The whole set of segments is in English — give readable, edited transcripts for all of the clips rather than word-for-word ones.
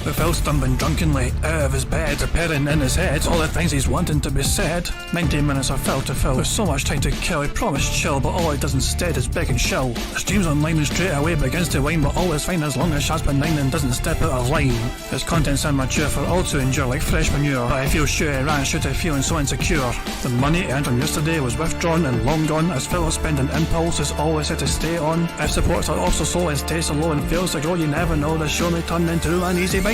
With Phil stumbling drunkenly out of his bed, appearing in his head all the things he's wanting to be said. 19 minutes of Phil to Phil, with so much time to kill. He promised chill, but all he does instead is beg and chill. The stream's online and straight away begins to whine, but all is fine as long as Shaz benign and doesn't step out of line. His content's immature for all to endure like fresh manure, but I feel sure he ran shoot of feeling so insecure. The money earned from yesterday was withdrawn and long gone, as Phil's spending impulse is always set to stay on. If supports are also slow and stays so low and fails to grow, you never know, the show may turn into an easy bingo.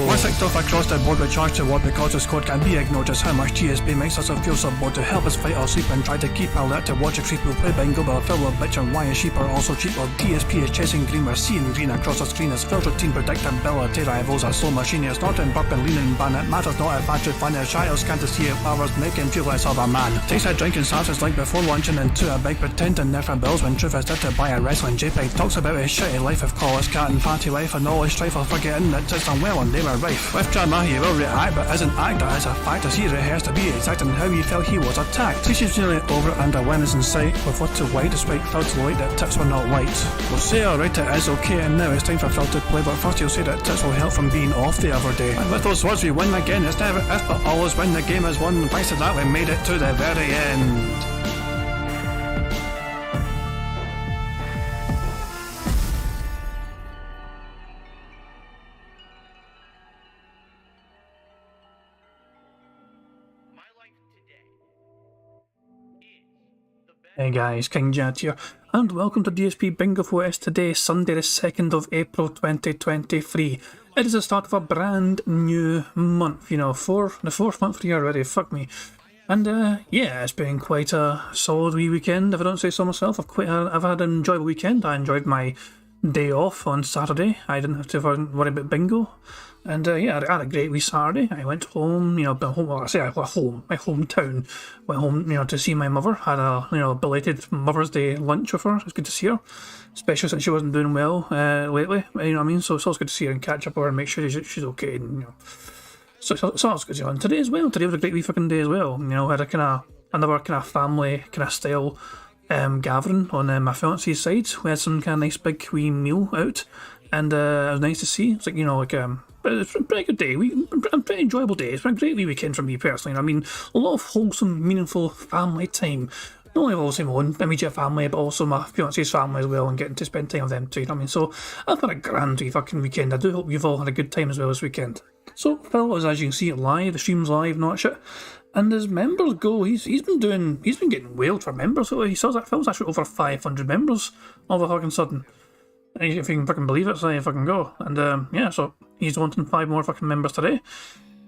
Once ticked off across the board with charge to what because his code can be ignored, just how much DSP makes us feel so bored. To help us fight or sleep and try to keep alert to watch a creep who play bingo, but Phil will bitch and why his sheep are also cheap. While DSP is chasing green, we're seeing green across the screen as Phil's routine predictability rivals are slow machine. It's not in burping, leaning ban, it matters not if actually fun. His child can't see it powers make him feel less of a man. Takes a drink and starts his like before lunching into a big pretending there for bills when truth is dead to buy a wrestling JPEG. Talks about his shitty life of call his cat and party life and all his strife of forgetting that it's done well and they were rife. With drama he will react but isn't act, that is a fact as he rehearsed to be exact in how he felt he was attacked. He seems nearly over it and a win is in sight, with what to white despite Phil to light that tips were not white. We'll say alright it is okay and now it's time for Phil to play, but first he'll say that tips will help from being off the other day. And with those words we win again, it's never if but always when the game is won. Thanks to that we made it to the very end. Hey guys, King Jad here, and welcome to DSP Bingo for us today, Sunday the 2nd of April 2023. It is the start of a brand new month, you know, the 4th month of the year already, fuck me. And yeah, it's been quite a solid wee weekend, if I don't say so myself. I've had an enjoyable weekend. I enjoyed my day off on Saturday. I didn't have to worry about bingo. And yeah, I had a great wee Saturday. I went home, you know, my hometown. Went home, you know, to see my mother. Had a, you know, belated Mother's Day lunch with her. It was good to see her, especially since she wasn't doing well lately. You know what I mean? So it's always good to see her and catch up with her and make sure she's okay. And, you know, so that's good. You know, and today as well. Today was a great wee fucking day as well. You know, I had another kind of family kind of style gathering on my fiance's side. We had some kind of nice big wee meal out, and it was nice to see. It's like, you know, like but it's a pretty good day, a pretty enjoyable day. It's been a great wee weekend for me personally. I mean, a lot of wholesome, meaningful family time. Not only obviously my own immediate family, but also my fiance's family as well, and getting to spend time with them too, you know what I mean? So I've had a grand wee fucking weekend. I do hope you've all had a good time as well this weekend. So Phil is, as you can see, live, the stream's live, not shit. And as members go, he's been getting whaled for members. So he says that Phil's actually over 500 members all of a fucking sudden. If you can fucking believe it, so you fucking go. And yeah, so he's wanting 5 more fucking members today.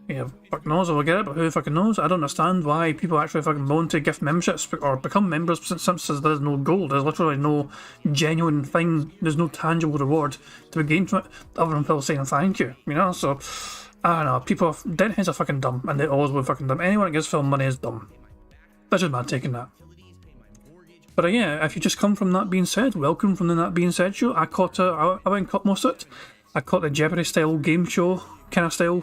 Yeah, fucking knows, I will get it, but who fucking knows? I don't understand why people actually fucking want to gift memberships or become members since there's no goal. There's literally no genuine thing, there's no tangible reward to be gained from it other than Phil saying thank you, you know? So, I don't know, people, deadheads are fucking dumb, and they always will fucking dumb. Anyone that gives Phil money is dumb. That's just bad taking that. But yeah, if you just come from that being said, welcome from the that being said show. I went and caught most of it. I caught the Jeopardy style game show kind of style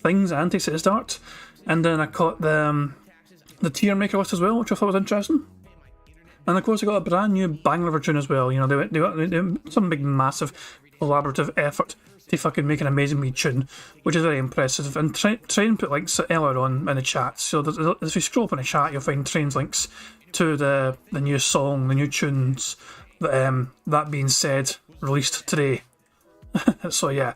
things, anti-city start, and then I caught the tier maker list as well, which I thought was interesting. And of course I got a brand new banger of a tune as well. You know, they got some big massive collaborative effort to fucking make an amazing wee tune, which is very impressive. And try and put links earlier on in the chat. So if you scroll up in the chat, you'll find Train's links to the new song, the new tunes. That being said, released today. So yeah,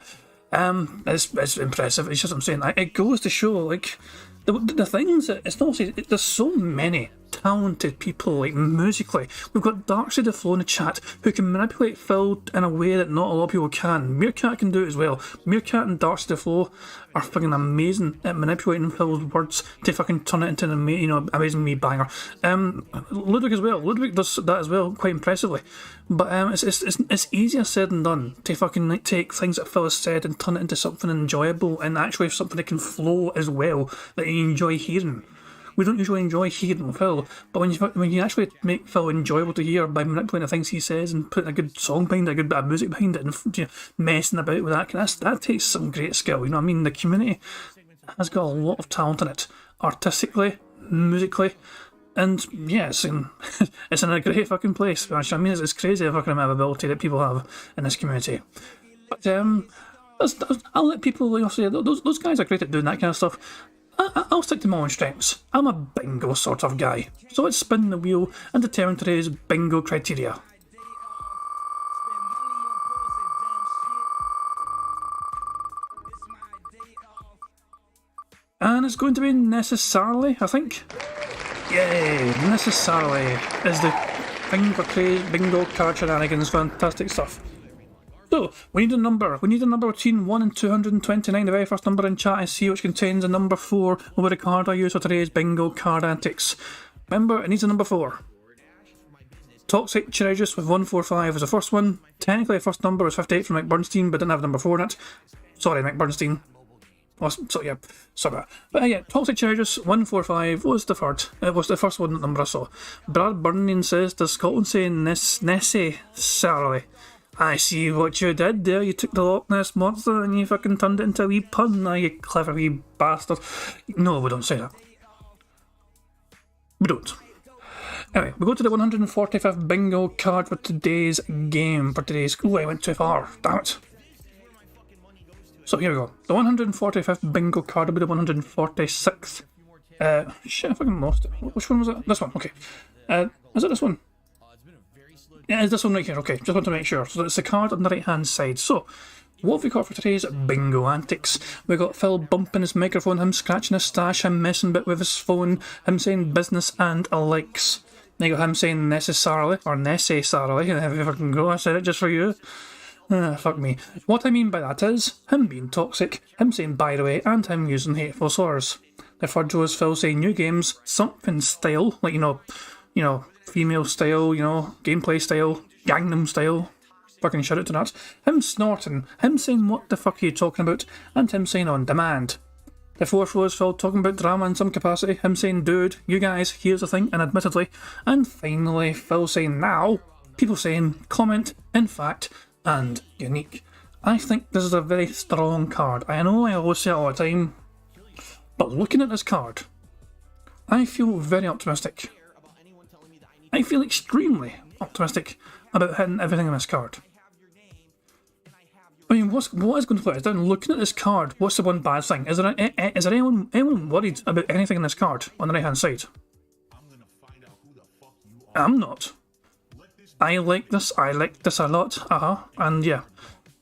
it's impressive. It's just what I'm saying. It goes to show, like, the things that it's not. There's so many talented people, like musically. We've got Darkseid the Flow in the chat who can manipulate Phil in a way that not a lot of people can. Meerkat can do it as well. Meerkat and Darkseid the Flow are fucking amazing at manipulating Phil's words to fucking turn it into an amazing wee banger. Ludwig as well. Ludwig does that as well quite impressively. But it's easier said than done to fucking like take things that Phil has said and turn it into something enjoyable and actually something that can flow as well that you enjoy hearing. We don't usually enjoy hearing Phil, but when you actually make Phil enjoyable to hear by manipulating the things he says and putting a good song behind it, a good bit of music behind it, and, you know, messing about with that takes some great skill. You know what I mean? The community has got a lot of talent in it, artistically, musically, and yeah, it's in a great fucking place. Actually, I mean, it's crazy the fucking amount of ability that people have in this community. But I'll let people, you know, say those guys are great at doing that kind of stuff. I'll stick to my own strengths. I'm a bingo sort of guy. So let's spin the wheel and determine today's bingo criteria. And it's going to be necessarily, I think. Yay! Necessarily is the thing for today's bingo card shenanigans. Fantastic stuff. So, we need a number. We need a number between 1 and 229. The very first number in chat I see, which contains a number 4, will be the card I use for today's bingo card antics. Remember, it needs a number 4. Toxic Courageous with 145 was the first one. Technically, the first number was 58 from Mike Bernstein, but didn't have number 4 in it. Sorry, Mike Bernstein. Oh, so yeah, sorry. But yeah, Toxic Courageous 145 was the third. It was the first one number I saw. Brad Burning says, does Scotland say necessarily? I see what you did there. You took the Loch Ness Monster and you fucking turned it into a wee pun. Now, you clever wee bastard. No, we don't say that. We don't. Anyway, we go to the 145th bingo card for today's game. Oh, I went too far. Damn it. So here we go. The 145th bingo card will be the 146th. Shit, I fucking lost it. Which one was it? This one, okay. Is it this one? Yeah, it's this one right here, okay, just want to make sure. So it's the card on the right hand side. So, what have we got for today's bingo antics? We got Phil bumping his microphone, him scratching his stash, him messing bit with his phone, him saying business and likes. Then you got him saying necessarily, or necessarily, if you fucking go, I said it just for you. Fuck me. What I mean by that is, him being toxic, him saying by the way, and him using hateful slurs. The third row is Phil saying new games, something style, like, you know, female style, you know, gameplay style, Gangnam style, fucking shout out to that. Him snorting, him saying what the fuck are you talking about, and him saying on demand. The fourth row is Phil talking about drama in some capacity, him saying dude, you guys, here's the thing, and admittedly. And finally, Phil saying now, people saying comment, in fact, and unique. I think this is a very strong card. I know I always say it all the time, but looking at this card, I feel very optimistic. I feel extremely optimistic about hitting everything in this card. I mean, what is going to play us down? Looking at this card, what's the one bad thing? Is there anyone worried about anything in this card on the right hand side? I'm not. I like this a lot, and yeah,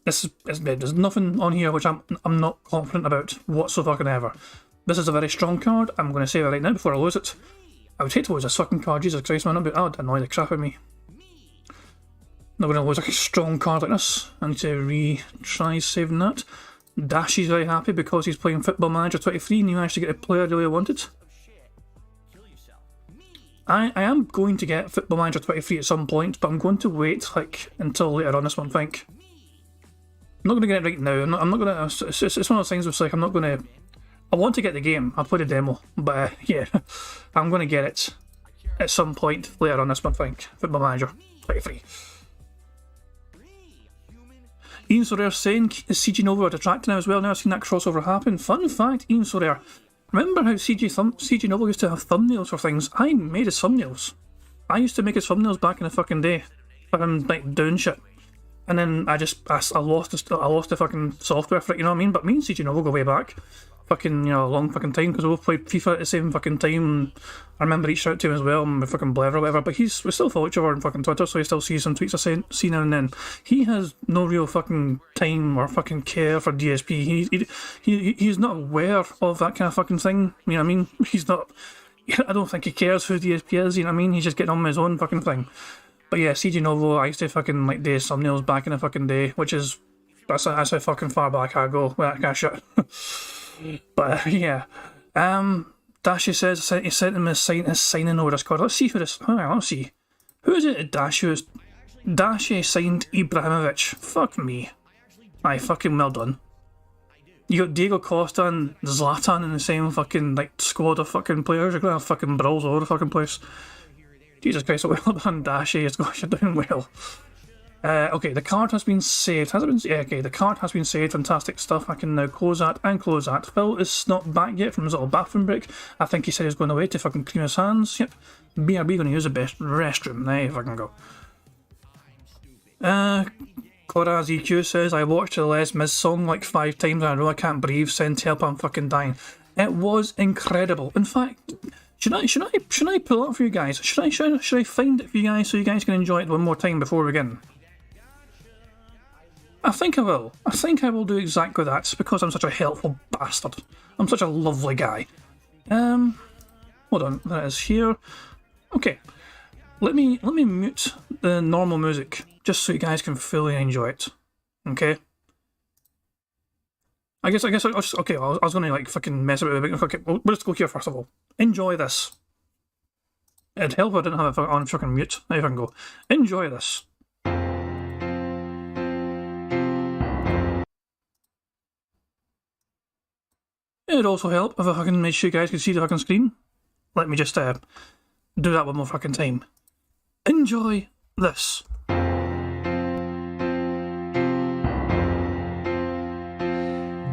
there's nothing on here which I'm not confident about whatsoever ever. This is a very strong card, I'm going to say it right now before I lose it. I would hate to lose this fucking card, Jesus Christ man, that would annoy the crap out of me. Not going to lose like a strong card like this. I need to retry saving that. Dashy's very happy because he's playing Football Manager 23 and he managed to get a player I really wanted. I am going to get Football Manager 23 at some point, but I'm going to wait like until later on this month, I think. I'm not going to get it right now. I'm not going to. It's one of those things where it's like I'm not going to. I want to get the game. I'll play the demo, but yeah, I'm going to get it at some point later on this month, I think. Football Manager 23. Ian Sorare saying is CG Nova are detracting now as well. Now I've seen that crossover happen. Fun fact, Ian Sorare. Remember how CG Nova used to have thumbnails for things? I made his thumbnails. I used to make his thumbnails back in the fucking day. For him like doing shit. And then I lost the fucking software for it, you know what I mean? But me and CG Nova go way back. Fucking, you know, a long fucking time, because we both played FIFA at the same fucking time. I remember reached out to him as well, and we fucking blur or whatever, but we still follow each other on fucking Twitter, so he still sees some tweets I see now and then. He has no real fucking time or fucking care for DSP. He's not aware of that kind of fucking thing, you know what I mean? He's not, I don't think he cares who DSP is, you know what I mean? He's just getting on with his own fucking thing. But yeah, CG Novo, I used to fucking like do his thumbnails back in the fucking day, which is, that's how fucking far back I go with that kind of shit. But yeah, Dashi says he sent him his signing over Discord. Let's see who this. Let's see. Who is it? Dashi signed Ibrahimovic. Fuck me. Aye, fucking well done. You got Diego Costa and Zlatan in the same fucking like squad of fucking players. You're gonna have fucking brawls all over the fucking place. Jesus Christ, well done, Dashi. It's gosh, you're doing well. Okay, the card has been saved. Has it been? Yeah, okay, the card has been saved. Fantastic stuff. I can now close that and close that. Phil is not back yet from his little bathroom break. I think he said he's going away to fucking clean his hands. Yep. BRB going to use the best restroom. There you fucking go. Cora ZQ says, I watched the Les Mis song like 5 times and I know I can't breathe, send help, I'm fucking dying. It was incredible. In fact, should I pull it up for you guys? Should I find it for you guys so you guys can enjoy it one more time before we begin? I think I will. I think I will do exactly that because I'm such a helpful bastard. I'm such a lovely guy. Hold on, that is here. Okay. Let me mute the normal music just so you guys can fully enjoy it. Okay? I guess I was gonna like fucking mess about it. Okay, well, let's go here first of all. Enjoy this. It'd help if I didn't have it on fucking mute. Now I can go. Enjoy this. It'd also help if I fucking made sure you guys could see the fucking screen. Let me just do that one more fucking time. Enjoy this.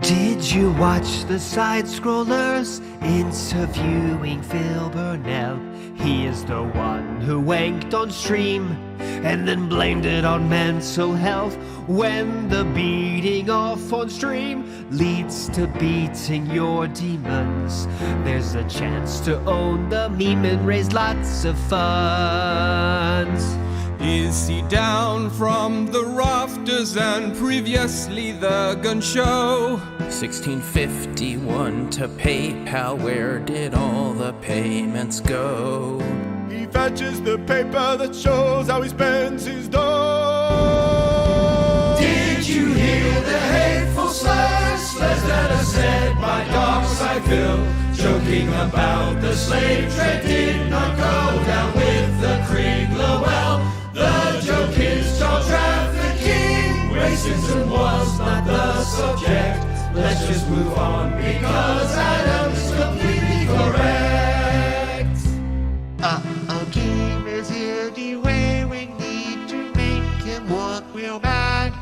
Did you watch the side-scrollers interviewing Phil Burnell? He is the one who wanked on stream and then blamed it on mental health. When the beating off on stream leads to beating your demons, there's a chance to own the meme and raise lots of funds. Is he down from the rafters and previously the gun show? 1651 to PayPal, where did all the payments go? He fetches the paper that shows how he spends his dough. Did you hear the hateful slurs that are said by Dockside Phil? Joking about the slave trade did not go down with the Krieg Lowell. The joke is child trafficking. Racism was not the subject. Let's just move on because Adam's completely correct. Game is anyway, we need to make him work real bad.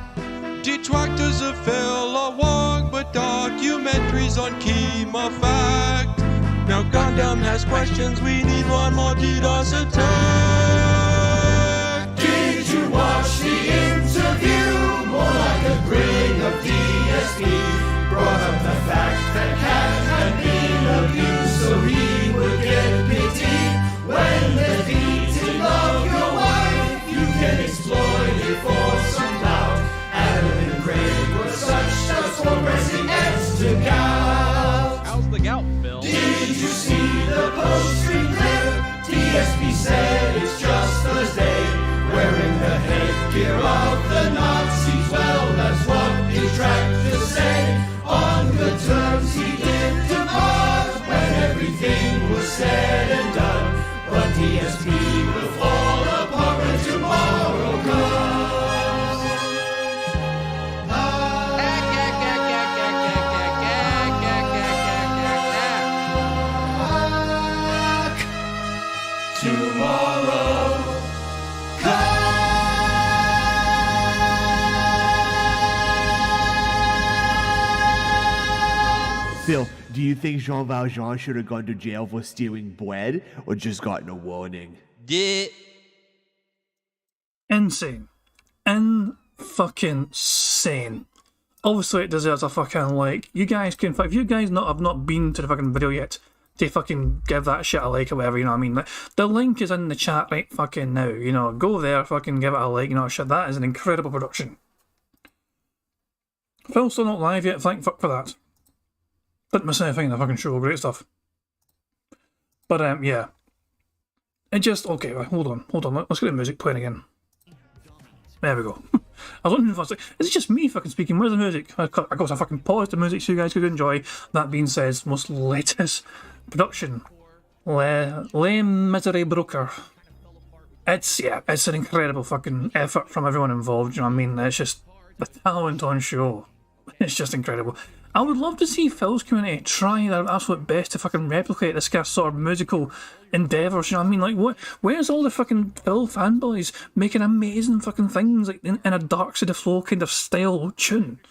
Detractors of Phil are wrong, but documentaries on Keem are fact. Now Gundam has questions, we need one more DDoS attack. Did you watch the interview? More like a grilling of DSP. Brought up the fact that Cat had been abused so he would get pity. When the beating of your wife, you can exploit it for some clout. Adam and Craig were such as for pressing X to gout. How's the gout, Phil? Did you see the post-stream clip? DSP said it's just Thursday. Wearing the headgear of the Nazis, well, that's what detractors say. On good terms he did depart when everything was said and done. But DSP will fall apart when tomorrow comes. Tomorrow Phil, do you think Jean Valjean should have gone to jail for stealing bread or just gotten a warning? Yeah. Insane. In-fucking-sane. Obviously it deserves a fucking like. You guys can, if you guys have not been to the fucking video yet, to fucking give that shit a like or whatever, you know what I mean? Like, the link is in the chat right fucking now, you know, go there, fucking give it a like, you know, shit, that is an incredible production. Phil's still not live yet, thank fuck for that. Didn't miss anything in the fucking show, great stuff. But yeah. It just, okay, right, hold on, let's get the music playing again. There we go. I was wondering if I was like, is it just me fucking speaking? Where's the music? Of course, I fucking paused the music so you guys could enjoy. That being said, most latest production. Les Misery Broker. It's an incredible fucking effort from everyone involved, you know what I mean? It's just, the talent on show. It's just incredible. I would love to see Phil's community try their absolute best to fucking replicate this kind of sort of musical endeavours, you know what I mean? Like, where's all the fucking Phil fanboys making amazing fucking things like in a Dark Side of Flow kind of style tune?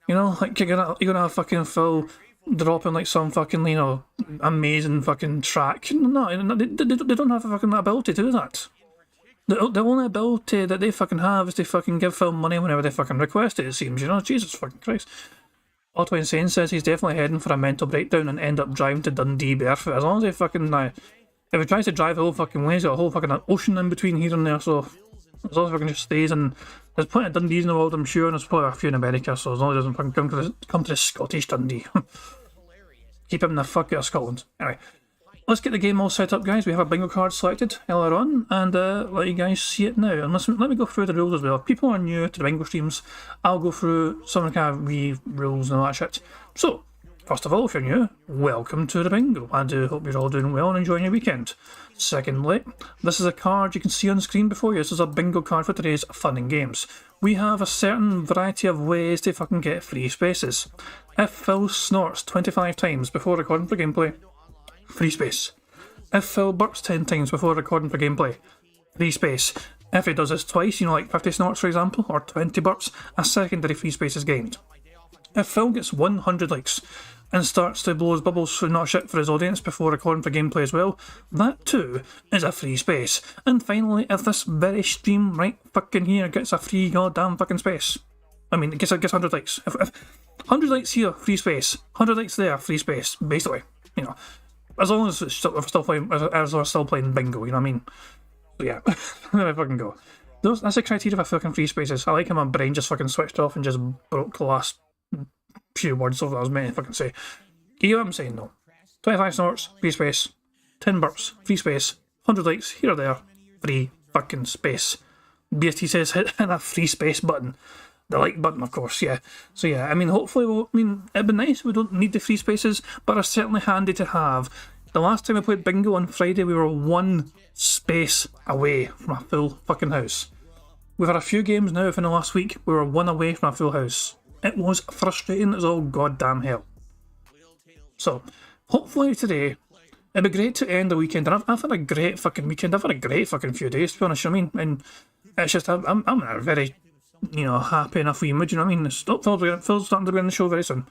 You know, like you're gonna have fucking Phil dropping like some fucking, you know, amazing fucking track. No, they don't have the fucking ability to do that. The only ability that they fucking have is to fucking give Phil money whenever they fucking request it seems, you know? Jesus fucking Christ. Otto Insane says he's definitely heading for a mental breakdown and end up driving to Dundee barefoot. As long as he fucking, if he tries to drive the whole fucking way, he's got a whole fucking ocean in between here and there, so as long as he fucking just stays in, there's plenty of Dundees in the world, I'm sure, and there's probably a few in America, so as long as he doesn't fucking come to the Scottish Dundee. Keep him in the fuck out of Scotland. Anyway, let's get the game all set up, guys. We have a bingo card selected earlier on, and let you guys see it now. And let me go through the rules as well. If people are new to the bingo streams, I'll go through some of the kind of wee rules and all that shit. So, first of all, if you're new, welcome to the bingo. I do hope you're all doing well and enjoying your weekend. Secondly, this is a card you can see on the screen before you. This is a bingo card for today's fun and games. We have a certain variety of ways to fucking get free spaces. If Phil snorts 25 times before recording for gameplay, free space. If Phil burps 10 times before recording for gameplay, free space. If he does this twice, you know, like 50 snorts for example, or 20 burps, a secondary free space is gained. If Phil gets 100 likes and starts to blow his bubbles through not shit for his audience before recording for gameplay as well, that too is a free space. And finally, if this very stream right fucking here gets a free goddamn fucking space, I mean, it gets 100 likes. If 100 likes here, free space. 100 likes there, free space, basically. You know, as long as we're still playing bingo, you know what I mean? So yeah, there we fucking go. That's the criteria for fucking free spaces. I like how my brain just fucking switched off and just broke the last few words of what I was meant to fucking say. You know what I'm saying though? 25 snorts, free space. 10 burps, free space. 100 likes, here or there, free fucking space. BST says hit that free space button. The like button, of course, yeah. So yeah, I mean, hopefully, it'd be nice if we don't need the free spaces, but it's certainly handy to have. The last time I played bingo on Friday, we were one space away from a full fucking house. We've had a few games now within the last week, we were one away from a full house. It was frustrating as all goddamn hell. So, hopefully today, it'd be great to end the weekend, and I've had a great fucking weekend, I've had a great fucking few days, to be honest, you know what I mean? And it's just, I'm in a very, you know, happy enough wee mood, you know what I mean? Phil's starting to be on the show very soon.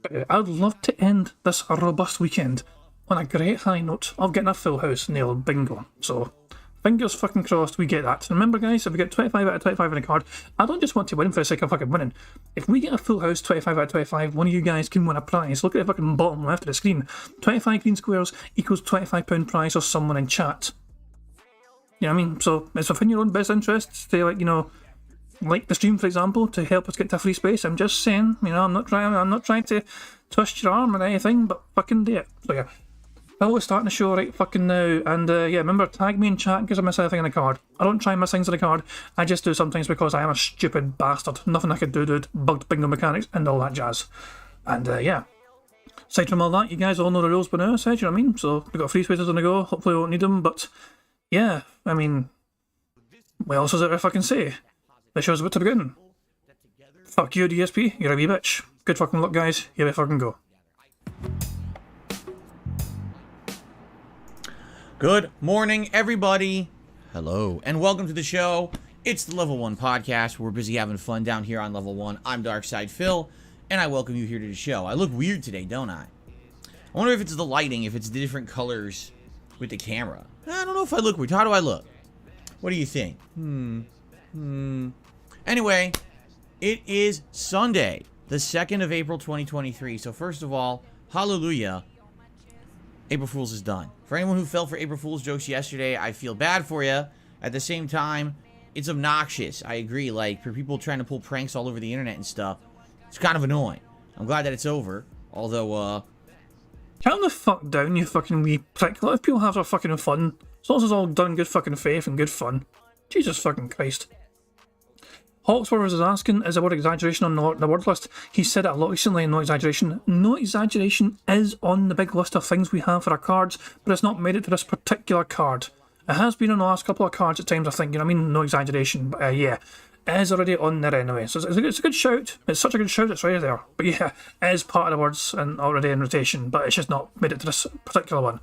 But I'd love to end this robust weekend on a great high note of getting a full house nailed bingo. So, fingers fucking crossed we get that. And remember guys, if we get 25 out of 25 in a card, I don't just want to win for the sake of fucking winning. If we get a full house 25 out of 25, one of you guys can win a prize. Look at the fucking bottom left of the screen. 25 green squares equals £25 prize or someone in chat. You know what I mean? So, it's within your own best interests to, like, you know, like the stream for example, to help us get to a free space. I'm just saying, you know, I'm not trying to twist your arm or anything, but fucking do it. So yeah, Phil is starting the show right fucking now, and yeah, remember, tag me in chat in case I miss anything in the card. I don't try and miss things in the card, I just do sometimes because I am a stupid bastard. Nothing I could do, dude. Bugged bingo mechanics and all that jazz. And yeah, aside from all that, you guys all know the rules by now, I said, you know what I mean? So we've got free spaces on the go, hopefully we won't need them, but yeah, I mean, what else is there to fucking say? The show's about to begin. Fuck you, DSP, you're a wee bitch. Good fucking luck, guys. Here we fucking go. Good morning, everybody. Hello, and welcome to the show. It's the Level 1 podcast. We're busy having fun down here on Level 1. I'm Darkside Phil, and I welcome you here to the show. I look weird today, don't I? I wonder if it's the lighting, if it's the different colors with the camera. I don't know if I look weird. How do I look? What do you think? Anyway, it is Sunday, the 2nd of April, 2023. So first of all, hallelujah, April Fool's is done. For anyone who fell for April Fool's jokes yesterday, I feel bad for you. At the same time, it's obnoxious. I agree. Like, for people trying to pull pranks all over the internet and stuff, it's kind of annoying. I'm glad that it's over. Although, calm the fuck down, you fucking wee prick. Let people have their fucking fun. As long as it's all done in good fucking faith and good fun. Jesus fucking Christ. Hawksworth is asking, is the word exaggeration on the word list? He said it a lot recently, no exaggeration. No exaggeration is on the big list of things we have for our cards, but it's not made it to this particular card. It has been on the last couple of cards at times, I think, you know what I mean? No exaggeration, but yeah, it is already on there anyway. So it's a good shout. It's such a good shout, it's right there. But yeah, it is part of the words and already in rotation, but it's just not made it to this particular one.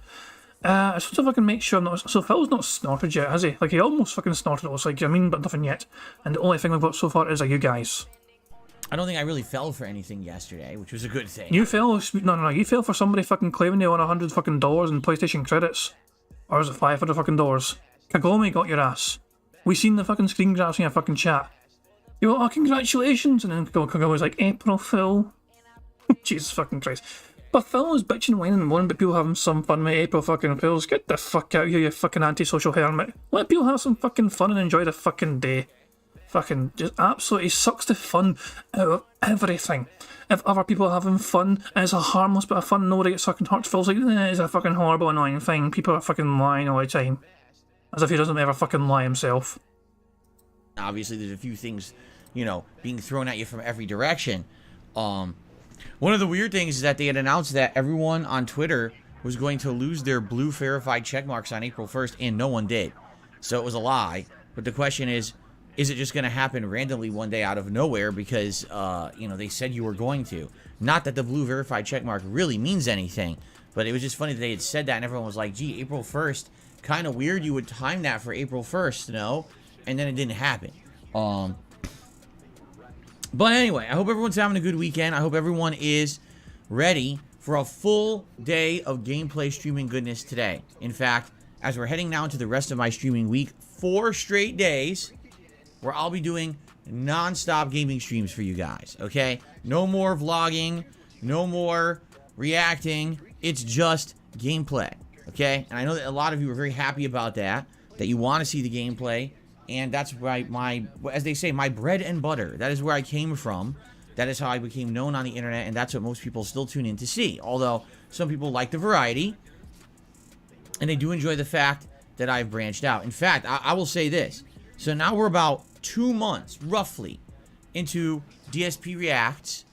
I just want to fucking make sure I'm not. So Phil's not snorted yet, has he? Like, he almost fucking snorted, it looks like, you know what I mean? But nothing yet. And the only thing we've got so far is you guys. I don't think I really fell for anything yesterday, which was a good thing. You fell? No, you fell for somebody fucking claiming they won $100 fucking in PlayStation credits. Or is it $500 fucking? Kagome got your ass. We seen the fucking screen grabs in your fucking chat. You go, oh, congratulations, and then go was like, April Phil. Jesus fucking Christ. But Phil was bitching and whining and moaning, but people having some fun with April fucking Phils. Get the fuck out of here, you fucking antisocial hermit. Let people have some fucking fun and enjoy the fucking day. Fucking just absolutely sucks the fun out of everything. If other people are having fun and it's a harmless bit of fun, nobody gets fucking hurt, feels like it's a fucking horrible, annoying thing. People are fucking lying all the time. As if he doesn't ever fucking lie himself. Obviously, there's a few things, you know, being thrown at you from every direction. One of the weird things is that they had announced that everyone on Twitter was going to lose their blue verified check marks on April 1st, and no one did. So it was a lie. But the question is it just going to happen randomly one day out of nowhere because, you know, they said you were going to? Not that the blue verified check mark really means anything, but it was just funny that they had said that, and everyone was like, gee, April 1st, kind of weird you would time that for April 1st, no? And then it didn't happen. But anyway, I hope everyone's having a good weekend. I hope everyone is ready for a full day of gameplay streaming goodness today. In fact, as we're heading now into the rest of my streaming week, 4 straight days where I'll be doing non-stop gaming streams for you guys, okay? No more vlogging, no more reacting. It's just gameplay, okay? And I know that a lot of you are very happy about that you want to see the gameplay. And that's my, as they say, my bread and butter. That is where I came from. That is how I became known on the internet, and that's what most people still tune in to see. Although, some people like the variety, and they do enjoy the fact that I've branched out. In fact, I will say this. So now we're about 2 months, roughly, into DSP Reacts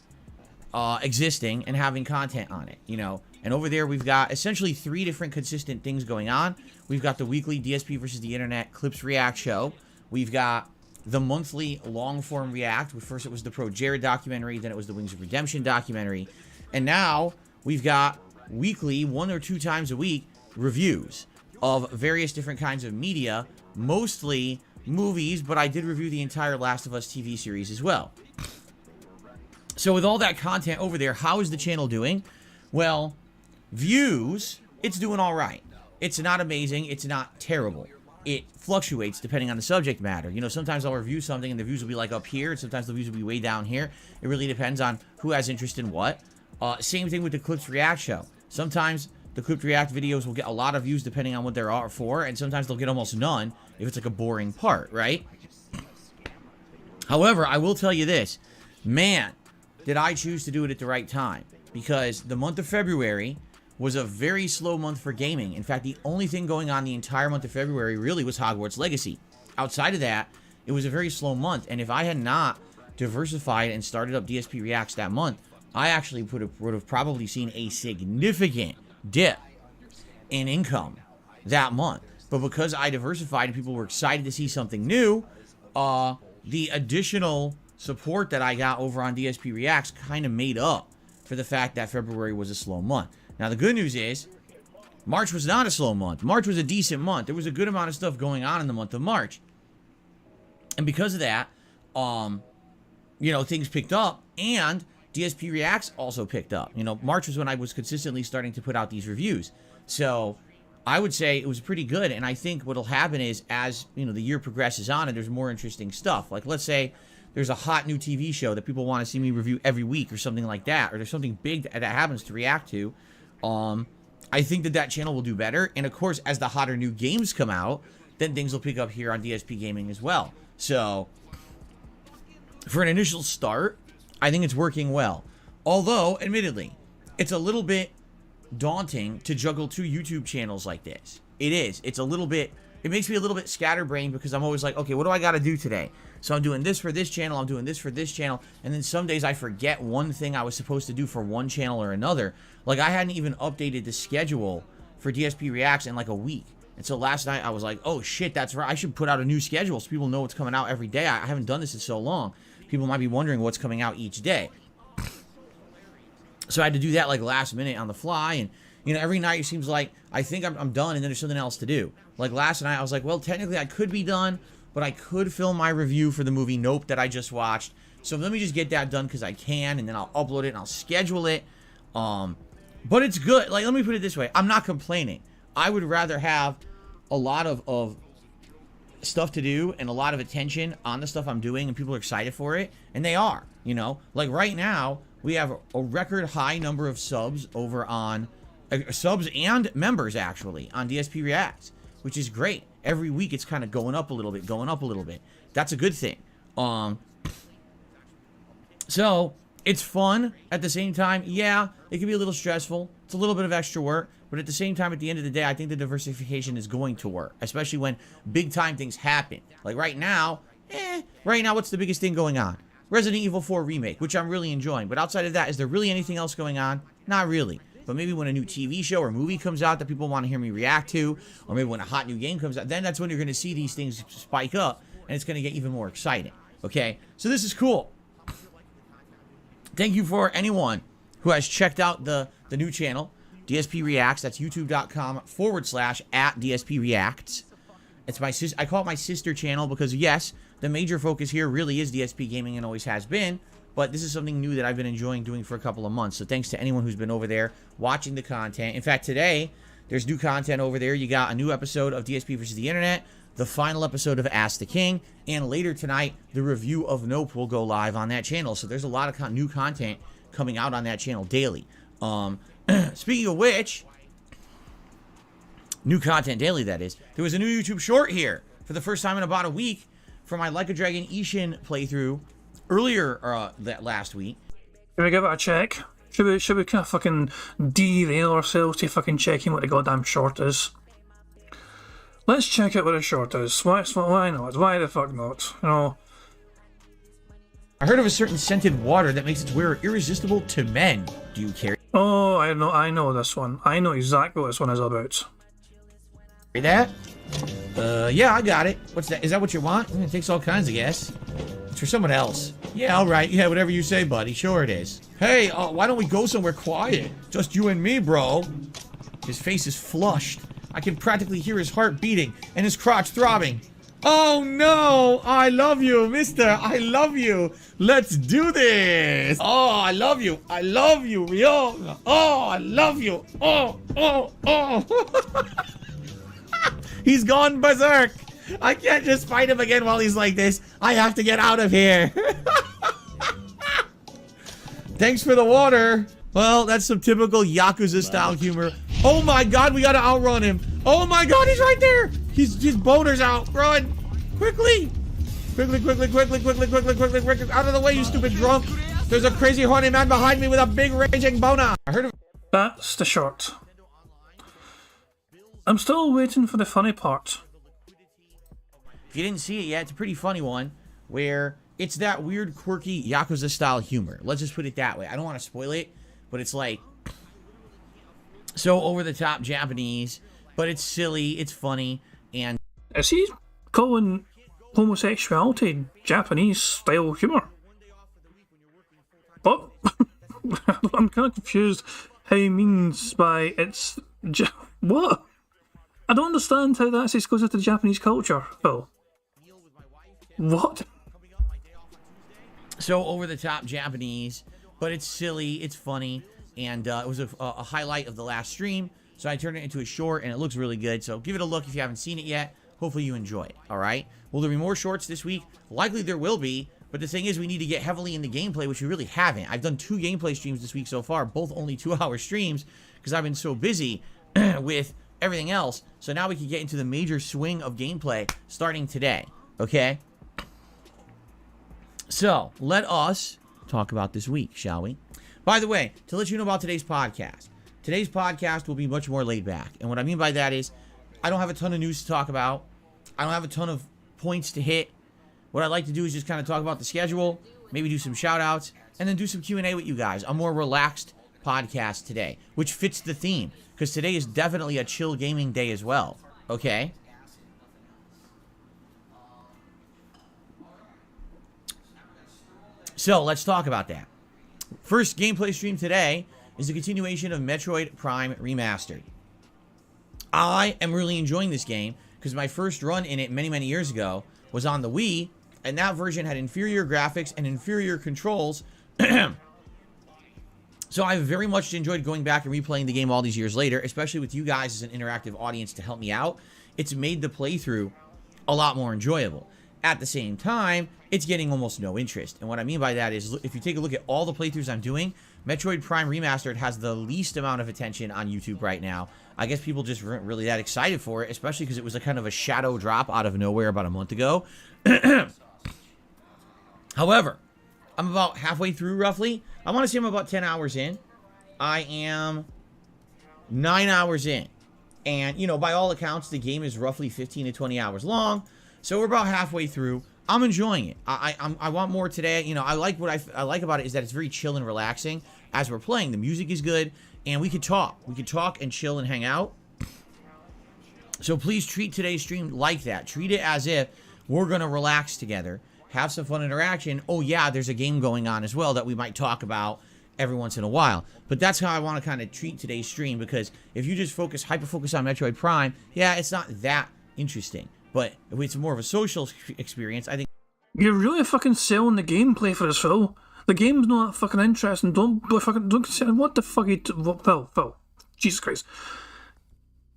existing and having content on it, you know. And over there, we've got essentially 3 different consistent things going on. We've got the weekly DSP versus the Internet Clips React show. We've got the monthly long-form React. First, it was the Pro Jared documentary. Then it was the Wings of Redemption documentary. And now, we've got weekly, 1 or 2 times a week, reviews of various different kinds of media. Mostly movies, but I did review the entire Last of Us TV series as well. So with all that content over there, how is the channel doing? Well, views, it's doing all right. It's not amazing. It's not terrible. It fluctuates depending on the subject matter. You know, sometimes I'll review something and the views will be like up here, and sometimes the views will be way down here. It really depends on who has interest in what. Same thing with the Clips React show. Sometimes the Clips React videos will get a lot of views depending on what they are for, and sometimes they'll get almost none if it's like a boring part, right? However, I will tell you this. Man, did I choose to do it at the right time. Because the month of February was a very slow month for gaming. In fact, the only thing going on the entire month of February really was Hogwarts Legacy. Outside of that, it was a very slow month. And if I had not diversified and started up DSP Reacts that month, I actually would have probably seen a significant dip in income that month. But because I diversified and people were excited to see something new, the additional support that I got over on DSP Reacts kind of made up for the fact that February was a slow month. Now, the good news is, March was not a slow month. March was a decent month. There was a good amount of stuff going on in the month of March. And because of that, you know, things picked up, and DSP Reacts also picked up. You know, March was when I was consistently starting to put out these reviews. So, I would say it was pretty good, and I think what'll happen is, as, you know, the year progresses on and there's more interesting stuff, like, let's say there's a hot new TV show that people want to see me review every week or something like that, or there's something big that happens to react to, I think that channel will do better. And of course, as the hotter new games come out, then things will pick up here on DSP Gaming as well. So, for an initial start, I think it's working well. Although, admittedly, it's a little bit daunting to juggle 2 YouTube channels like this. It is. It's a little bit... It makes me a little bit scatterbrained because I'm always like, okay, what do I got to do today? So I'm doing this for this channel, I'm doing this for this channel, and then some days I forget one thing I was supposed to do for one channel or another. Like, I hadn't even updated the schedule for DSP Reacts in like a week. And so last night I was like, oh shit, that's right, I should put out a new schedule so people know what's coming out every day. I haven't done this in so long. People might be wondering what's coming out each day. So I had to do that like last minute on the fly, and you know, every night it seems like I think I'm done and then there's something else to do. Like last night I was like, well, technically I could be done, but I could film my review for the movie Nope that I just watched. So let me just get that done because I can, and then I'll upload it and I'll schedule it. But it's good. Like, let me put it this way. I'm not complaining. I would rather have a lot of stuff to do and a lot of attention on the stuff I'm doing, and people are excited for it, and they are, you know. Like right now, we have a record high number of subs over on, subs and members actually, on DSP Reacts, which is great. Every week it's kind of going up a little bit, That's a good thing. So it's fun at the same time. Yeah, it can be a little stressful. It's a little bit of extra work, but at the same time, at the end of the day, I think the diversification is going to work, especially when big time things happen. Like right now, what's the biggest thing going on? Resident Evil 4 Remake, which I'm really enjoying. But outside of that, is there really anything else going on? Not really. But maybe when a new TV show or movie comes out that people want to hear me react to, or maybe when a hot new game comes out, then that's when you're going to see these things spike up, and it's going to get even more exciting. Okay? So this is cool. Thank you for anyone who has checked out the new channel, DSP Reacts. That's youtube.com/@DSP Reacts. It's I call it my sister channel because, yes, the major focus here really is DSP gaming and always has been, but this is something new that I've been enjoying doing for a couple of months. So thanks to anyone who's been over there watching the content. In fact, today, there's new content over there. You got a new episode of DSP versus the Internet, the final episode of Ask the King, and later tonight, the review of Nope will go live on that channel. So there's a lot of new content coming out on that channel daily. Speaking of which, new content daily, that is. There was a new YouTube short here for the first time in about a week for my Like a Dragon Ishin playthrough earlier that last week. Should we give it a check? Should we kind of fucking derail ourselves to fucking checking what the goddamn short is? Let's check out what the short is. Why not? Why the fuck not? You know. I heard of a certain scented water that makes its wearer irresistible to men. Do you carry Oh, I know this one. I know exactly what this one is about. that? Yeah, I got it. What's that? Is that what you want? It takes all kinds, I guess. It's for someone else. Yeah, all right. Yeah, whatever you say, buddy. Sure it is. Hey, why don't we go somewhere quiet? Just you and me, bro. His face is flushed. I can practically hear his heart beating and his crotch throbbing. Oh no! I love you, mister! I love you! Let's do this! Oh, I love you! I love you, Rio! Oh, I love you! Oh! He's gone berserk! I can't just fight him again while he's like this. I have to get out of here! Thanks for the water! Well, that's some typical Yakuza-style humor. Oh my god, we gotta outrun him! Oh my god, he's right there! His boner's out! Run! Quickly! Quickly! Out of the way, you stupid drunk! There's a crazy horny man behind me with a big raging boner! I heard of— That's the short. I'm still waiting for the funny part. If you didn't see it yet, it's a pretty funny one, where it's that weird, quirky Yakuza-style humor. Let's just put it that way. I don't want to spoil it, but it's like so over-the-top Japanese, but it's silly, it's funny, and— Is he calling homosexuality Japanese-style humour? What? I'm kind of confused how he means by it's... What? I don't understand how that's exclusive to Japanese culture, Phil. What? So over-the-top Japanese, but it's silly, it's funny, and it was a highlight of the last stream, so I turned it into a short, and it looks really good, so give it a look if you haven't seen it yet. Hopefully you enjoy it, alright? Will there be more shorts this week? Likely there will be, but the thing is we need to get heavily into gameplay, which we really haven't. I've done 2 gameplay streams this week so far, both only 2-hour streams, because I've been so busy with everything else, so now we can get into the major swing of gameplay starting today, okay? So, let us talk about this week, shall we? By the way, to let you know about today's podcast will be much more laid back. And what I mean by that is, I don't have a ton of news to talk about. I don't have a ton of points to hit. What I'd like to do is just kind of talk about the schedule, maybe do some shout-outs, and then do some Q&A with you guys. A more relaxed podcast today, which fits the theme, because today is definitely a chill gaming day as well, okay? So, let's talk about that. First gameplay stream today is a continuation of Metroid Prime Remastered. I am really enjoying this game because my first run in it many, many years ago was on the Wii, and that version had inferior graphics and inferior controls. So I very much enjoyed going back and replaying the game all these years later, especially with you guys as an interactive audience to help me out. It's made the playthrough a lot more enjoyable. At the same time, it's getting almost no interest. And what I mean by that is, if you take a look at all the playthroughs I'm doing, Metroid Prime Remastered has the least amount of attention on YouTube right now. I guess people just weren't really that excited for it, especially because it was a kind of a shadow drop out of nowhere about a month ago. However, I'm about halfway through, roughly. I want to say I'm about 10 hours in. I am 9 hours in. And, you know, by all accounts, the game is roughly 15 to 20 hours long. So we're about halfway through. I'm enjoying it. I want more today. You know, I like what I like about it is that it's very chill and relaxing as we're playing. The music is good, and we could talk. We could talk and chill and hang out. So please treat today's stream like that. Treat it as if we're going to relax together, have some fun interaction. Oh, yeah, there's a game going on as well that we might talk about every once in a while. But that's how I want to kind of treat today's stream, because if you just hyper-focus on Metroid Prime, yeah, it's not that interesting. But if it's more of a social experience, I think... You're really fucking selling the gameplay for us, Phil. The game's not that fucking interesting. Don't what the fuck are you... Phil. Jesus Christ.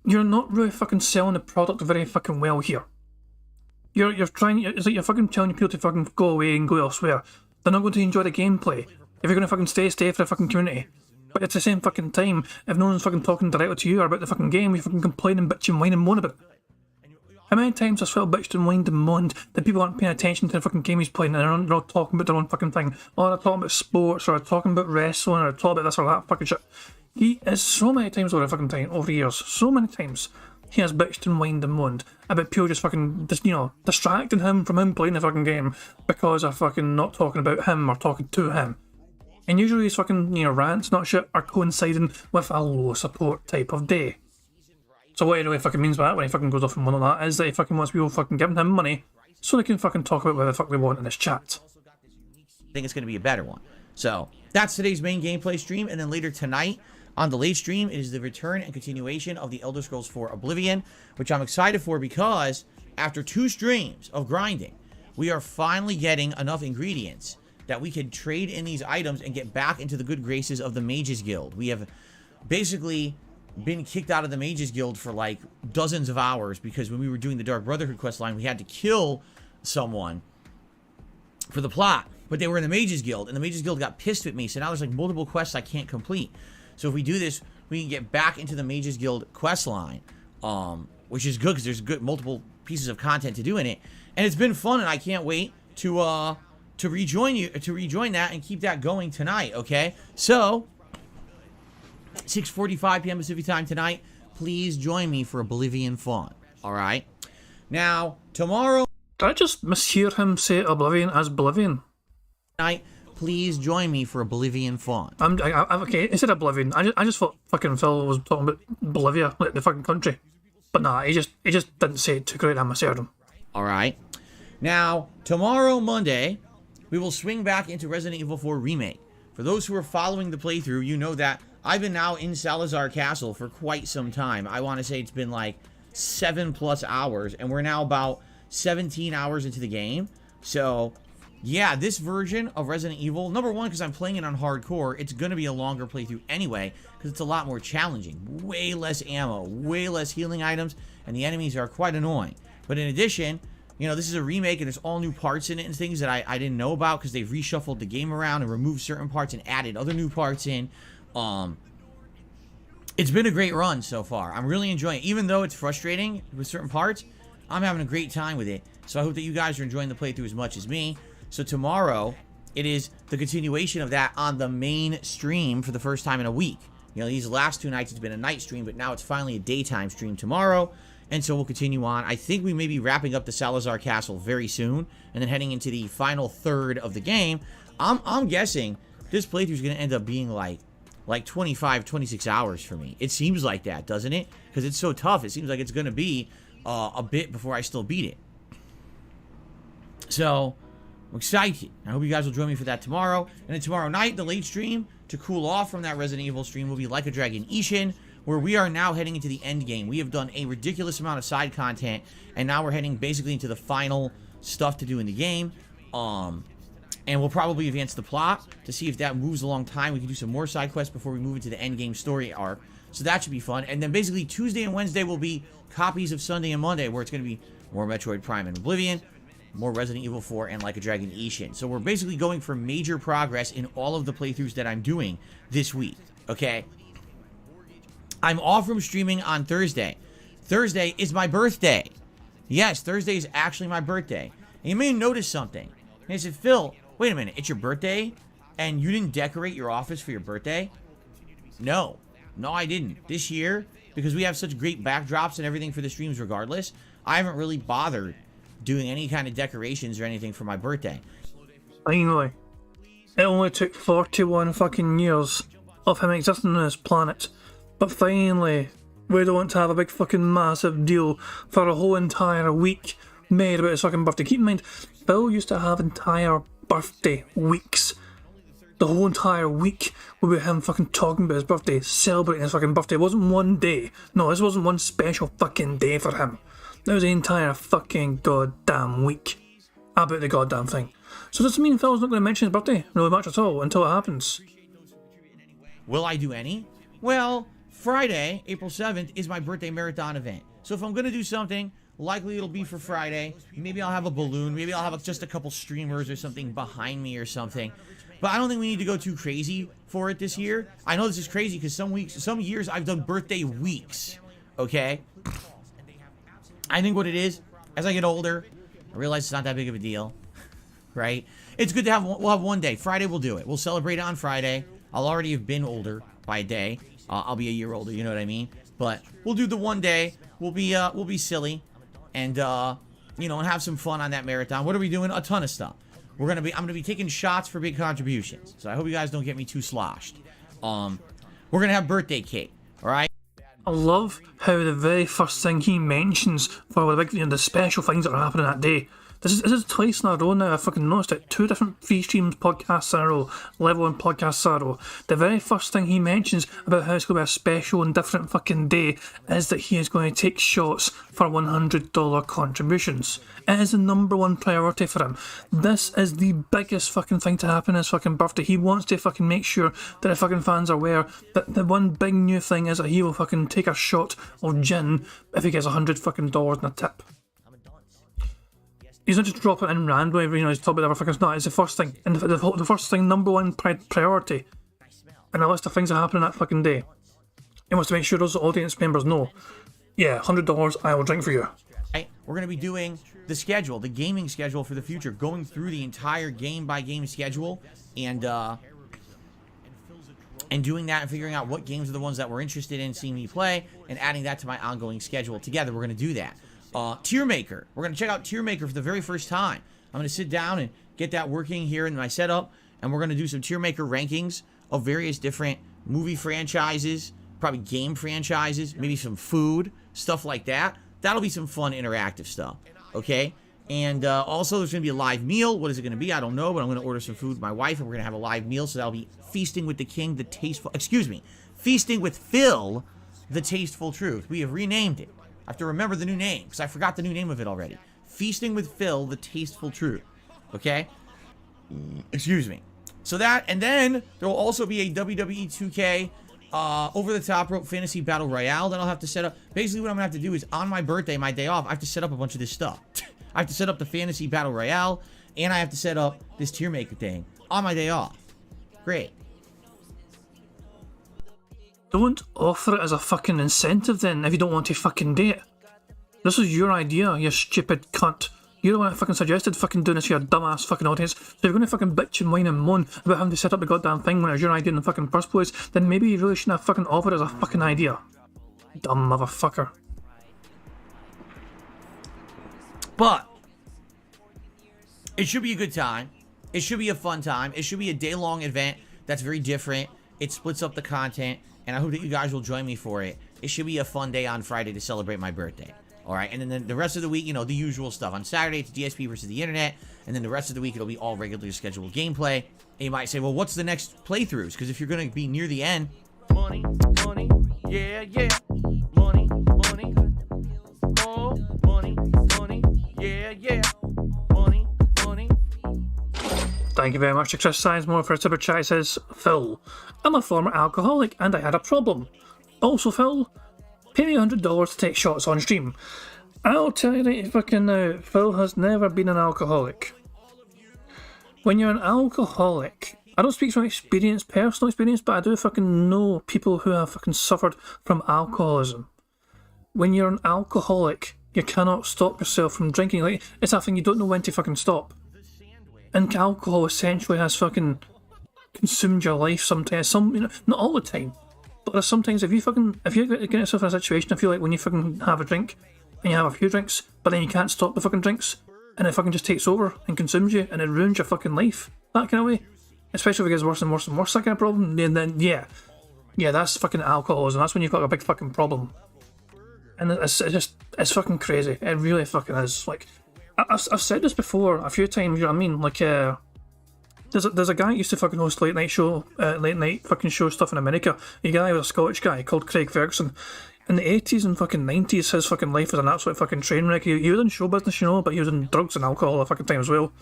You're not really fucking selling the product very fucking well here. You're trying... It's like you're fucking telling people to fucking go away and go elsewhere. They're not going to enjoy the gameplay. If you're going to fucking stay for the fucking community. But at the same fucking time, if no one's fucking talking directly to you about the fucking game, you fucking complain and bitch and whine and moan about it. How many times has Phil bitched and whined and moaned that people aren't paying attention to the fucking game he's playing and they're all talking about their own fucking thing? Or they're talking about sports, or they're talking about wrestling, or they're talking about this or that fucking shit. He is so many times over the fucking time, over the years, so many times, he has bitched and whined and moaned about people just fucking, distracting him from him playing the fucking game because they're fucking not talking about him or talking to him. And usually his fucking, rants, not shit, are coinciding with a low support type of day. So what he really fucking means by that when he fucking goes off and one like that is that he fucking wants people fucking giving him money so they can fucking talk about whatever the fuck they want in this chat. I think it's going to be a better one. So that's today's main gameplay stream, and then later tonight on the late stream, it is the return and continuation of the Elder Scrolls 4 Oblivion, which I'm excited for because after 2 streams of grinding, we are finally getting enough ingredients that we can trade in these items and get back into the good graces of the Mages Guild. We have basically been kicked out of the Mages Guild for like dozens of hours because when we were doing the Dark Brotherhood quest line, we had to kill someone for the plot, but they were in the Mages Guild, and the Mages Guild got pissed at me, so now there's like multiple quests I can't complete. So if we do this, we can get back into the Mages Guild quest line, which is good because there's multiple pieces of content to do in it, and it's been fun, and I can't wait to rejoin that and keep that going tonight. Okay, so 6:45 p.m. Pacific time tonight. Please join me for Oblivion fun. All right. Now tomorrow. Did I just mishear him say Oblivion as Oblivion? Night. Please join me for Oblivion fun. I'm okay. He said Oblivion. I just thought fucking Phil was talking about Bolivia, like the fucking country. But nah, he just didn't say it too great. I misheard him. All right. Now tomorrow, Monday, we will swing back into Resident Evil 4 Remake. For those who are following the playthrough, you know that I've been now in Salazar Castle for quite some time. I want to say it's been like 7+ hours, and we're now about 17 hours into the game. So, yeah, this version of Resident Evil, number one, because I'm playing it on hardcore, it's going to be a longer playthrough anyway, because it's a lot more challenging. Way less ammo, way less healing items, and the enemies are quite annoying. But in addition, this is a remake, and there's all new parts in it and things that I didn't know about, because they've reshuffled the game around and removed certain parts and added other new parts in. It's been a great run so far. I'm really enjoying it. Even though it's frustrating with certain parts, I'm having a great time with it. So I hope that you guys are enjoying the playthrough as much as me. So tomorrow, it is the continuation of that on the main stream for the first time in a week. These last 2 nights, it's been a night stream, but now it's finally a daytime stream tomorrow. And so we'll continue on. I think we may be wrapping up the Salazar Castle very soon, and then heading into the final third of the game. I'm guessing this playthrough is going to end up being like 25, 26 hours for me. It seems like that, doesn't it? Because it's so tough. It seems like it's going to be a bit before I still beat it. So, I'm excited. I hope you guys will join me for that tomorrow. And then tomorrow night, the late stream, to cool off from that Resident Evil stream, will be Like a Dragon Ishin, where we are now heading into the end game. We have done a ridiculous amount of side content, and now we're heading basically into the final stuff to do in the game. And we'll probably advance the plot to see if that moves along time. We can do some more side quests before we move into the end game story arc. So that should be fun. And then basically Tuesday and Wednesday will be copies of Sunday and Monday, where it's going to be more Metroid Prime and Oblivion, more Resident Evil 4, and Like a Dragon Ishin. So we're basically going for major progress in all of the playthroughs that I'm doing this week, okay? I'm off from streaming on Thursday. Thursday is my birthday. Yes, Thursday is actually my birthday. And you may notice something. And I said, Phil, wait a minute, it's your birthday? And you didn't decorate your office for your birthday? No, I didn't. This year, because we have such great backdrops and everything for the streams regardless, I haven't really bothered doing any kind of decorations or anything for my birthday. Finally. It only took 41 fucking years of him existing on this planet. But finally, we don't have a big fucking massive deal for a whole entire week made about his fucking birthday. Keep in mind, Phil used to have entire birthday weeks. The whole entire week would be him fucking talking about his birthday, celebrating his fucking birthday. It wasn't one day. No, this wasn't one special fucking day for him. It was the entire fucking goddamn week about the goddamn thing. So does it mean Phil's not going to mention his birthday really much at all until it happens? Will I do any? Well, Friday, April 7th, is my birthday marathon event. So if I'm going to do something, likely it'll be for Friday. Maybe I'll have a balloon. Maybe I'll have just a couple streamers or something behind me or something. But I don't think we need to go too crazy for it this year. I know this is crazy because some years I've done birthday weeks, okay? I think what it is, as I get older, I realize it's not that big of a deal, right? It's good to have, we'll have one day. Friday we'll do it. We'll celebrate it on Friday. I'll already have been older by a day. I'll be a year older, you know what I mean? But we'll do the one day. We'll be silly and, you know, and have some fun on that marathon. What are we doing? A ton of stuff. I'm gonna be taking shots for big contributions. So I hope you guys don't get me too sloshed. We're gonna have birthday cake, all right? I love how the very first thing he mentions for the big, the special things that are happening that day. This is twice in a row now. I fucking noticed it. 2 different free streams podcasts in a row, level 1 podcasts in a row. The very first thing he mentions about how it's going to be a special and different fucking day is that he is going to take shots for $100 contributions. It is the #1 priority for him. This is the biggest fucking thing to happen on his fucking birthday. He wants to fucking make sure that the fucking fans are aware that the one big new thing is that he will fucking take a shot of gin if he gets $100 fucking dollars in a tip. He's not just dropping it in randomly, you know, he's talking about everything. It's not, it's the first thing. And the first thing, #1 priority in a list of things that happen on that fucking day. He wants to make sure those audience members know, yeah, $100, I will drink for you. Right? We're going to be doing the schedule, the gaming schedule for the future, going through the entire game-by-game schedule and doing that and figuring out what games are the ones that we're interested in seeing me play and adding that to my ongoing schedule. Together, we're going to do that. Tier Maker. We're going to check out Tier Maker for the very first time. I'm going to sit down and get that working here in my setup, and we're going to do some Tier Maker rankings of various different movie franchises, probably game franchises, maybe some food, stuff like that. That'll be some fun interactive stuff, okay? And also, there's going to be a live meal. What is it going to be? I don't know, but I'm going to order some food with my wife, and we're going to have a live meal, so that'll be Feasting with the King, the Tasteful... Excuse me. Feasting with Phil, the Tasteful Truth. We have renamed it. I have to remember the new name, because I forgot the new name of it already. Feasting with Phil, the Tasteful Truth. Okay? Excuse me. So that, and then there will also be a WWE 2K over-the-top rope fantasy battle royale that I'll have to set up. Basically, what I'm going to have to do is, on my birthday, my day off, I have to set up a bunch of this stuff. I have to set up the fantasy battle royale, and I have to set up this tier maker thing on my day off. Great. Don't offer it as a fucking incentive then if you don't want to fucking do it. This was your idea, you stupid cunt. You're the one that fucking suggested fucking doing this to your dumbass fucking audience. So if you're gonna fucking bitch and whine and moan about having to set up the goddamn thing when it was your idea in the fucking first place, then maybe you really shouldn't have fucking offered it as a fucking idea. Dumb motherfucker. But it should be a good time. It should be a fun time. It should be a day-long event that's very different. It splits up the content, and I hope that you guys will join me for it. It should be a fun day on Friday to celebrate my birthday. All right, and then the rest of the week, you know, the usual stuff. On Saturday, it's DSP versus the internet, and then the rest of the week, it'll be all regularly scheduled gameplay. And you might say, well, what's the next playthroughs? Because if you're going to be near the end... Money, money, yeah, yeah. Money, money. Oh, money, money, yeah, yeah. Money, money. Thank you very much to Chris Sizemore for a super chat. He says, Phil, I'm a former alcoholic and I had a problem. Also, Phil, pay me $100 to take shots on stream. I'll tell you right fucking now, Phil has never been an alcoholic. When you're an alcoholic, I don't speak from experience, personal experience, but I do fucking know people who have fucking suffered from alcoholism. When you're an alcoholic, you cannot stop yourself from drinking. Like, it's that thing, you don't know when to fucking stop. And alcohol essentially has fucking consumed your life sometimes. Not all the time, but there's sometimes if you get yourself in a situation, I feel like when you fucking have a drink, and you have a few drinks, but then you can't stop the fucking drinks, and it fucking just takes over and consumes you, and it ruins your fucking life. That kind of way. Especially if it gets worse and worse and worse, that kind of problem, and then, yeah, that's fucking alcoholism. That's when you've got a big fucking problem. And it's fucking crazy. It really fucking is. Like, I've said this before a few times, you know what I mean? Like, there's a guy who used to fucking host late night fucking show stuff in America. A guy was a Scottish guy called Craig Ferguson. In the 80s and fucking 90s, his fucking life was an absolute fucking train wreck. He was in show business, you know, but he was in drugs and alcohol all the fucking time as well.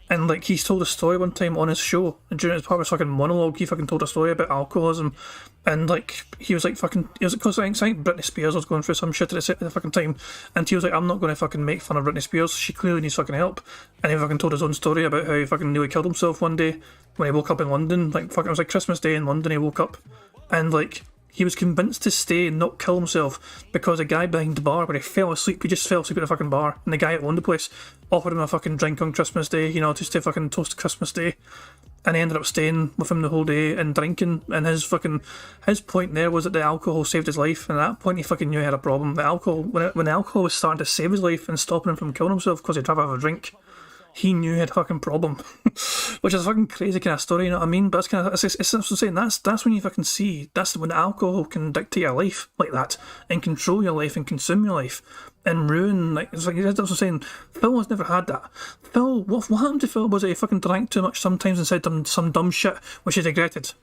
And like, he's told a story one time on his show, and during his part of his fucking monologue, he fucking told a story about alcoholism. And like, he was like fucking, it was because I think Britney Spears was going through some shit at the fucking time, and he was like, I'm not going to fucking make fun of Britney Spears, she clearly needs fucking help. And he fucking told his own story about how he fucking nearly killed himself one day when he woke up in London. Like, fucking, it was like Christmas Day in London, he woke up, and like, he was convinced to stay and not kill himself because a guy behind the bar where he fell asleep, he just fell asleep at the fucking bar, and the guy that owned the place offered him a fucking drink on Christmas Day, you know, just to fucking toast Christmas Day. And he ended up staying with him the whole day and drinking, and his point there was that the alcohol saved his life, and at that point he fucking knew he had a problem. The alcohol, when the alcohol was starting to save his life and stopping him from killing himself because he'd have a drink, he knew he had a fucking problem. Which is a fucking crazy kind of story, you know what I mean? But it's kind of, it's what I'm saying, that's when you fucking see, that's when alcohol can dictate your life like that, and control your life and consume your life, and ruin, like, it's like, that's what I'm saying, Phil has never had that. Phil, what happened to Phil was that he fucking drank too much sometimes and said some dumb shit, which he regretted.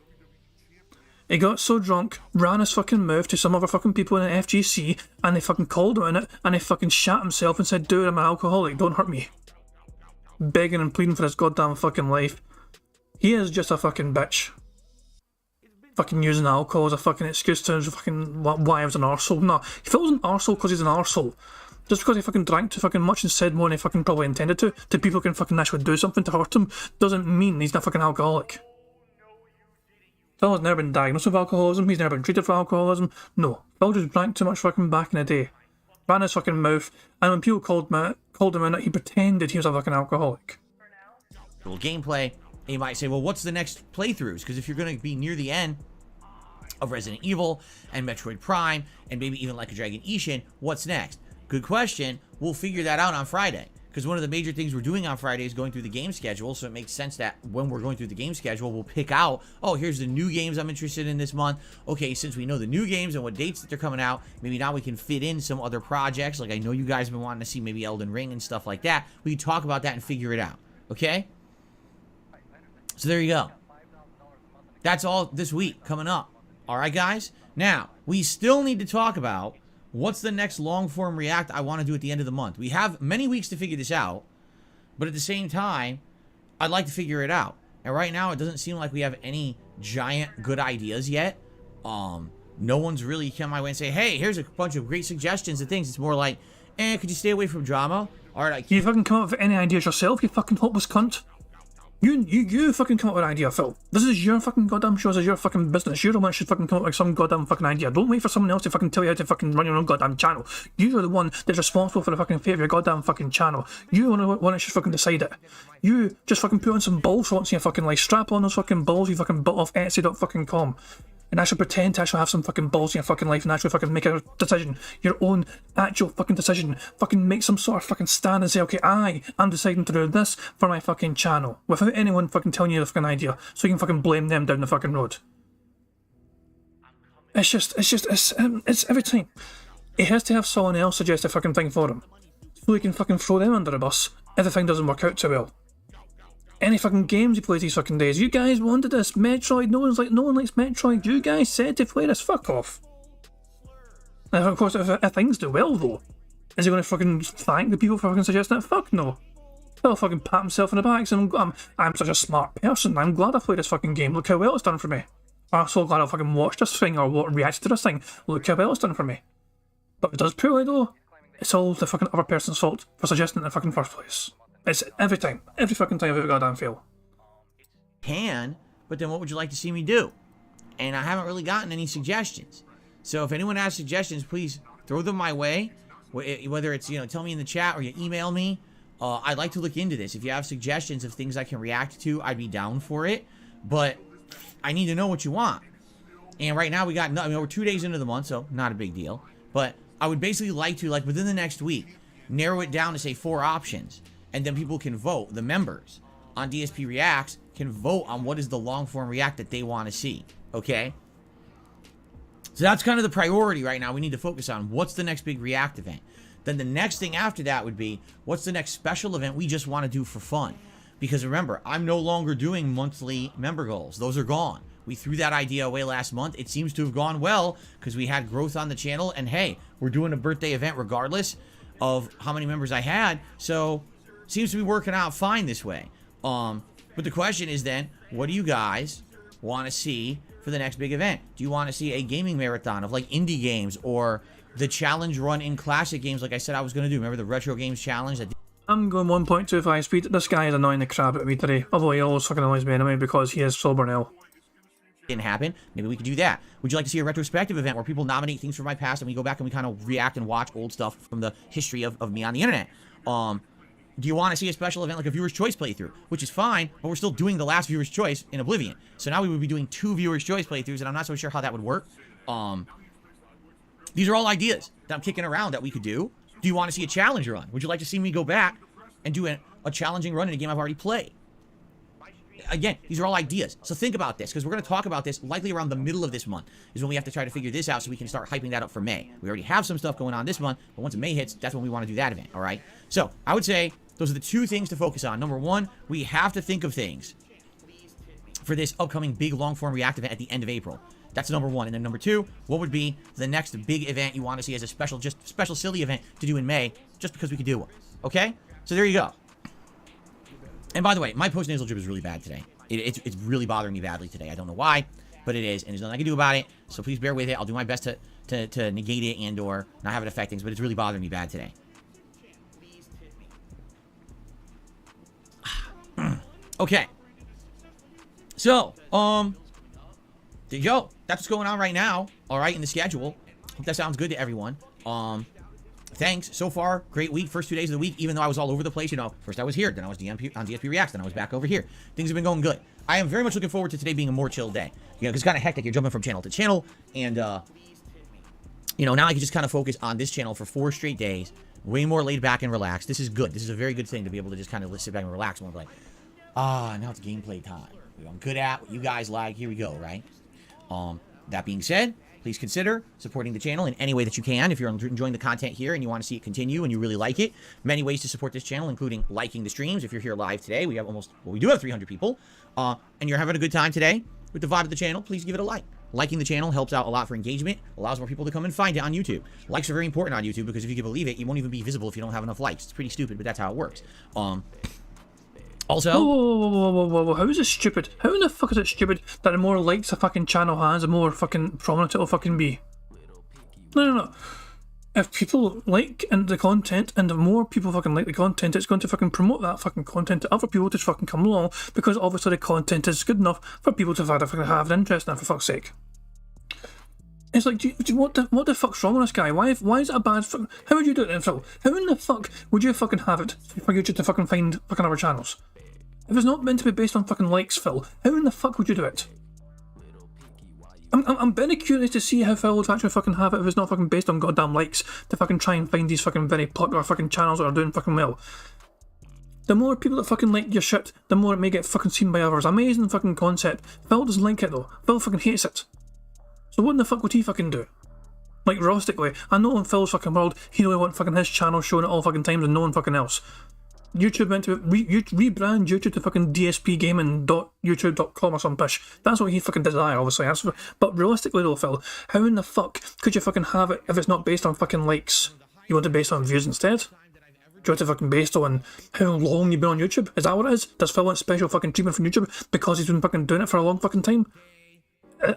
He got so drunk, ran his fucking mouth to some other fucking people in the FGC, and they fucking called him on it, and he fucking shat himself and said, dude, I'm an alcoholic, don't hurt me. Begging and pleading for his goddamn fucking life. He is just a fucking bitch. Fucking using alcohol as a fucking excuse to fucking why he was an arsehole. No, he feels an arsehole because he's an arsehole. Just because he fucking drank too fucking much and said more than he fucking probably intended to people can fucking actually do something to hurt him, doesn't mean he's not a fucking alcoholic. Phil has never been diagnosed with alcoholism, he's never been treated for alcoholism. No, Phil just drank too much fucking back in the day. Ran his fucking mouth, and when people called him in, he pretended he was a fucking alcoholic. Little gameplay, and you might say, well, what's the next playthroughs? Because if you're going to be near the end of Resident Evil and Metroid Prime, and maybe even Like a Dragon Ishin, what's next? Good question. We'll figure that out on Friday. Because one of the major things we're doing on Friday is going through the game schedule, so it makes sense that when we're going through the game schedule, we'll pick out, oh, here's the new games I'm interested in this month. Okay, since we know the new games and what dates that they're coming out, maybe now we can fit in some other projects. Like, I know you guys have been wanting to see maybe Elden Ring and stuff like that. We can talk about that and figure it out, okay? So there you go. That's all this week coming up. All right, guys? Now, we still need to talk about what's the next long-form react I want to do at the end of the month. We have many weeks to figure this out, but at the same time, I'd like to figure it out. And right now, it doesn't seem like we have any giant good ideas yet. No one's really come my way and say, hey, here's a bunch of great suggestions and things. It's more like, could you stay away from drama? All right, you fucking come up with any ideas yourself, you fucking hopeless cunt. You fucking come up with an idea, Phil. This is your fucking goddamn show. This is your fucking business. You're the one that should fucking come up with some goddamn fucking idea. Don't wait for someone else to fucking tell you how to fucking run your own goddamn channel. You're the one that's responsible for the fucking fate of your goddamn fucking channel. You're the one that should fucking decide it. You just fucking put on some balls once in your fucking life. Strap on those fucking balls you fucking bought off Etsy.com. And actually pretend to actually have some fucking balls in your fucking life and actually fucking make a decision. Your own actual fucking decision. Fucking make some sort of fucking stand and say, okay, I'm deciding to do this for my fucking channel. Without anyone fucking telling you the fucking idea. So you can fucking blame them down the fucking road. It's every time. He has to have someone else suggest a fucking thing for him. So he can fucking throw them under the bus if the thing doesn't work out too well. Any fucking games he plays these fucking days. You guys wanted this. Metroid, no one likes Metroid. You guys said to play this. Fuck off. And of course, if things do well though, is he going to fucking thank the people for fucking suggesting it? Fuck no. He'll fucking pat himself in the back and I'm such a smart person. I'm glad I played this fucking game. Look how well it's done for me. I'm so glad I fucking watched this thing or reacted to this thing. Look how well it's done for me. But if it does poorly though, it's all the fucking other person's fault for suggesting it in the fucking first place. It's every time. Every fucking time I've ever goddamn fail. But then what would you like to see me do? And I haven't really gotten any suggestions. So if anyone has suggestions, please throw them my way. Whether it's, tell me in the chat or you email me. I'd like to look into this. If you have suggestions of things I can react to, I'd be down for it. But I need to know what you want. And right now we're 2 days into the month, so not a big deal. But I would basically like to, like within the next week, narrow it down to say 4 options. And then people can vote. The members on DSP Reacts can vote on what is the long form react that they want to see. Okay? So that's kind of the priority right now. We need to focus on what's the next big react event. Then the next thing after that would be what's the next special event we just want to do for fun. Because remember, I'm no longer doing monthly member goals. Those are gone. We threw that idea away last month. It seems to have gone well because we had growth on the channel. And hey, we're doing a birthday event regardless of how many members I had. So seems to be working out fine this way. But the question is then, what do you guys want to see for the next big event? Do you want to see a gaming marathon of like indie games or the challenge run in classic games like I said I was going to do? Remember the retro games challenge? I'm going 1.25 speed. This guy is annoying the crap out of me today. Although he always fucking annoys me anyway because he is sober now. Didn't happen. Maybe we could do that. Would you like to see a retrospective event where people nominate things from my past and we go back and we kind of react and watch old stuff from the history of me on the internet? Do you want to see a special event like a viewer's choice playthrough? Which is fine, but we're still doing the last viewer's choice in Oblivion. So now we would be doing 2 viewer's choice playthroughs, and I'm not so sure how that would work. These are all ideas that I'm kicking around that we could do. Do you want to see a challenge run? Would you like to see me go back and do a challenging run in a game I've already played? Again, these are all ideas. So think about this, because we're going to talk about this likely around the middle of this month is when we have to try to figure this out so we can start hyping that up for May. We already have some stuff going on this month, but once May hits, that's when we want to do that event, all right? So I would say those are the 2 things to focus on. Number 1, we have to think of things for this upcoming big long-form react event at the end of April. That's number 1. And then number 2, what would be the next big event you want to see as a special silly event to do in May, just because we could do one, okay? So there you go. And by the way, my post-nasal drip is really bad today. It's really bothering me badly today. I don't know why, but it is, and there's nothing I can do about it. So please bear with it. I'll do my best to negate it and or not have it affect things, but it's really bothering me bad today. Okay. So, there you go. That's what's going on right now. All right, in the schedule. Hope that sounds good to everyone. Thanks. So far, great week. First 2 days of the week, even though I was all over the place. First I was here, then I was on DSP Reacts, then I was back over here. Things have been going good. I am very much looking forward to today being a more chill day. Because it's kind of hectic. You're jumping from channel to channel. And, now I can just kind of focus on this channel for 4 straight days. Way more laid back and relaxed. This is good. This is a very good thing to be able to just kind of sit back and relax and be like, now it's gameplay time. I'm good at what you guys like. Here we go, right? That being said, please consider supporting the channel in any way that you can. If you're enjoying the content here and you want to see it continue and you really like it, many ways to support this channel, including liking the streams. If you're here live today, we do have 300 people, and you're having a good time today with the vibe of the channel, please give it a like. Liking the channel helps out a lot for engagement, allows more people to come and find it on YouTube. Likes are very important on YouTube because if you can believe it, you won't even be visible if you don't have enough likes. It's pretty stupid, but that's how it works. Also... Whoa, how is this stupid? How in the fuck is it stupid that the more likes a fucking channel has, the more fucking prominent it'll fucking be? No. If people like the content, and the more people fucking like the content, it's going to fucking promote that fucking content to other people to fucking come along, because obviously the content is good enough for people to have an interest in it, for fuck's sake. It's like, what the fuck's wrong with this guy? Why is it a bad fuck? How would you do it then, Phil? How in the fuck would you fucking have it for you to fucking find fucking other channels? If it's not meant to be based on fucking likes, Phil, how in the fuck would you do it? I'm very curious to see how Phil would actually fucking have it if it's not fucking based on goddamn likes to fucking try and find these fucking very popular fucking channels that are doing fucking well. The more people that fucking like your shit, the more it may get fucking seen by others. Amazing fucking concept. Phil doesn't like it though. Phil fucking hates it. So what in the fuck would he fucking do? Like, realistically, I know in Phil's fucking world, he'd only want fucking his channel shown at all fucking times and no one fucking else. YouTube meant to rebrand YouTube to fucking dspgaming.youtube.com or some pish. That's what he fucking desire, obviously. But realistically though, Phil, how in the fuck could you fucking have it if it's not based on fucking likes? You want it based on views instead? Do you want it fucking based on how long you've been on YouTube? Is that what it is? Does Phil want special fucking treatment from YouTube because he's been fucking doing it for a long fucking time?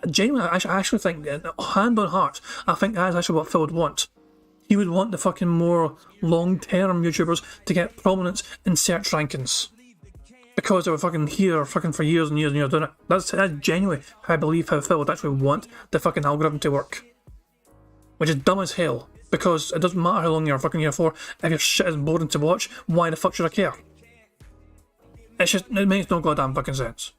genuinely, I actually think, hand on heart, I think that's actually what Phil would want. He would want the fucking more long-term YouTubers to get prominence in search rankings. Because they were fucking here fucking for years and years and years doing it. That's genuinely how I believe how Phil would actually want the fucking algorithm to work. Which is dumb as hell. Because it doesn't matter how long you're fucking here for, if your shit is boring to watch, why the fuck should I care? It's just, it makes no goddamn fucking sense.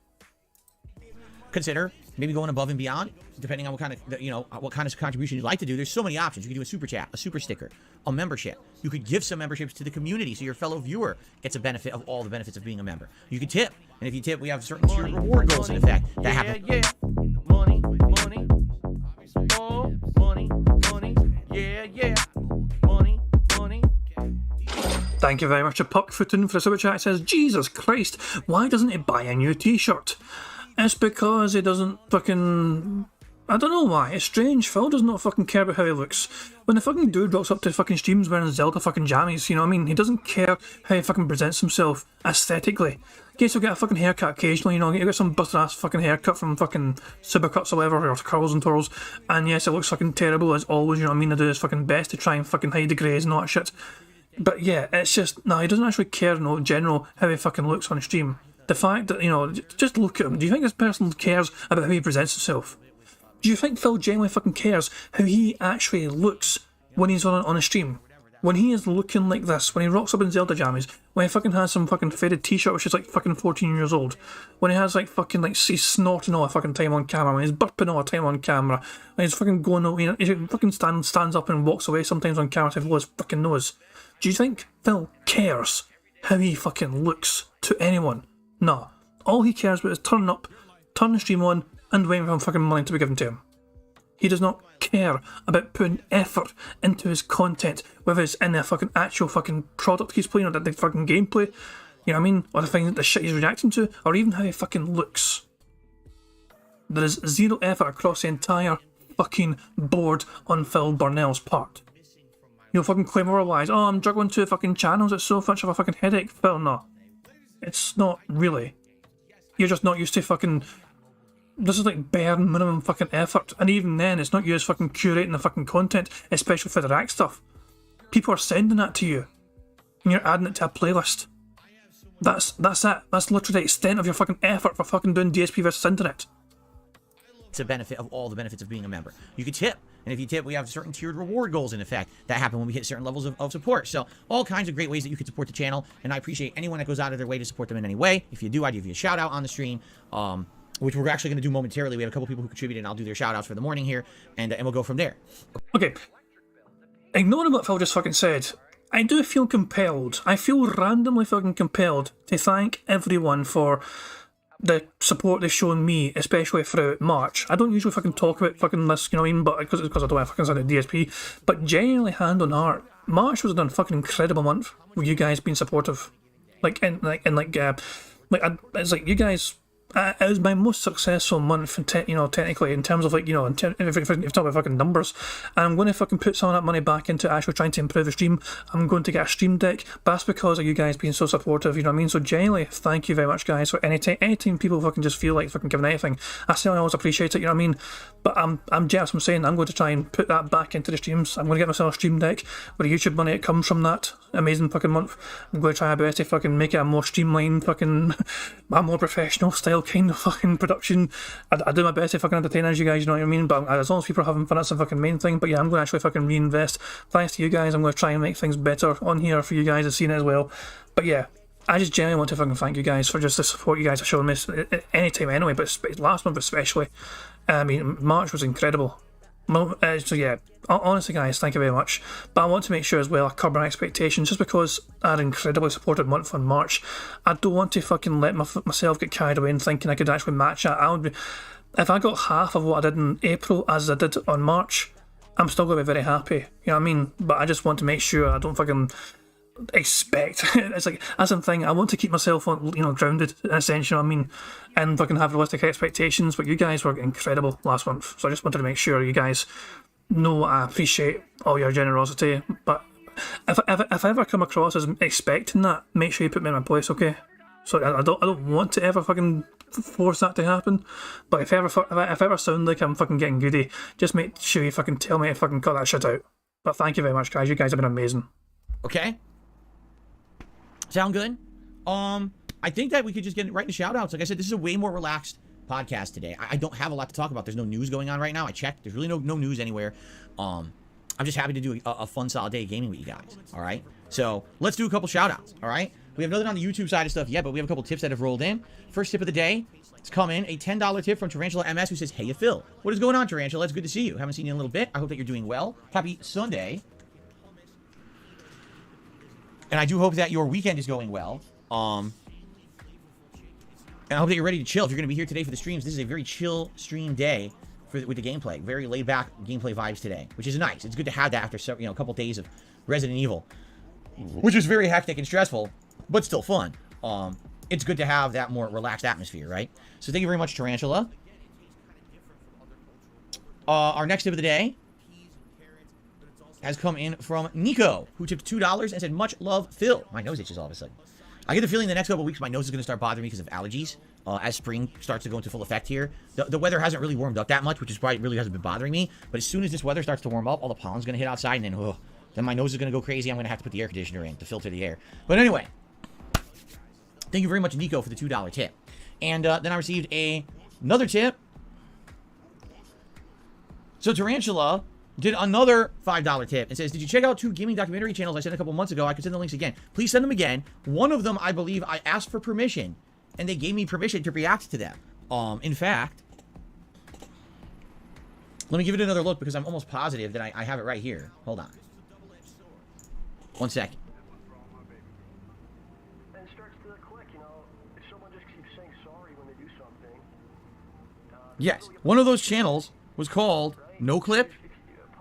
Consider maybe going above and beyond, depending on what kind of, you know, what kind of contribution you'd like to do. There's so many options. You can do a super chat, a super sticker, a membership. You could give some memberships to the community so your fellow viewer gets a benefit of all the benefits of being a member. You can tip, and if you tip, we have certain tiered reward goals in effect that happen. Yeah, money, money, oh, money, money, yeah, money, money. Thank you very much to Puckfootin for the super chat. It says, Jesus Christ, why doesn't he buy a new t-shirt? It's because he doesn't fucking... I don't know why. It's strange. Phil does not fucking care about how he looks. When the fucking dude rocks up to fucking streams wearing Zelda fucking jammies, you know what I mean? He doesn't care how he fucking presents himself aesthetically. Guess he'll get a fucking haircut occasionally, you know, he'll get some busted ass fucking haircut from fucking Supercuts or whatever, or curls and twirls. And yes, it looks fucking terrible as always, you know what I mean? They do his fucking best to try and fucking hide the greys and all that shit. But yeah, it's just, no, he doesn't actually care, in general, how he fucking looks on stream. The fact that, you know, just look at him. Do you think this person cares about how he presents himself? Do you think Phil genuinely fucking cares how he actually looks when he's on a stream? When he is looking like this, when he rocks up in Zelda jammies, when he fucking has some fucking faded t-shirt which is like fucking 14 years old, when he has like fucking like, he's snorting all the fucking time on camera, when he's burping all the time on camera, when he's fucking going, you know, he fucking stands up and walks away sometimes on camera to blow his fucking nose. Do you think Phil cares how he fucking looks to anyone? No. All he cares about is turning up, turning the stream on, and waiting for fucking money to be given to him. He does not care about putting effort into his content, whether it's in the fucking actual fucking product he's playing, or the fucking gameplay, you know what I mean? Or the shit he's reacting to, or even how he fucking looks. There is zero effort across the entire fucking board on Phil Burnell's part. You'll fucking claim otherwise. Oh, I'm juggling two fucking channels, it's so much of a fucking headache. Phil, no. It's not really. You're just not used to fucking... This is like bare minimum fucking effort, and even then it's not you as fucking curating the fucking content, especially for the rack stuff. People are sending that to you, and you're adding it to a playlist. That's it. That's literally the extent of your fucking effort for fucking doing DSP versus Internet. It's a benefit of all the benefits of being a member. You can tip, and if you tip, we have certain tiered reward goals in effect that happen when we hit certain levels of support. So all kinds of great ways that you can support the channel, and I appreciate anyone that goes out of their way to support them in any way. If you do, I give you a shout out on the stream, which we're actually going to do momentarily. We have a couple people who contributed, and I'll do their shout outs for the morning here, and we'll go from there. Okay, ignoring what Phil just fucking said, I do feel compelled. I feel randomly fucking compelled to thank everyone for the support they've shown me, especially throughout March. I don't usually fucking talk about fucking this, you know what I mean, but because I don't want to fucking send a DSP, but genuinely, hand on heart, March was a fucking incredible month with you guys being supportive. It's like you guys... it was my most successful month, technically, in terms of, like, you know, if you talk about fucking numbers. I'm going to fucking put some of that money back into actually trying to improve the stream. I'm going to get a stream deck, but that's because of you guys being so supportive, you know what I mean? So genuinely, thank you very much, guys, for anytime people fucking just feel like fucking giving anything. I certainly always appreciate it, you know what I mean? But I'm jealous. I'm saying I'm going to try and put that back into the streams. I'm going to get myself a stream deck with the YouTube money that comes from that amazing fucking month. I'm going to try my best to fucking make it a more streamlined fucking, a more professional style kind of fucking production. I do my best to fucking entertain as you guys, you know what I mean? But as long as people are having fun, that's the fucking main thing. But yeah, I'm going to actually fucking reinvest. Thanks to you guys, I'm going to try and make things better on here for you guys to see it as well. But yeah, I just genuinely want to fucking thank you guys for just the support you guys have shown me anytime anyway, but last month especially. I mean, March was incredible. So yeah, honestly guys, thank you very much. But I want to make sure as well I curb my expectations, just because I had an incredibly supported month on March. I don't want to fucking let myself get carried away and thinking I could actually match that. If I got half of what I did in April as I did on March, I'm still going to be very happy, you know what I mean? But I just want to make sure I don't fucking expect it's like, that's the thing, I want to keep myself on, you know, grounded in a sense, you know what I mean, and fucking have realistic expectations. But you guys were incredible last month, so I just wanted to make sure you guys know I appreciate all your generosity. But if I ever come across as expecting that, make sure you put me in my place, okay? So I don't want to ever fucking force that to happen. But if I ever sound like I'm fucking getting goody, just make sure you fucking tell me to fucking cut that shit out. But thank you very much, guys. You guys have been amazing. Okay. Sound good? I think that we could just get right into shout-outs. Like I said, this is a way more relaxed podcast today. I don't have a lot to talk about. There's no news going on right now. I checked. There's really no news anywhere. I'm just happy to do a fun, solid day of gaming with you guys. All right? So let's do a couple shout-outs. All right? We have nothing on the YouTube side of stuff yet, but we have a couple tips that have rolled in. First tip of the day. It's come in. A $10 tip from Tarantula MS, who says, "Hey, Phil. What is going on, Tarantula? It's good to see you. Haven't seen you in a little bit. I hope that you're doing well. Happy Sunday. And I do hope that your weekend is going well. And I hope that you're ready to chill. If you're going to be here today for the streams, this is a very chill stream day with the gameplay. Very laid-back gameplay vibes today, which is nice. It's good to have that after a couple days of Resident Evil, which is very hectic and stressful, but still fun. It's good to have that more relaxed atmosphere, right? So thank you very much, Tarantula. Our next tip of the day has come in from Nico, who tipped $2 and said, "Much love, Phil." My nose itches all of a sudden. I get the feeling the next couple of weeks my nose is going to start bothering me because of allergies. As spring starts to go into full effect here. The weather hasn't really warmed up that much, which is why it really hasn't been bothering me. But as soon as this weather starts to warm up, all the pollen's going to hit outside, and then my nose is going to go crazy. I'm going to have to put the air conditioner in to filter the air. But anyway, thank you very much, Nico, for the $2 tip. And then I received another tip. So Tarantula did another $5 tip and says, "Did you check out 2 gaming documentary channels I sent a couple months ago? I could send the links again. Please send them again." One of them, I believe, I asked for permission, and they gave me permission to react to them. In fact, let me give it another look because I'm almost positive that I have it right here. Hold on. 1 second. Yes, one of those channels was called No Clip.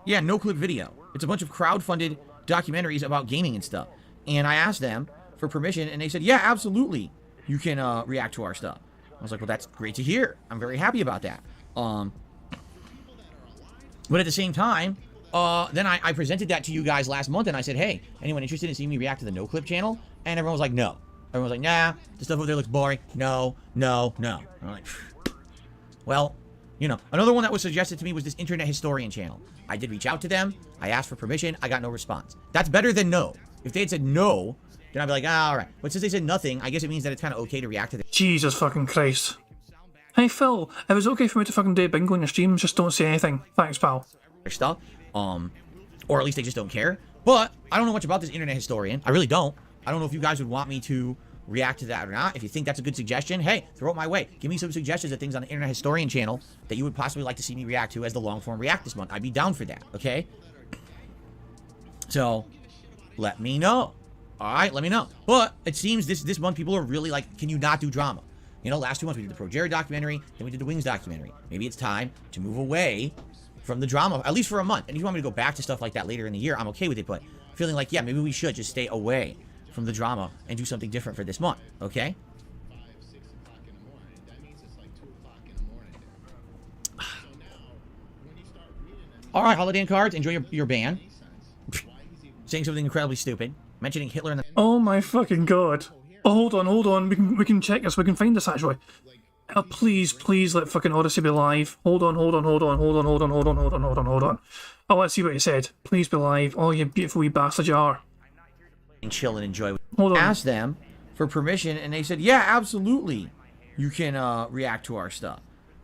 Yeah, No Clip Video. It's a bunch of crowd-funded documentaries about gaming and stuff. And I asked them for permission, and they said, "Yeah, absolutely, you can react to our stuff." I was like, "Well, that's great to hear. I'm very happy about that." But at the same time, then I presented that to you guys last month, and I said, "Hey, anyone interested in seeing me react to the No Clip channel?" And everyone was like, "No." Everyone was like, "Nah, the stuff over there looks boring. No, no, no." I'm like, well, another one that was suggested to me was this Internet Historian channel. I did reach out to them. I asked for permission. I got no response. That's better than no. If they had said no, then I'd be like, all right. But since they said nothing, I guess it means that it's kind of okay to react to this. Jesus fucking Christ. Hey Phil, it was okay for me to fucking do bingo in your streams, just don't say anything. Thanks, pal. Stuff. Or at least they just don't care. But I don't know much about this Internet Historian. I really don't. I don't know if you guys would want me to react to that or not. If you think that's a good suggestion, hey, throw it my way. Give me some suggestions of things on the Internet Historian channel that you would possibly like to see me react to as the long form react this month. I'd be down for that, okay? So, let me know. Alright, let me know. But it seems this month people are really like, can you not do drama? Last 2 months we did the Pro Jared documentary, then we did the Wings documentary. Maybe it's time to move away from the drama, at least for a month. And if you want me to go back to stuff like that later in the year, I'm okay with it, but feeling like, yeah, maybe we should just stay away from the drama and do something different for this month, okay? All right, Holiday Inn Cards, enjoy your ban. Saying something incredibly stupid, mentioning Hitler in the... Oh my fucking god. Oh, hold on, we can check this, we can find this actually. Please let fucking Odyssey be live. Hold on. Oh, let's see what he said. Please be live. Oh, you beautiful wee bastard you are. And chill and enjoy. Hold on. Asked them for permission, and they said, "Yeah, absolutely, you can react to our stuff."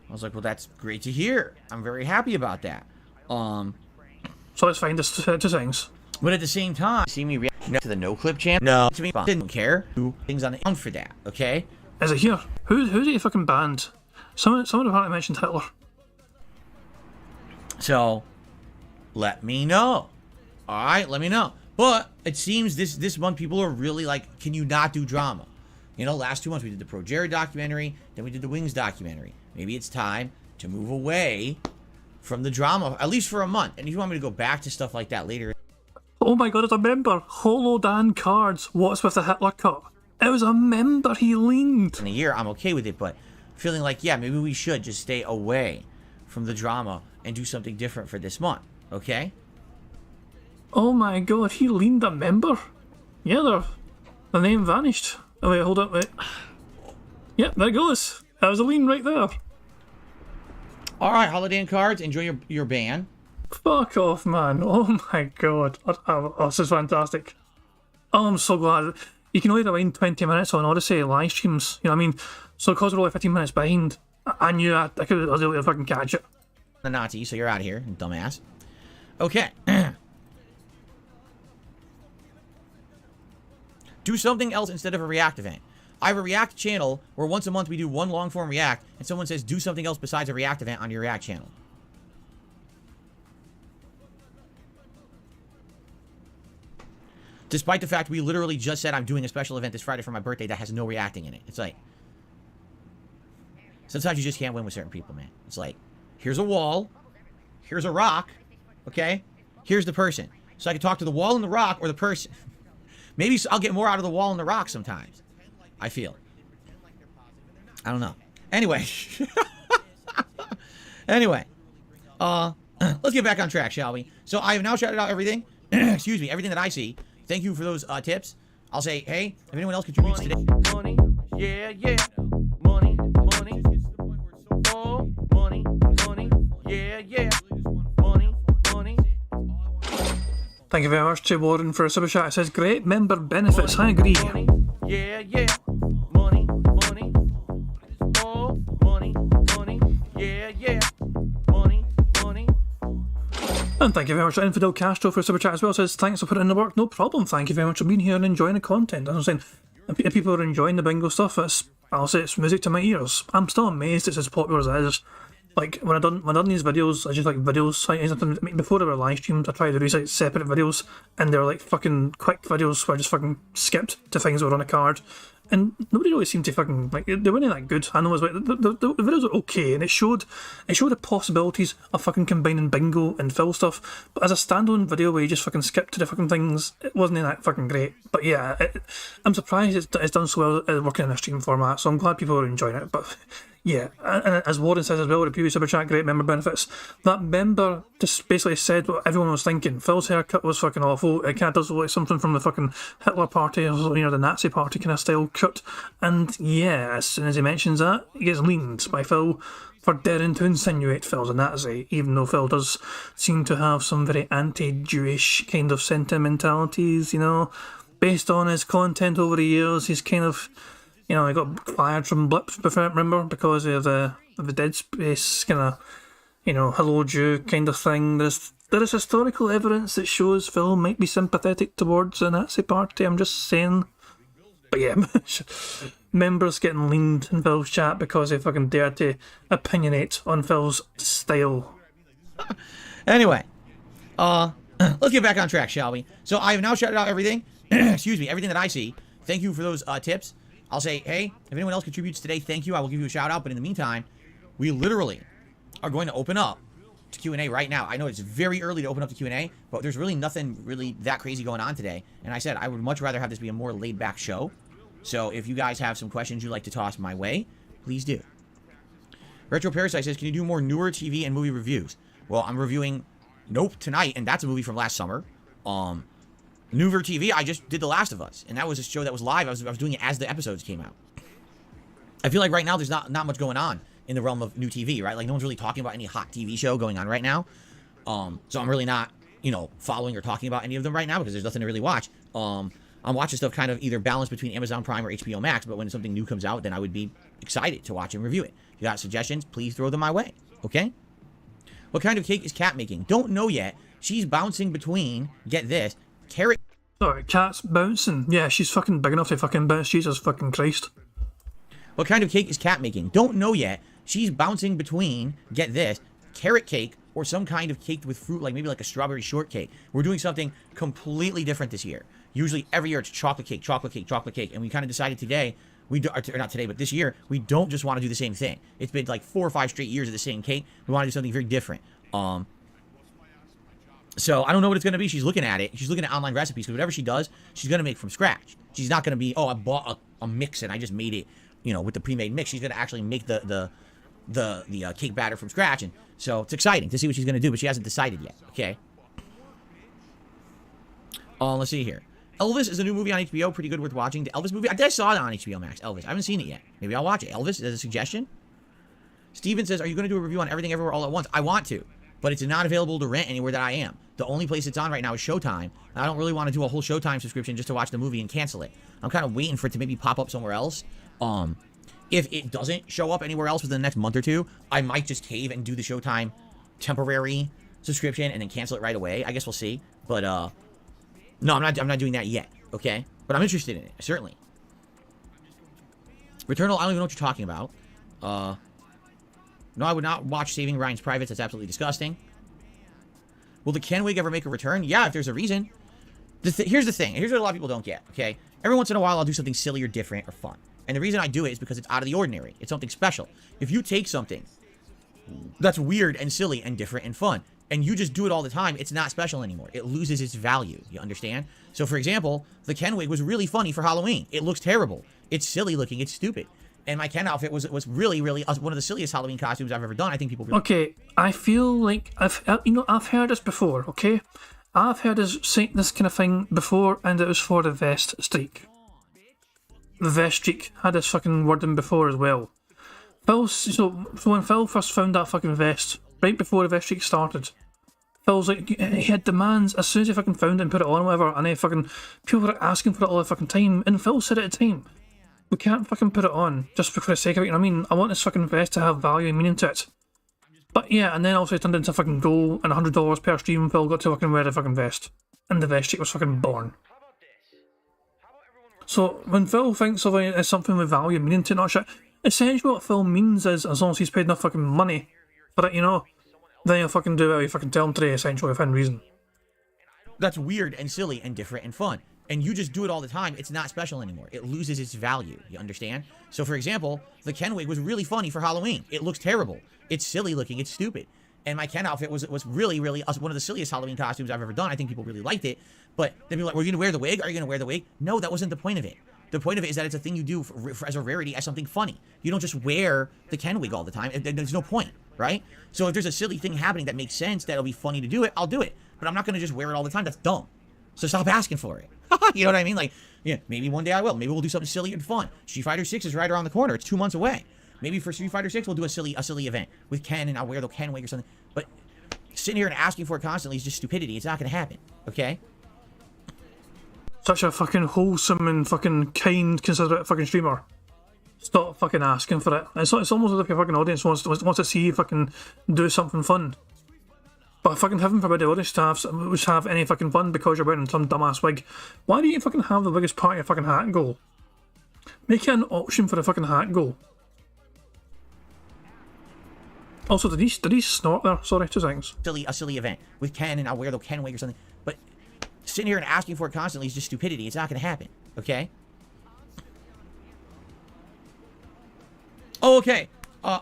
I was like, "Well, that's great to hear. I'm very happy about that." So let's find this two things. But at the same time, see me react to the No Clip channel? No, to me, didn't care. Do things on the end for that, okay? Is it here? Who's it fucking banned? Someone apparently mentioned Hitler. So, let me know. All right, let me know. But it seems this month people are really like, can you not do drama? Last 2 months we did the Pro Jared documentary, then we did the Wings documentary. Maybe it's time to move away from the drama, at least for a month. And if you want me to go back to stuff like that later. Oh my god, it's a member. Holodan Cards. What's with the Hitler cut? It was a member, he leaned. In a year, I'm okay with it, but feeling like, yeah, maybe we should just stay away from the drama and do something different for this month, okay? Oh my god, he leaned a member? Yeah, the name vanished. Oh wait, hold up, wait. Yep, there it goes. That was a lean right there. All right, Holiday Inn cards. Enjoy your ban. Fuck off, man. Oh my god. Oh, this is fantastic. Oh, I'm so glad. You can only rewind 20 minutes on Odyssey live streams. You know what I mean? So because we're only 15 minutes behind, I knew I was able to fucking catch it. The Nazi, so you're out of here, dumbass. Okay. Do something else instead of a React event. I have a React channel where once a month we do one long-form React, and someone says do something else besides a React event on your React channel. Despite the fact we literally just said I'm doing a special event this Friday for my birthday that has no reacting in it. It's like, sometimes you just can't win with certain people, man. It's like, here's a wall, here's a rock, okay? Here's the person. So I can talk to the wall and the rock or the person. Maybe I'll get more out of the wall and the rock sometimes. I feel. I don't know. Anyway. Anyway. Let's get back on track, shall we? So I have now shouted out everything. Excuse me, everything that I see. Thank you for those tips. I'll say, hey, if anyone else contributes today. Money, yeah, yeah. Money, money. Oh, money, money. Yeah, yeah. Money, money. Thank you very much to Warren for a super chat. It says, great member benefits. I agree. Money, yeah, yeah. Money, money. Oh, money, money. Yeah, yeah. Money, money. And thank you very much to Infidel Castro for a super chat as well. It says, thanks for putting in the work. No problem. Thank you very much for being here and enjoying the content. As I'm saying, if people are enjoying the bingo stuff, I'll say it's music to my ears. I'm still amazed it's as popular as it is. Like, when I done these videos, I just like videos. I mean, before they were live streams, I tried to do like separate videos, and they were like fucking quick videos where I just fucking skipped to things that were on a card. And nobody really seemed to fucking, like, they weren't that good. I know it was like, the videos were okay, and it showed the possibilities of fucking combining bingo and Phil stuff, but as a standalone video where you just fucking skip to the fucking things, it wasn't that fucking great. But yeah, I'm surprised it's done so well working in a stream format, so I'm glad people are enjoying it. But yeah, and as Warren says as well, the previous super chat, great member benefits. That member just basically said what everyone was thinking. Phil's haircut was fucking awful. It kind of does look like something from the fucking Hitler party, or, you know, the Nazi party kind of style cut. And yeah, as soon as he mentions that, he gets leaned by Phil for daring to insinuate Phil's a Nazi, even though Phil does seem to have some very anti-Jewish kind of sentimentalities, you know. Based on his content over the years, he's kind of, you know, he got fired from Blips, remember, because of the Dead Space kind of, you know, hello Jew kind of thing. There is historical evidence that shows Phil might be sympathetic towards the Nazi party, I'm just saying. But yeah, members getting leaned in Phil's chat because they fucking dare to opinionate on Phil's style. Anyway, let's get back on track, shall we? So I have now shouted out everything. Excuse me, everything that I see. Thank you for those tips. I'll say, hey, if anyone else contributes today, thank you. I will give you a shout out. But in the meantime, we literally are going to open up to Q&A right now. I know it's very early to open up to Q&A, but there's really nothing really that crazy going on today. And I said I would much rather have this be a more laid-back show. So if you guys have some questions you'd like to toss my way, please do. Retro Parasite says, can you do more newer TV and movie reviews? Well, I'm reviewing Nope tonight, and that's a movie from last summer. Newer TV, I just did The Last of Us, and that was a show that was live. I was doing it as the episodes came out. I feel like right now there's not much going on in the realm of new TV, right? Like, no one's really talking about any hot TV show going on right now. So I'm really not, you know, following or talking about any of them right now because there's nothing to really watch. I'm watching stuff kind of either balanced between Amazon Prime or HBO Max, but when something new comes out, then I would be excited to watch and review it. If you got suggestions, please throw them my way, okay? What kind of cake is Kat making? Don't know yet. She's bouncing between, get this, carrot. Sorry, Kat's bouncing. Yeah, she's fucking big enough to fucking bounce. Jesus fucking Christ. What kind of cake is Kat making? Don't know yet. She's bouncing between, get this, carrot cake or some kind of cake with fruit, like maybe like a strawberry shortcake. We're doing something completely different this year. Usually every year it's chocolate cake, chocolate cake, chocolate cake. And we kind of decided today, or not today, but this year, we don't just want to do the same thing. It's been like 4 or 5 straight years of the same cake. We want to do something very different. So I don't know what it's going to be. She's looking at it. She's looking at online recipes because whatever she does, she's going to make from scratch. She's not going to be, oh, I bought a mix and I just made it, you know, with the pre-made mix. She's going to actually make the cake batter from scratch. And so it's exciting to see what she's going to do, but she hasn't decided yet. Okay. Let's see here. Elvis is a new movie on HBO, pretty good, worth watching. The Elvis movie, I saw it on HBO Max. Elvis, I haven't seen it yet. Maybe I'll watch it. Elvis, as a suggestion. Steven says, are you going to do a review on Everything Everywhere All at Once? I want to, but it's not available to rent anywhere that I am. The only place it's on right now is Showtime. I don't really want to do a whole Showtime subscription just to watch the movie and cancel it. I'm kind of waiting for it to maybe pop up somewhere else. If it doesn't show up anywhere else within the next month or two, I might just cave and do the Showtime temporary subscription and then cancel it right away. I guess we'll see. But no, I'm not doing that yet. Okay, but I'm interested in it, certainly. Returnal, I don't even know what you're talking about. No, I would not watch Saving Ryan's Privates. That's absolutely disgusting. Will the Ken wig ever make a return? Yeah, if there's a reason. Here's the thing. Here's what a lot of people don't get, okay? Every once in a while, I'll do something silly or different or fun. And the reason I do it is because it's out of the ordinary. It's something special. If you take something that's weird and silly and different and fun, and you just do it all the time, it's not special anymore. It loses its value. You understand? So, for example, the Ken wig was really funny for Halloween. It looks terrible. It's silly looking. It's stupid. And my Ken outfit was really, really one of the silliest Halloween costumes I've ever done. I think people really... Okay, I feel like I've heard this before, okay? I've heard this kind of thing before, and it was for the vest streak. The vest streak had this fucking wording before as well. So when Phil first found that fucking vest, right before the vest streak started, Phil's like, he had demands as soon as he fucking found it and put it on or whatever, and people were asking for it all the fucking time, and Phil said at the time, we can't fucking put it on just for the sake of it, you know what I mean? I want this fucking vest to have value and meaning to it. But yeah, and then also it turned into a fucking goal, and $100 per stream, Phil got to fucking wear the fucking vest. And the vest streak was fucking born. So when Phil thinks of it as something with value and meaning to it, not shit, essentially what Phil means is, as long as he's paid enough fucking money for it, you know, then he'll fucking do it, you fucking tell him today, essentially, within reason. That's weird and silly and different and fun. And you just do it all the time, it's not special anymore. It loses its value. You understand? So, for example, the Ken wig was really funny for Halloween. It looks terrible. It's silly looking. It's stupid. And my Ken outfit was really, really one of the silliest Halloween costumes I've ever done. I think people really liked it. But then people are like, were you going to wear the wig? Are you going to wear the wig? No, that wasn't the point of it. The point of it is that it's a thing you do as a rarity, as something funny. You don't just wear the Ken wig all the time. There's no point, right? So if there's a silly thing happening that makes sense, that'll be funny to do it, I'll do it. But I'm not going to just wear it all the time. That's dumb. So stop asking for it. You know what I mean? Like, yeah, maybe one day I will. Maybe we'll do something silly and fun. Street Fighter 6 is right around the corner. It's 2 months away. Maybe for Street Fighter 6 we'll do a silly event with Ken, and I'll wear the Ken wig or something. But sitting here and asking for it constantly is just stupidity. It's not going to happen. Okay? Such a fucking wholesome and fucking kind, considerate fucking streamer. Stop fucking asking for it. It's almost as if your fucking audience wants to see you fucking do something fun. But fucking heaven forbid the audience to have any fucking fun because you're wearing some dumbass wig. Why do you fucking have the biggest part of your fucking hat goal? Make it an option for the fucking hat goal. Also, did he snort there? Sorry, 2 seconds. A silly event with Ken, and I'll wear the Ken wig or something. But sitting here and asking for it constantly is just stupidity. It's not going to happen. Okay? Oh, okay.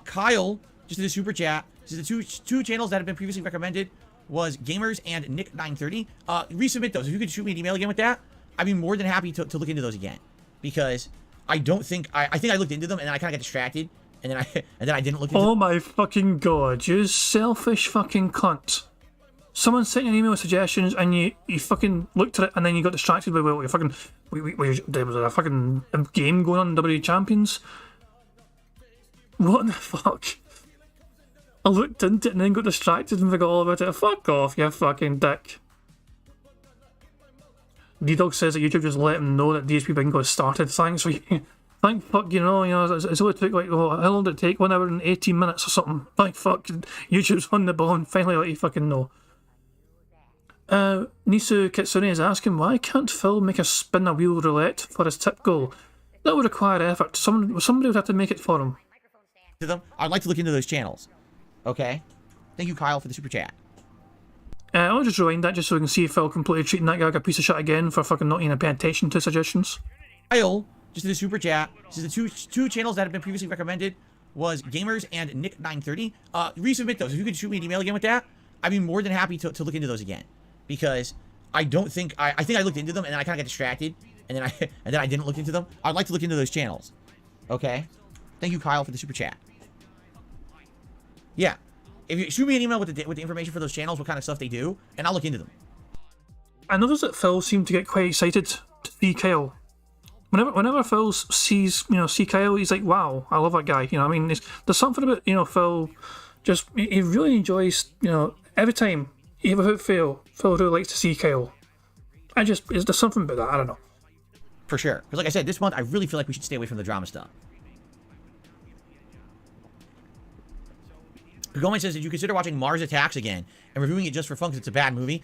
Kyle just did a super chat. So the two channels that have been previously recommended was Gamers and Nick930. Resubmit those. If you could shoot me an email again with that, I'd be more than happy to look into those again. Because I don't think I think I looked into them and then I kind of got distracted, and then I didn't look into them. Oh my fucking god, you selfish fucking cunt. Someone sent you an email with suggestions and you fucking looked at it and then you got distracted by what you fucking there was a fucking game going on in WWE Champions. What the fuck? I looked into it and then got distracted and forgot all about it. Fuck off, you fucking dick. D-Dog says that YouTube just let him know that DSP Bingo has started. Thanks for thank fuck, you know, it's only took like, how long did it take? 1 hour and 18 minutes or something. Thank fuck, YouTube's on the ball and finally let you fucking know. Nisu Kitsune is asking, why can't Phil make a spin a wheel roulette for his tip goal? That would require effort. Somebody would have to make it for him. I'd like to look into those channels. Okay? Thank you, Kyle, for the super chat. I'll just rewind that just so we can see if Phil completely treating that guy like a piece of shit again for fucking not even paying attention to suggestions. Kyle just did a super chat. So the two channels that have been previously recommended was Gamers and Nick930. Resubmit those. If you could shoot me an email again with that, I'd be more than happy to look into those again. Because I don't think I think I looked into them and then I kind of got distracted, and then I didn't look into them. I'd like to look into those channels. Okay? Thank you, Kyle, for the super chat. Yeah. If you shoot me an email with the information for those channels, what kind of stuff they do, and I'll look into them. I noticed that Phil seemed to get quite excited to see Kyle. Whenever Phil see Kyle, he's like, wow, I love that guy. You know what I mean? There's something about, Phil, just, he really enjoys, every time, even without fail, Phil really likes to see Kyle. There's something about that, I don't know. For sure. Because like I said, this month, I really feel like we should stay away from the drama stuff. Gomez says, did you consider watching Mars Attacks again and reviewing it just for fun because it's a bad movie?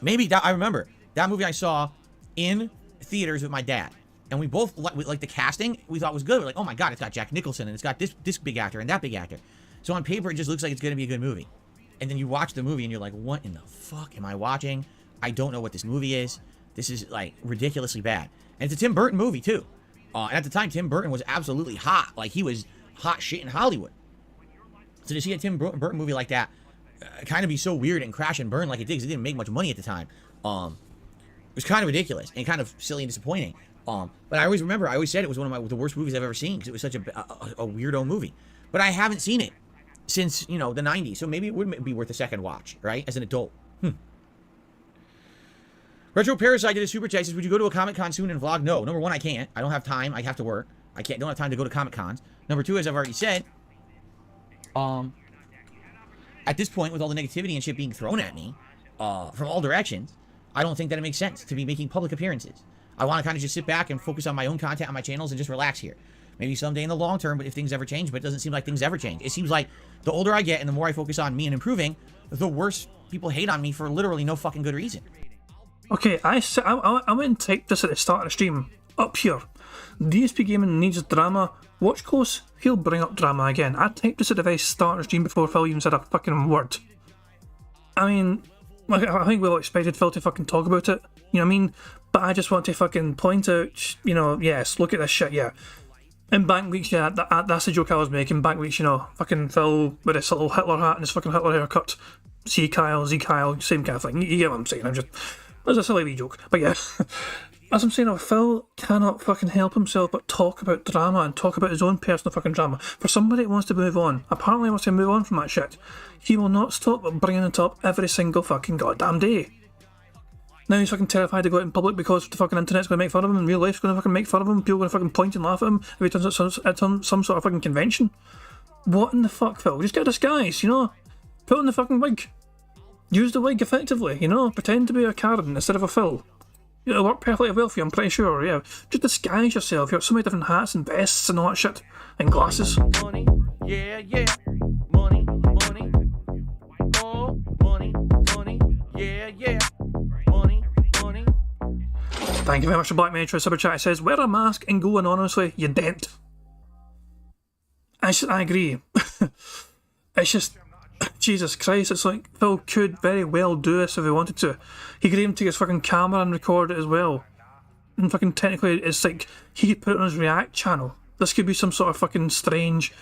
Maybe. I remember. That movie I saw in theaters with my dad. And we both, like the casting, we thought was good. We're like, oh my god, it's got Jack Nicholson and it's got this big actor and that big actor. So on paper, it just looks like it's going to be a good movie. And then you watch the movie and you're like, what in the fuck am I watching? I don't know what this movie is. This is, like, ridiculously bad. And it's a Tim Burton movie, too. And at the time, Tim Burton was absolutely hot. Like, he was hot shit in Hollywood. So to see a Tim Burton movie like that kind of be so weird and crash and burn like it did, because it didn't make much money at the time, it was kind of ridiculous and kind of silly and disappointing. But I always said it was one of the worst movies I've ever seen because it was such a weirdo movie. But I haven't seen it since, the 90s, so maybe it would be worth a second watch, right, as an adult. Retro Parasite did a super chat. Says, would you go to a Comic-Con soon and vlog? No. Number one, I can't. I don't have time. I have to work. Don't have time to go to Comic-Cons. Number two, as I've already said, at this point, with all the negativity and shit being thrown at me from all directions, I don't think that it makes sense to be making public appearances. I want to kind of just sit back and focus on my own content on my channels and just relax here. Maybe someday in the long term, but if things ever change, but it doesn't seem like things ever change. It seems like the older I get and the more I focus on me and improving, the worse people hate on me for literally no fucking good reason. Okay, I went and typed this at the start of the stream. Up here. DSP Gaming needs drama. Watch close, he'll bring up drama again. I typed this at the very start of the stream before Phil even said a fucking word. I mean, I think we all expected Phil to fucking talk about it. You know what I mean? But I just want to fucking point out, yes, look at this shit, yeah. In back weeks, yeah, that's the joke I was making. Back weeks, fucking Phil with his little Hitler hat and his fucking Hitler haircut. Z Kyle, same kind of thing. You get what I'm saying? That's a silly wee joke. But yeah, as I'm saying, Phil cannot fucking help himself but talk about drama and talk about his own personal fucking drama. For somebody that wants to move on, apparently wants to move on from that shit, he will not stop bringing it up every single fucking goddamn day. Now he's fucking terrified to go out in public because the fucking internet's going to make fun of him and real life's going to fucking make fun of him. People are going to fucking point and laugh at him if he turns up at some sort of fucking convention. What in the fuck, Phil? Just get a disguise, Put on the fucking wig. Use the wig effectively, Pretend to be a Karen instead of a Phil. It'll work perfectly well for you, I'm pretty sure, yeah. Just disguise yourself. You have so many different hats and vests and all that shit. And glasses. Money, yeah, yeah. Money, money. Oh, money, money. Yeah, yeah. Money, money. Thank you very much for Black Metro Super Chat. It says, wear a mask and go anonymously, you dent. I agree. It's just, Jesus Christ, it's like Phil could very well do this if he wanted to. He could even take his fucking camera and record it as well. And fucking technically, it's like he could put it on his React channel. This could be some sort of fucking strange.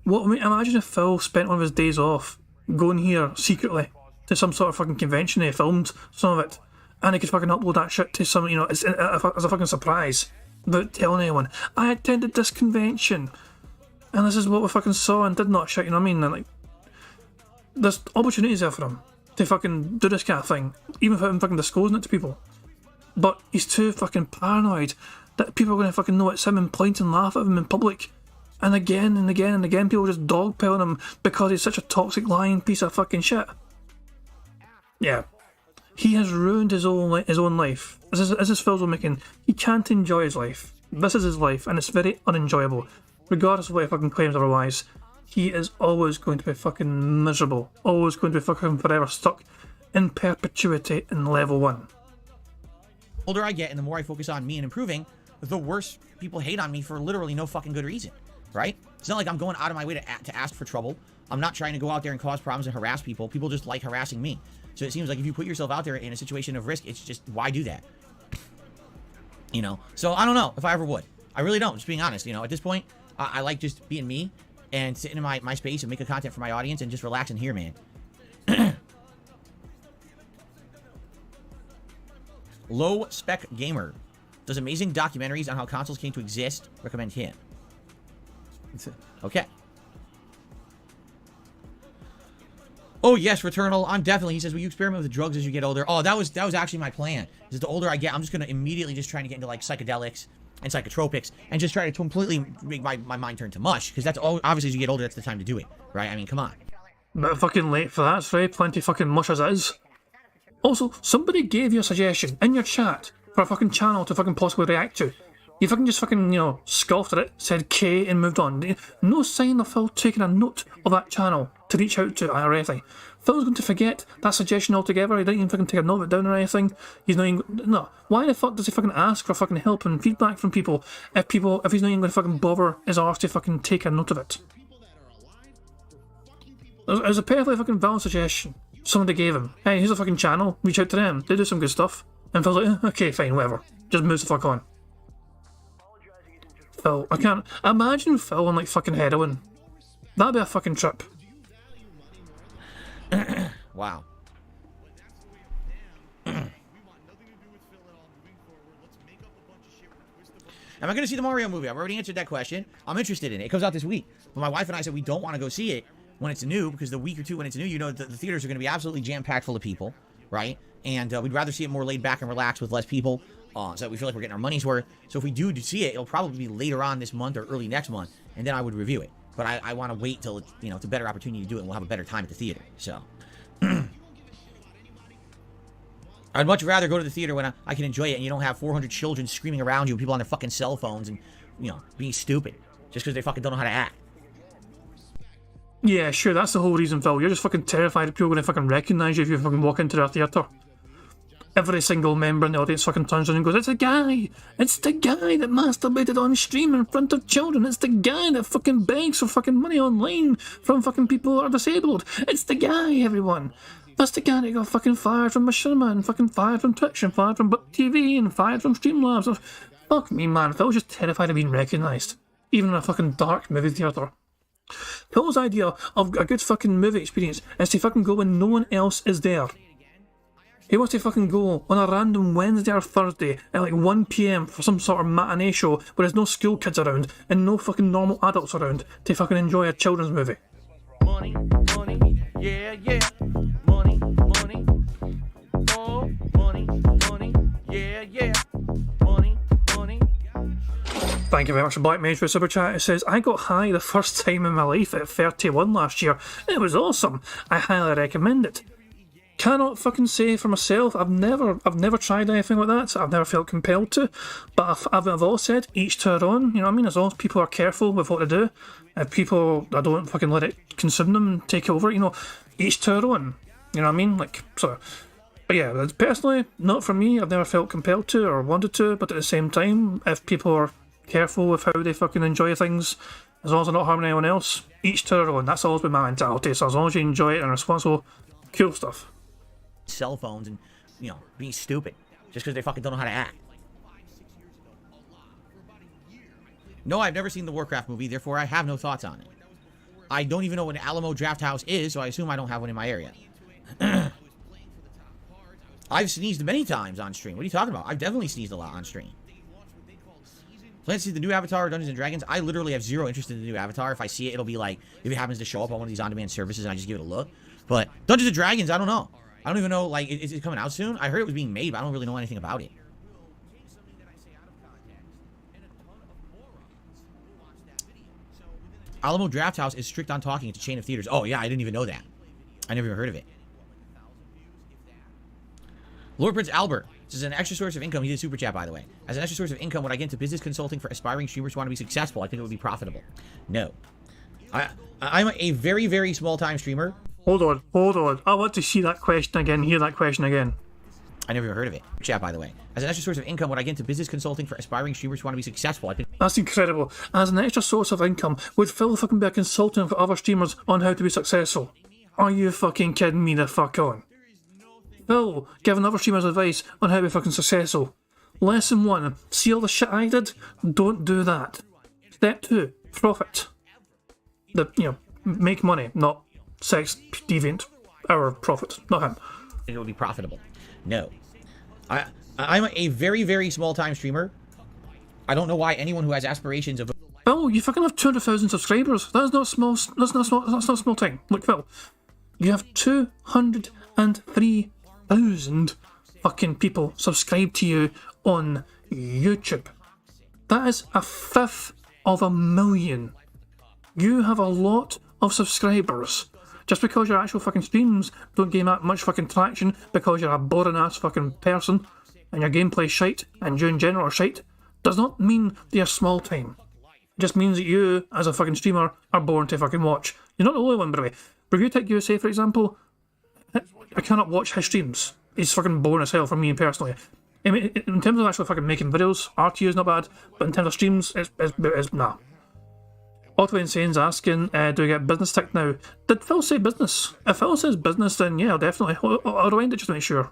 Imagine if Phil spent one of his days off going here secretly to some sort of fucking convention. He filmed some of it, and he could fucking upload that shit to some, as a fucking surprise without telling anyone. I attended this convention, and this is what we fucking saw and did not shit. You know what I mean? And like, there's opportunities there for him to fucking do this kind of thing, even without him fucking disclosing it to people. But he's too fucking paranoid that people are going to fucking know it's him and point and laugh at him in public. And again and again and again, people just dogpilling him because he's such a toxic, lying piece of fucking shit. Yeah. He has ruined his own life. As is Phil's own making. He can't enjoy his life. This is his life, and it's very unenjoyable. Regardless of what he fucking claims otherwise. He is always going to be fucking miserable. Always going to be fucking forever stuck in perpetuity in level 1. The older I get and the more I focus on me and improving, the worse people hate on me for literally no fucking good reason, right? It's not like I'm going out of my way to ask for trouble. I'm not trying to go out there and cause problems and harass people. People just like harassing me. So it seems like if you put yourself out there in a situation of risk, it's just, why do that? So I don't know if I ever would. I really don't, just being honest. At this point, I like just being me and sitting in my space and making content for my audience and just relaxing here, man. Low Spec Gamer does amazing documentaries on how consoles came to exist. Recommend him. Okay. Oh yes, Returnal. I'm definitely. He says, will you experiment with drugs as you get older? Oh, that was actually my plan. Is the older I get, I'm just gonna immediately just trying to get into like psychedelics and psychotropics and just try to completely make my mind turn to mush, because that's all. Obviously, as you get older, that's the time to do it, right? I mean, come on. Bit fucking late for that, Frey. Plenty fucking mush as it is. Also, somebody gave you a suggestion in your chat for a fucking channel to fucking possibly react to. You fucking just fucking, you know, scoffed at it, said K and moved on. No sign of Phil taking a note of that channel to reach out to or anything. Phil's going to forget that suggestion altogether. He didn't even fucking take a note of it down or anything. He's not even... No. Why the fuck does he fucking ask for fucking help and feedback from people if he's not even going to fucking bother his arse to fucking take a note of it? It was a perfectly fucking valid suggestion. Somebody gave him. Hey, here's a fucking channel. Reach out to them. They do some good stuff. And Phil's like, okay, fine, whatever. Just moves the fuck on. Phil, I can't imagine Phil on like fucking heroin. That'd be a fucking trip. Wow. Am I going to see the Mario movie? I've already answered that question. I'm interested in it. It comes out this week. But my wife and I said we don't want to go see it when it's new, because the week or two when it's new, you know, the theaters are going to be absolutely jam-packed full of people, right? And we'd rather see it more laid back and relaxed with less people, so that we feel like we're getting our money's worth. So if we do see it, it'll probably be later on this month or early next month, and then I would review it. But I want to wait till it's, you know, it's a better opportunity to do it, and we'll have a better time at the theater. So I'd much rather go to the theater when I can enjoy it, and you don't have 400 children screaming around you, and people on their fucking cell phones, and, you know, being stupid just because they fucking don't know how to act. Yeah, sure, that's the whole reason, Phil. You're just fucking terrified that people are going to fucking recognise you if you fucking walk into their theatre. Every single member in the audience fucking turns around and goes, it's the guy that masturbated on stream in front of children. It's the guy that fucking begs for fucking money online from fucking people who are disabled. It's the guy, everyone. That's the guy that got fucking fired from Machinima and fucking fired from Twitch and fired from TV and fired from Streamlabs. Fuck me, man. Phil's just terrified of being recognised. Even in a fucking dark movie theatre. Phil's idea of a good fucking movie experience is to fucking go when no one else is there. He wants to fucking go on a random Wednesday or Thursday at like 1 PM for some sort of matinee show where there's no school kids around and no fucking normal adults around to fucking enjoy a children's movie. Money, money, yeah, yeah. Money, money, oh, money, money, yeah, yeah. Money, money. Thank you very much for Black Mage for Super Chat. It says, I got high the first time in my life at 31 last year. It was awesome. I highly recommend it. Cannot fucking say for myself. I've never tried anything like that. I've never felt compelled to. But I've always said, each to their own. You know what I mean? As long as people are careful with what they do, if people, I don't fucking let it consume them and take over. You know, each to their own. You know what I mean? Like, so. But yeah, personally, not for me. I've never felt compelled to or wanted to. But at the same time, if people are careful with how they fucking enjoy things, as long as they're not harming anyone else, each to their own. That's always been my mentality. So as long as you enjoy it and are responsible, cool stuff. Cell phones and, you know, being stupid just because they fucking don't know how to act. No, I've never seen the Warcraft movie, therefore I have no thoughts on it. I don't even know what an Alamo Draft House is, so I assume I don't have one in my area. I've sneezed many times on stream. What are you talking about? I've definitely sneezed a lot on stream. Plan to see the new Avatar or Dungeons & Dragons? I literally have zero interest in the new Avatar. If I see it, it'll be like, if it happens to show up on one of these on-demand services and I just give it a look. But Dungeons & Dragons, I don't know. I don't even know, like, is it coming out soon? I heard it was being made, but I don't really know anything about it. Alamo Draft House is strict on talking. It's a chain of theaters. Oh, yeah, I didn't even know that. I never even heard of it. Lord Prince Albert. This is an extra source of income. He did super chat, by the way. As an extra source of income, would I get into business consulting for aspiring streamers who want to be successful? I think it would be profitable. No. I'm a very, very small-time streamer. Hold on. I want to see that question again, hear that question again. I never even heard of it. Chat, by the way. As an extra source of income, would I get into business consulting for aspiring streamers who want to be successful? That's incredible. As an extra source of income, would Phil fucking be a consultant for other streamers on how to be successful? Are you fucking kidding me the fuck on? Phil, giving other streamers advice on how to be fucking successful. Lesson 1, see all the shit I did? Don't do that. Step 2, profit. Make money, not sex deviant. Our profit, not him. It would be profitable. No. I'm a very, very small-time streamer. I don't know why anyone who has aspirations of... Phil, you fucking have 200,000 subscribers. That's not small. That's not small time. Look, Phil, You have 203,000 fucking people subscribed to you on YouTube. That is a fifth of a million. You have a lot of subscribers. Just because your actual fucking streams don't gain that much fucking traction because you're a boring ass fucking person and your gameplay's shite and you in general are shite, does not mean they're small time. It just means that you, as a fucking streamer, are boring to fucking watch. You're not the only one, by the way. Review Tech USA, for example, I cannot watch his streams. He's fucking boring as hell for me personally. I mean, in terms of actually fucking making videos, RTU is not bad, but in terms of streams, it's nah. Otto Insane's asking, do we get business tick now? Did Phil say business? If Phil says business, then yeah, definitely. I'll rewind it just to make sure.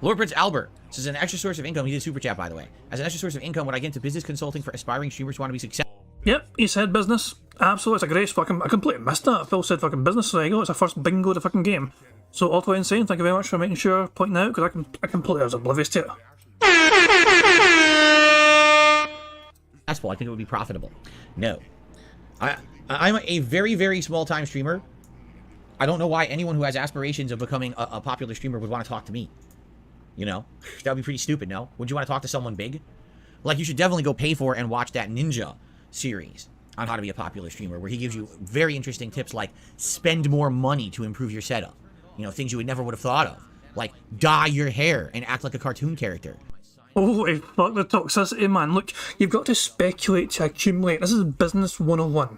Lord Prince Albert says an extra source of income. He did super chat, by the way. As an extra source of income, would I get into business consulting for aspiring streamers who want to be successful? Yep, he said business. Absolutely, it's a great fucking. I completely missed that. Phil said fucking business. So there you go. It's our first bingo of the fucking game. So Otto Insane, thank you very much for making sure, pointing out, because I completely was oblivious to it. I think it would be profitable. No. I'm a very, very small time streamer. I don't know why anyone who has aspirations of becoming a popular streamer would want to talk to me. You know? That would be pretty stupid, no? Would you want to talk to someone big? Like, you should definitely go pay for and watch that Ninja series on how to be a popular streamer, where he gives you very interesting tips like spend more money to improve your setup. You know, things you would never would have thought of. Like, dye your hair and act like a cartoon character. Holy fuck the toxicity, man. Look, you've got to speculate to accumulate. This is business 101.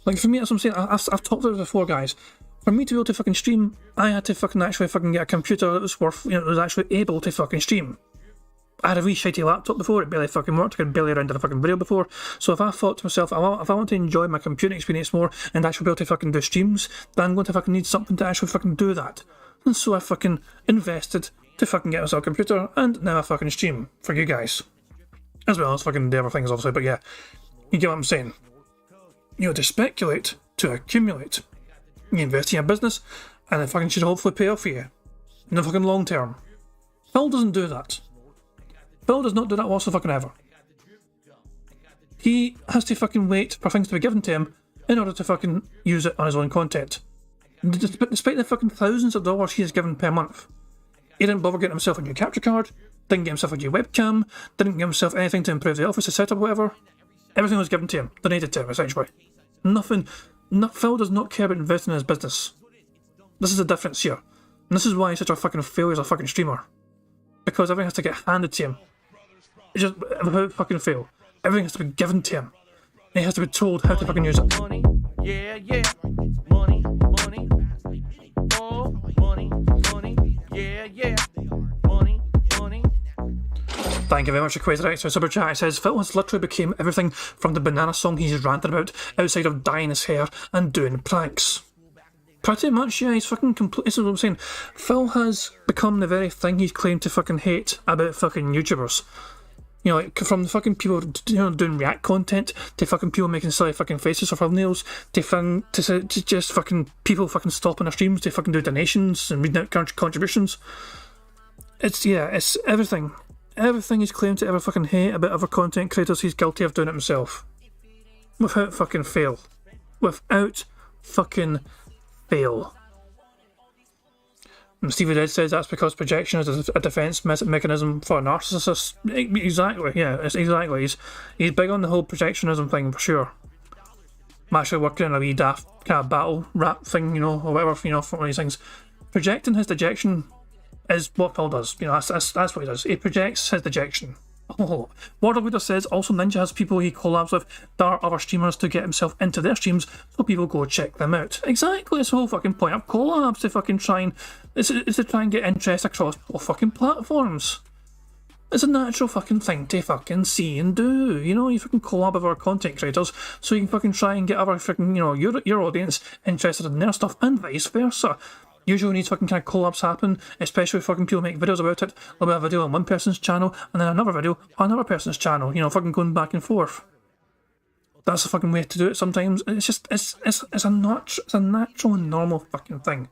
Like, for me, that's what I'm saying. I've talked about it before, guys. For me to be able to fucking stream, I had to fucking actually fucking get a computer that was worth, you know, that was actually able to fucking stream. I had a wee shitty laptop before, it barely fucking worked, I could barely render a fucking video before. So if I thought to myself, if I want to enjoy my computing experience more and actually be able to fucking do streams, then I'm going to fucking need something to actually fucking do that. And so I fucking invested to fucking get myself a computer, and now I fucking stream for you guys. As well as fucking the other things, obviously, but yeah. You get what I'm saying? You know, to speculate, to accumulate. You invest in your business, and it fucking should hopefully pay off for you. In the fucking long term. Phil doesn't do that. Phil does not do that whatsoever fucking ever. He has to fucking wait for things to be given to him in order to fucking use it on his own content. Despite the fucking thousands of dollars he is given per month. He didn't bother getting himself a new capture card, didn't get himself a new webcam, didn't give himself anything to improve the office, the setup, whatever. Everything was given to him, donated to him, essentially. Nothing. Phil does not care about investing in his business. This is the difference here. And this is why he's such a fucking failure as a fucking streamer. Because everything has to get handed to him. It's just without fucking fail. Everything has to be given to him. And he has to be told how to fucking use it. Money, yeah, yeah. Money, money. Oh, money, money. Yeah, yeah. Money, money. Thank you very much for Quasar for Super Chat. It says, Phil has literally became everything from the banana song he's ranting about outside of dyeing his hair and doing pranks. Pretty much, yeah, he's fucking complete. This is what I'm saying. Phil has become the very thing he's claimed to fucking hate about fucking YouTubers. You know, like, from the fucking people, you know, doing react content, to fucking people making silly fucking faces for thumbnails, to just fucking people fucking stopping their streams to fucking do donations and reading out contributions. It's everything. Everything he's claimed to ever fucking hate about other content creators, he's guilty of doing it himself. Without fucking fail. Without fucking fail. And Stevie Dead says that's because projection is a defense mechanism for narcissists. Exactly, yeah, exactly. He's big on the whole projectionism thing for sure. I'm actually working on a wee daft kind of battle rap thing, you know, or whatever, you know, for one of these things. Projecting his dejection is what Phil does. You know, that's what he does. He projects his dejection. Oh, Waterleader says also Ninja has people he collabs with that are other streamers to get himself into their streams, so people go check them out. Exactly, it's the whole fucking point of collabs to fucking try and is to try and get interest across all fucking platforms. It's a natural fucking thing to fucking see and do. You know, you fucking collab with other content creators, so you can fucking try and get other fucking, you know, your audience interested in their stuff and vice versa. Usually when these fucking kind of collabs happen, especially if fucking people make videos about it, they'll have a video on one person's channel and then another video on another person's channel, you know, fucking going back and forth. That's the fucking way to do it sometimes. It's just, it's a natural and normal fucking thing.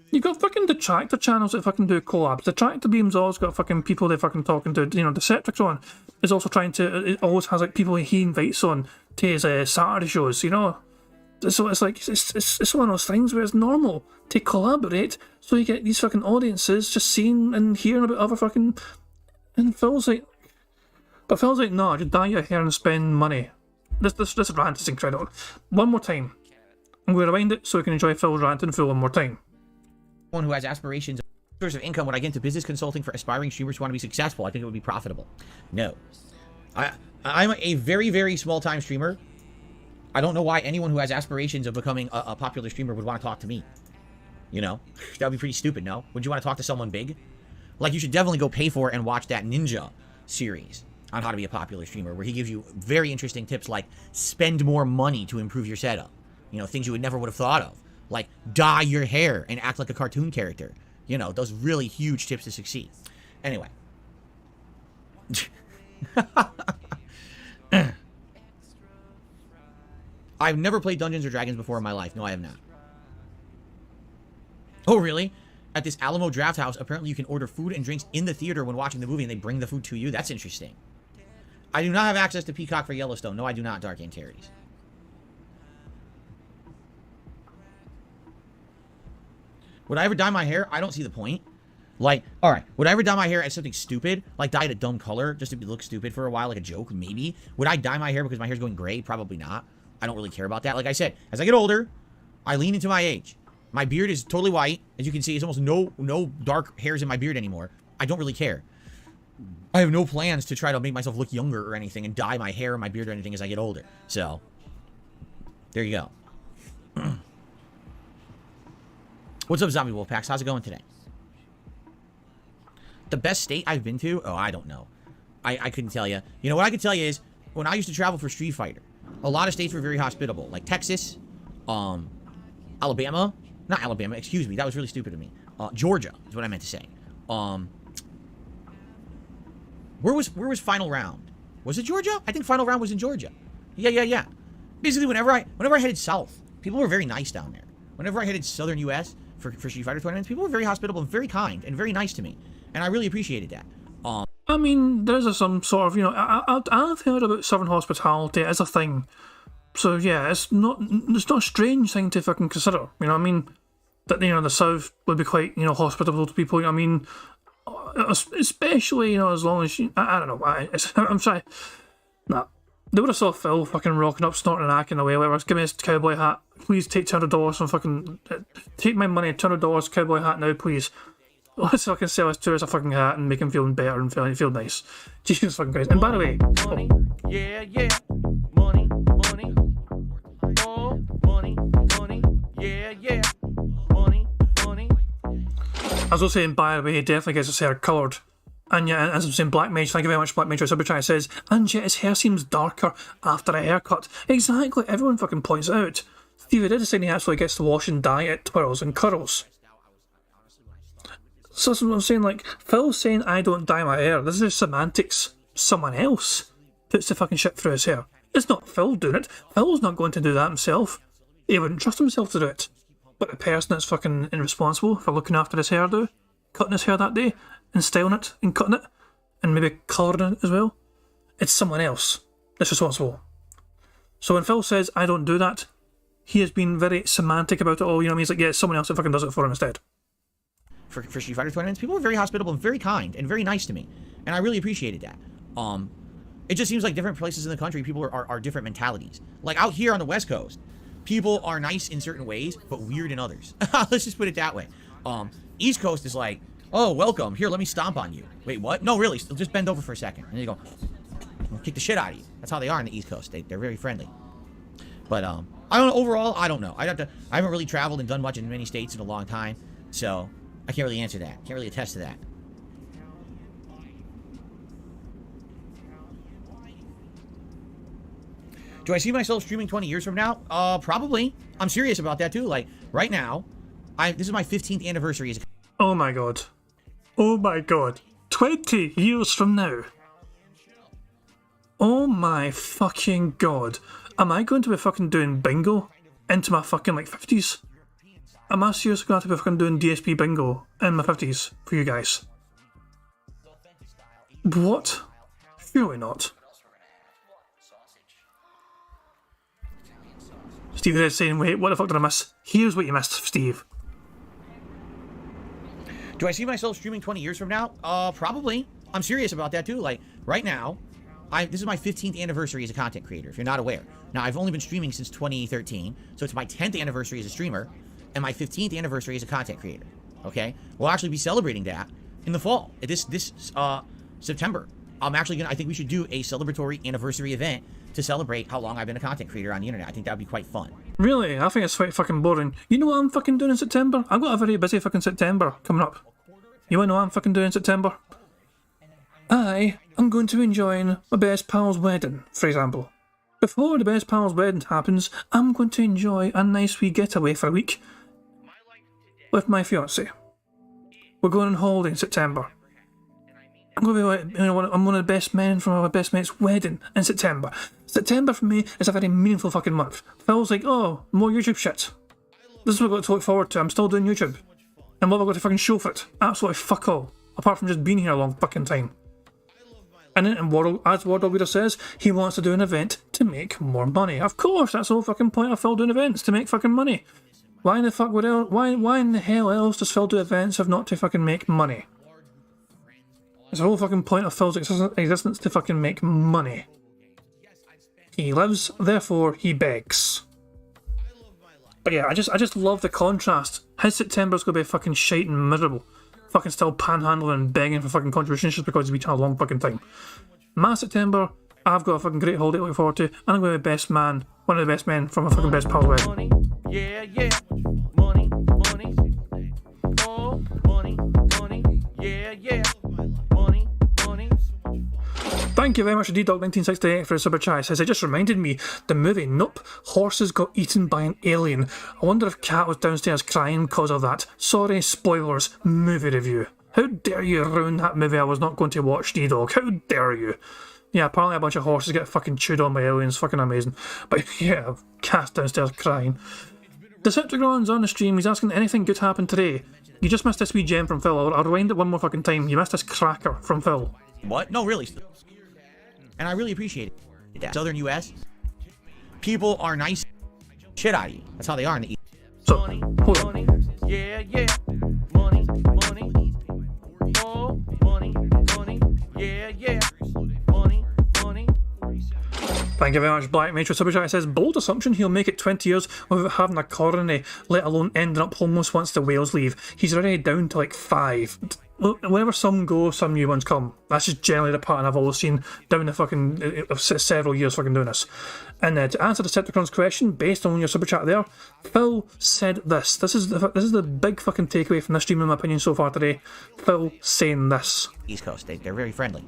You've got fucking detractor channels that fucking do collabs. Detractor Beam's always got fucking people they're fucking talking to, you know, Decepticon is also trying to, it always has like people he invites on to his Saturday shows, you know. So it's like it's one of those things where it's normal to collaborate, so you get these fucking audiences just seeing and hearing about other fucking. And Phil's like, no, just dye your hair and spend money. This rant is incredible. One more time, I'm going to rewind it so we can enjoy Phil's rant in full one more time. Someone who has aspirations, source of income. When I get into business consulting for aspiring streamers who want to be successful, I think it would be profitable. No, I'm a very, very small time streamer. I don't know why anyone who has aspirations of becoming a popular streamer would want to talk to me. You know, that would be pretty stupid, no? Would you want to talk to someone big? Like, you should definitely go pay for and watch that Ninja series on how to be a popular streamer, where he gives you very interesting tips like spend more money to improve your setup. You know, things you would never would have thought of. Like, dye your hair and act like a cartoon character. You know, those really huge tips to succeed. Anyway. I've never played Dungeons or Dragons before in my life. No, I have not. Oh, really? At this Alamo Draft House, apparently you can order food and drinks in the theater when watching the movie, and they bring the food to you? That's interesting. I do not have access to Peacock for Yellowstone. No, I do not, Dark Antares. Would I ever dye my hair? I don't see the point. Like, alright, would I ever dye my hair as something stupid? Like, dye it a dumb color just to look stupid for a while, like a joke? Maybe. Would I dye my hair because my hair's going gray? Probably not. I don't really care about that. Like I said, as I get older, I lean into my age. My beard is totally white. As you can see, there's almost no dark hairs in my beard anymore. I don't really care. I have no plans to try to make myself look younger or anything and dye my hair or my beard or anything as I get older. So, there you go. What's up, Zombie Wolfpacks? How's it going today? The best state I've been to? Oh, I don't know. I couldn't tell you. You know, what I could tell you is, when I used to travel for Street Fighter, a lot of states were very hospitable. Like Texas, Alabama. Not Alabama, excuse me. That was really stupid of me. Georgia is what I meant to say. Where was Final Round? Was it Georgia? I think Final Round was in Georgia. Yeah. Basically, whenever I headed south, people were very nice down there. Whenever I headed southern U.S. for Street Fighter tournaments, people were very hospitable and very kind and very nice to me. And I really appreciated that. I mean, there is some sort of, you know, I've heard about Southern hospitality as a thing. So yeah, it's not a strange thing to fucking consider. You know what I mean? That, you know, the South would be quite, you know, hospitable to people. You know what I mean? Especially, you know, as long as you, I don't know why. I'm sorry. Nah. They would have saw Phil fucking rocking up, snorting and acting away, whatever. Give me his cowboy hat. Please take $200 and fucking take my money, $200 cowboy hat now, please. Let's fucking sell us to as a fucking hat and make him feel better and feel nice. Jesus fucking Christ. And by the way, money, yeah, money, oh, money, yeah, money. as I was saying, by the way, he definitely gets his hair coloured. And yeah, as I'm saying, Black Mage, thank you very much, Black Mage. Subtry says, and yet his hair seems darker after a haircut. Exactly, everyone fucking points it out. Stevie did say he actually gets to wash and dye it, twirls and curls. So that's what I'm saying, like, Phil's saying I don't dye my hair. This is semantics. Someone else puts the fucking shit through his hair. It's not Phil doing it. Phil's not going to do that himself. He wouldn't trust himself to do it. But the person that's fucking irresponsible for looking after his hairdo, cutting his hair that day, and styling it, and cutting it, and maybe colouring it as well, it's someone else that's responsible. So when Phil says, I don't do that, he has been very semantic about it all, you know what I mean? He's like, yeah, someone else that fucking does it for him instead. For Street Fighter tournaments, people were very hospitable and very kind and very nice to me. And I really appreciated that. It just seems like different places in the country, people are different mentalities. Like out here on the West Coast, people are nice in certain ways, but weird in others. Let's just put it that way. East Coast is like, oh, welcome. Here, let me stomp on you. Wait, what? No, really. Just bend over for a second. And you go, I'll kick the shit out of you. That's how they are on the East Coast. They're very friendly. But, I don't know. Overall, I don't know. I haven't really traveled and done much in many states in a long time. So, I can't really answer that. Can't really attest to that. Do I see myself streaming 20 years from now? Probably. I'm serious about that, too. Like, right now, this is my 15th anniversary as a... Oh my god. Oh my god. 20 years from now. Oh my fucking god. Am I going to be fucking doing bingo into my fucking, like, 50s? Am I seriously going to be fucking doing DSP bingo in my 50s for you guys? What? Surely not. Steve is saying, wait, what the fuck did I miss? Here's what you missed, Steve. Do I see myself streaming 20 years from now? Probably. I'm serious about that too. Like, right now, this is my 15th anniversary as a content creator, if you're not aware. Now, I've only been streaming since 2013, so it's my 10th anniversary as a streamer, and my 15th anniversary as a content creator, okay? We'll actually be celebrating that in the fall, this September. I think we should do a celebratory anniversary event to celebrate how long I've been a content creator on the internet. I think that would be quite fun. Really? I think it's quite fucking boring. You know what I'm fucking doing in September? I've got a very busy fucking September coming up. You wanna know what I'm fucking doing in September? I am going to be enjoying my best pal's wedding, for example. Before the best pal's wedding happens, I'm going to enjoy a nice wee getaway for a week with my fiancée. We're going on holiday in September. I'm going to be, I'm one of the best men from my best mate's wedding in September. September for me is a very meaningful fucking month. Phil's like, oh, more YouTube shit. This is what I've got to look forward to. I'm still doing YouTube. And what have I got to fucking show for it? Absolutely fuck all. Apart from just being here a long fucking time. And then, as Wardle Leader says, he wants to do an event to make more money. Of course, that's the whole fucking point of Phil doing events, to make fucking money. Why in the fuck why in the hell else does Phil do events if not to fucking make money? It's the whole fucking point of Phil's existence to fucking make money. He lives, therefore he begs. But yeah, I just love the contrast. His September's gonna be fucking shite and miserable. Fucking still panhandling and begging for fucking contributions just because he's been trying a long fucking time. My September, I've got a fucking great holiday to look forward to, and I'm going to be best man, one of the best men from a fucking best pal's wedding. Money, yeah, yeah. Money, money. Oh, money, money. Yeah, yeah. Money, money. Thank you very much to DDog1968 for the super chat. It says, it just reminded me, the movie Nope, horses got eaten by an alien. I wonder if Kat was downstairs crying because of that. Sorry, spoilers, movie review. How dare you ruin that movie I was not going to watch, D-Dog? How dare you? Yeah, apparently a bunch of horses get fucking chewed on by aliens. Fucking amazing. But yeah, Kat's downstairs crying. Decepticon's on the stream. He's asking, anything good happened today? You just missed this wee gem from Phil. I'll rewind it one more fucking time. You missed this cracker from Phil. What? No, really. And I really appreciate it. Southern U.S., people are nice shit out of you. That's how they are in the East. So, hold on. Money, yeah, yeah. Money, money. Oh, money, money. Yeah, yeah. Money, money. Thank you very much, Black Matron Super Chat. It says, bold assumption he'll make it 20 years without having a coronary, let alone ending up homeless once the whales leave. He's already down to like 5. Whenever some go, some new ones come. That's just generally the pattern I've always seen down the fucking several years fucking doing this. And to answer the Decepticon's question, based on your super chat there, Phil said this. This is the big fucking takeaway from this stream in my opinion so far today. Phil saying this. East Coast, they're very friendly.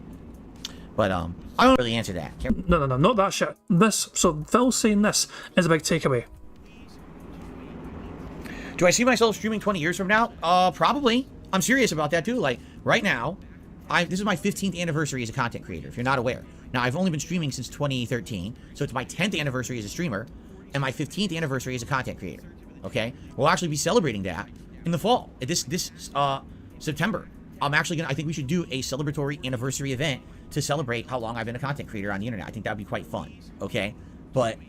But I don't really answer that. No, not that shit. This. So Phil saying this is a big takeaway. Do I see myself streaming 20 years from now? Probably. I'm serious about that too. Like, right now, this is my 15th anniversary as a content creator, if you're not aware. Now, I've only been streaming since 2013, so it's my 10th anniversary as a streamer, and my 15th anniversary as a content creator, okay? We'll actually be celebrating that in the fall, this September. I think we should do a celebratory anniversary event to celebrate how long I've been a content creator on the internet. I think that would be quite fun, okay? But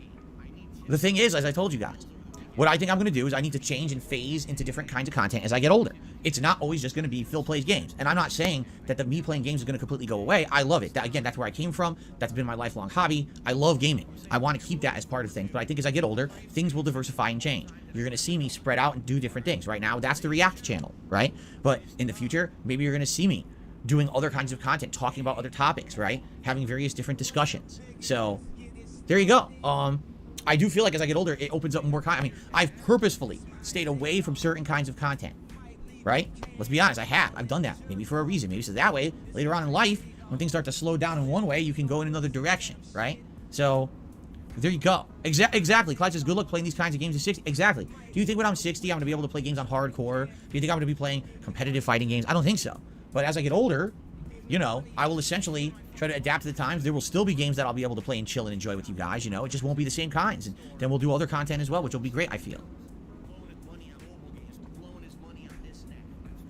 the thing is, as I told you guys, what I think I'm going to do is I need to change and phase into different kinds of content as I get older. It's not always just going to be Phil plays games. And I'm not saying that me playing games is going to completely go away. I love it. Again, that's where I came from. That's been my lifelong hobby. I love gaming. I want to keep that as part of things. But I think as I get older, things will diversify and change. You're going to see me spread out and do different things. Right now, that's the React channel, right? But in the future, maybe you're going to see me doing other kinds of content, talking about other topics, right? Having various different discussions. So, there you go. I do feel like as I get older, it opens up more content. I mean, I've purposefully stayed away from certain kinds of content, right? Let's be honest, I've done that. Maybe for a reason. Maybe so that way, later on in life, when things start to slow down in one way, you can go in another direction, right? So, there you go. Exactly. Clyde says, good luck playing these kinds of games at 60. Exactly. Do you think when I'm 60, I'm going to be able to play games on hardcore? Do you think I'm going to be playing competitive fighting games? I don't think so. But as I get older, you know, I will essentially try to adapt to the times. There will still be games that I'll be able to play and chill and enjoy with you guys, you know. It just won't be the same kinds. And then we'll do other content as well, which will be great, I feel.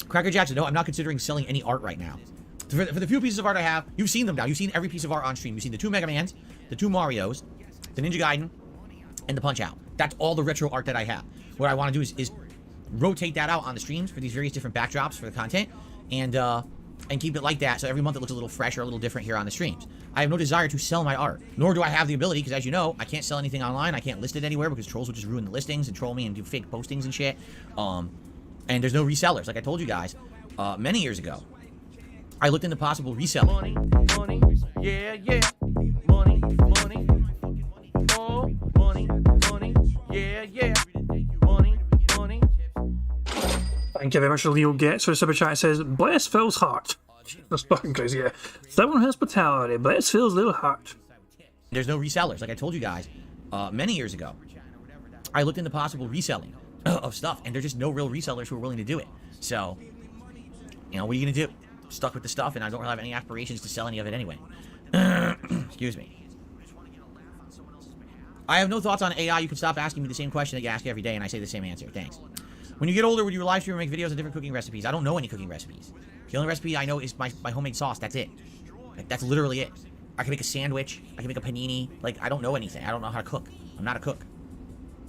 Cracker Jackson, no, I'm not considering selling any art right now. For the few pieces of art I have, you've seen them now. You've seen every piece of art on stream. You've seen the 2 Mega Mans, the 2 Marios, the Ninja Gaiden, and the Punch-Out. That's all the retro art that I have. What I want to do is rotate that out on the streams for these various different backdrops for the content, and keep it like that, so every month it looks a little fresher, a little different here on the streams. I have no desire to sell my art, nor do I have the ability, because as you know, I can't sell anything online. I can't list it anywhere because trolls will just ruin the listings and troll me and do fake postings and shit. And there's no resellers, like I told you guys many years ago. I looked into possible reselling. Money, yeah, yeah. Money, oh, money, yeah, yeah. Money. Thank you very much, Leo Gets for the super chat. It says, bless Phil's heart. That's fucking crazy, yeah. Someone hospitality, bless Phil's little heart. There's no resellers, like I told you guys many years ago. I looked into possible reselling of stuff, and there's just no real resellers who are willing to do it. So, you know, what are you going to do? Stuck with the stuff, and I don't really have any aspirations to sell any of it anyway. Excuse me. I have no thoughts on AI. You can stop asking me the same question that you ask every day, and I say the same answer. Thanks. When you get older, would you live stream or make videos of different cooking recipes? I don't know any cooking recipes. The only recipe I know is my homemade sauce. That's it. Like, that's literally it. I can make a sandwich. I can make a panini. Like, I don't know anything. I don't know how to cook. I'm not a cook.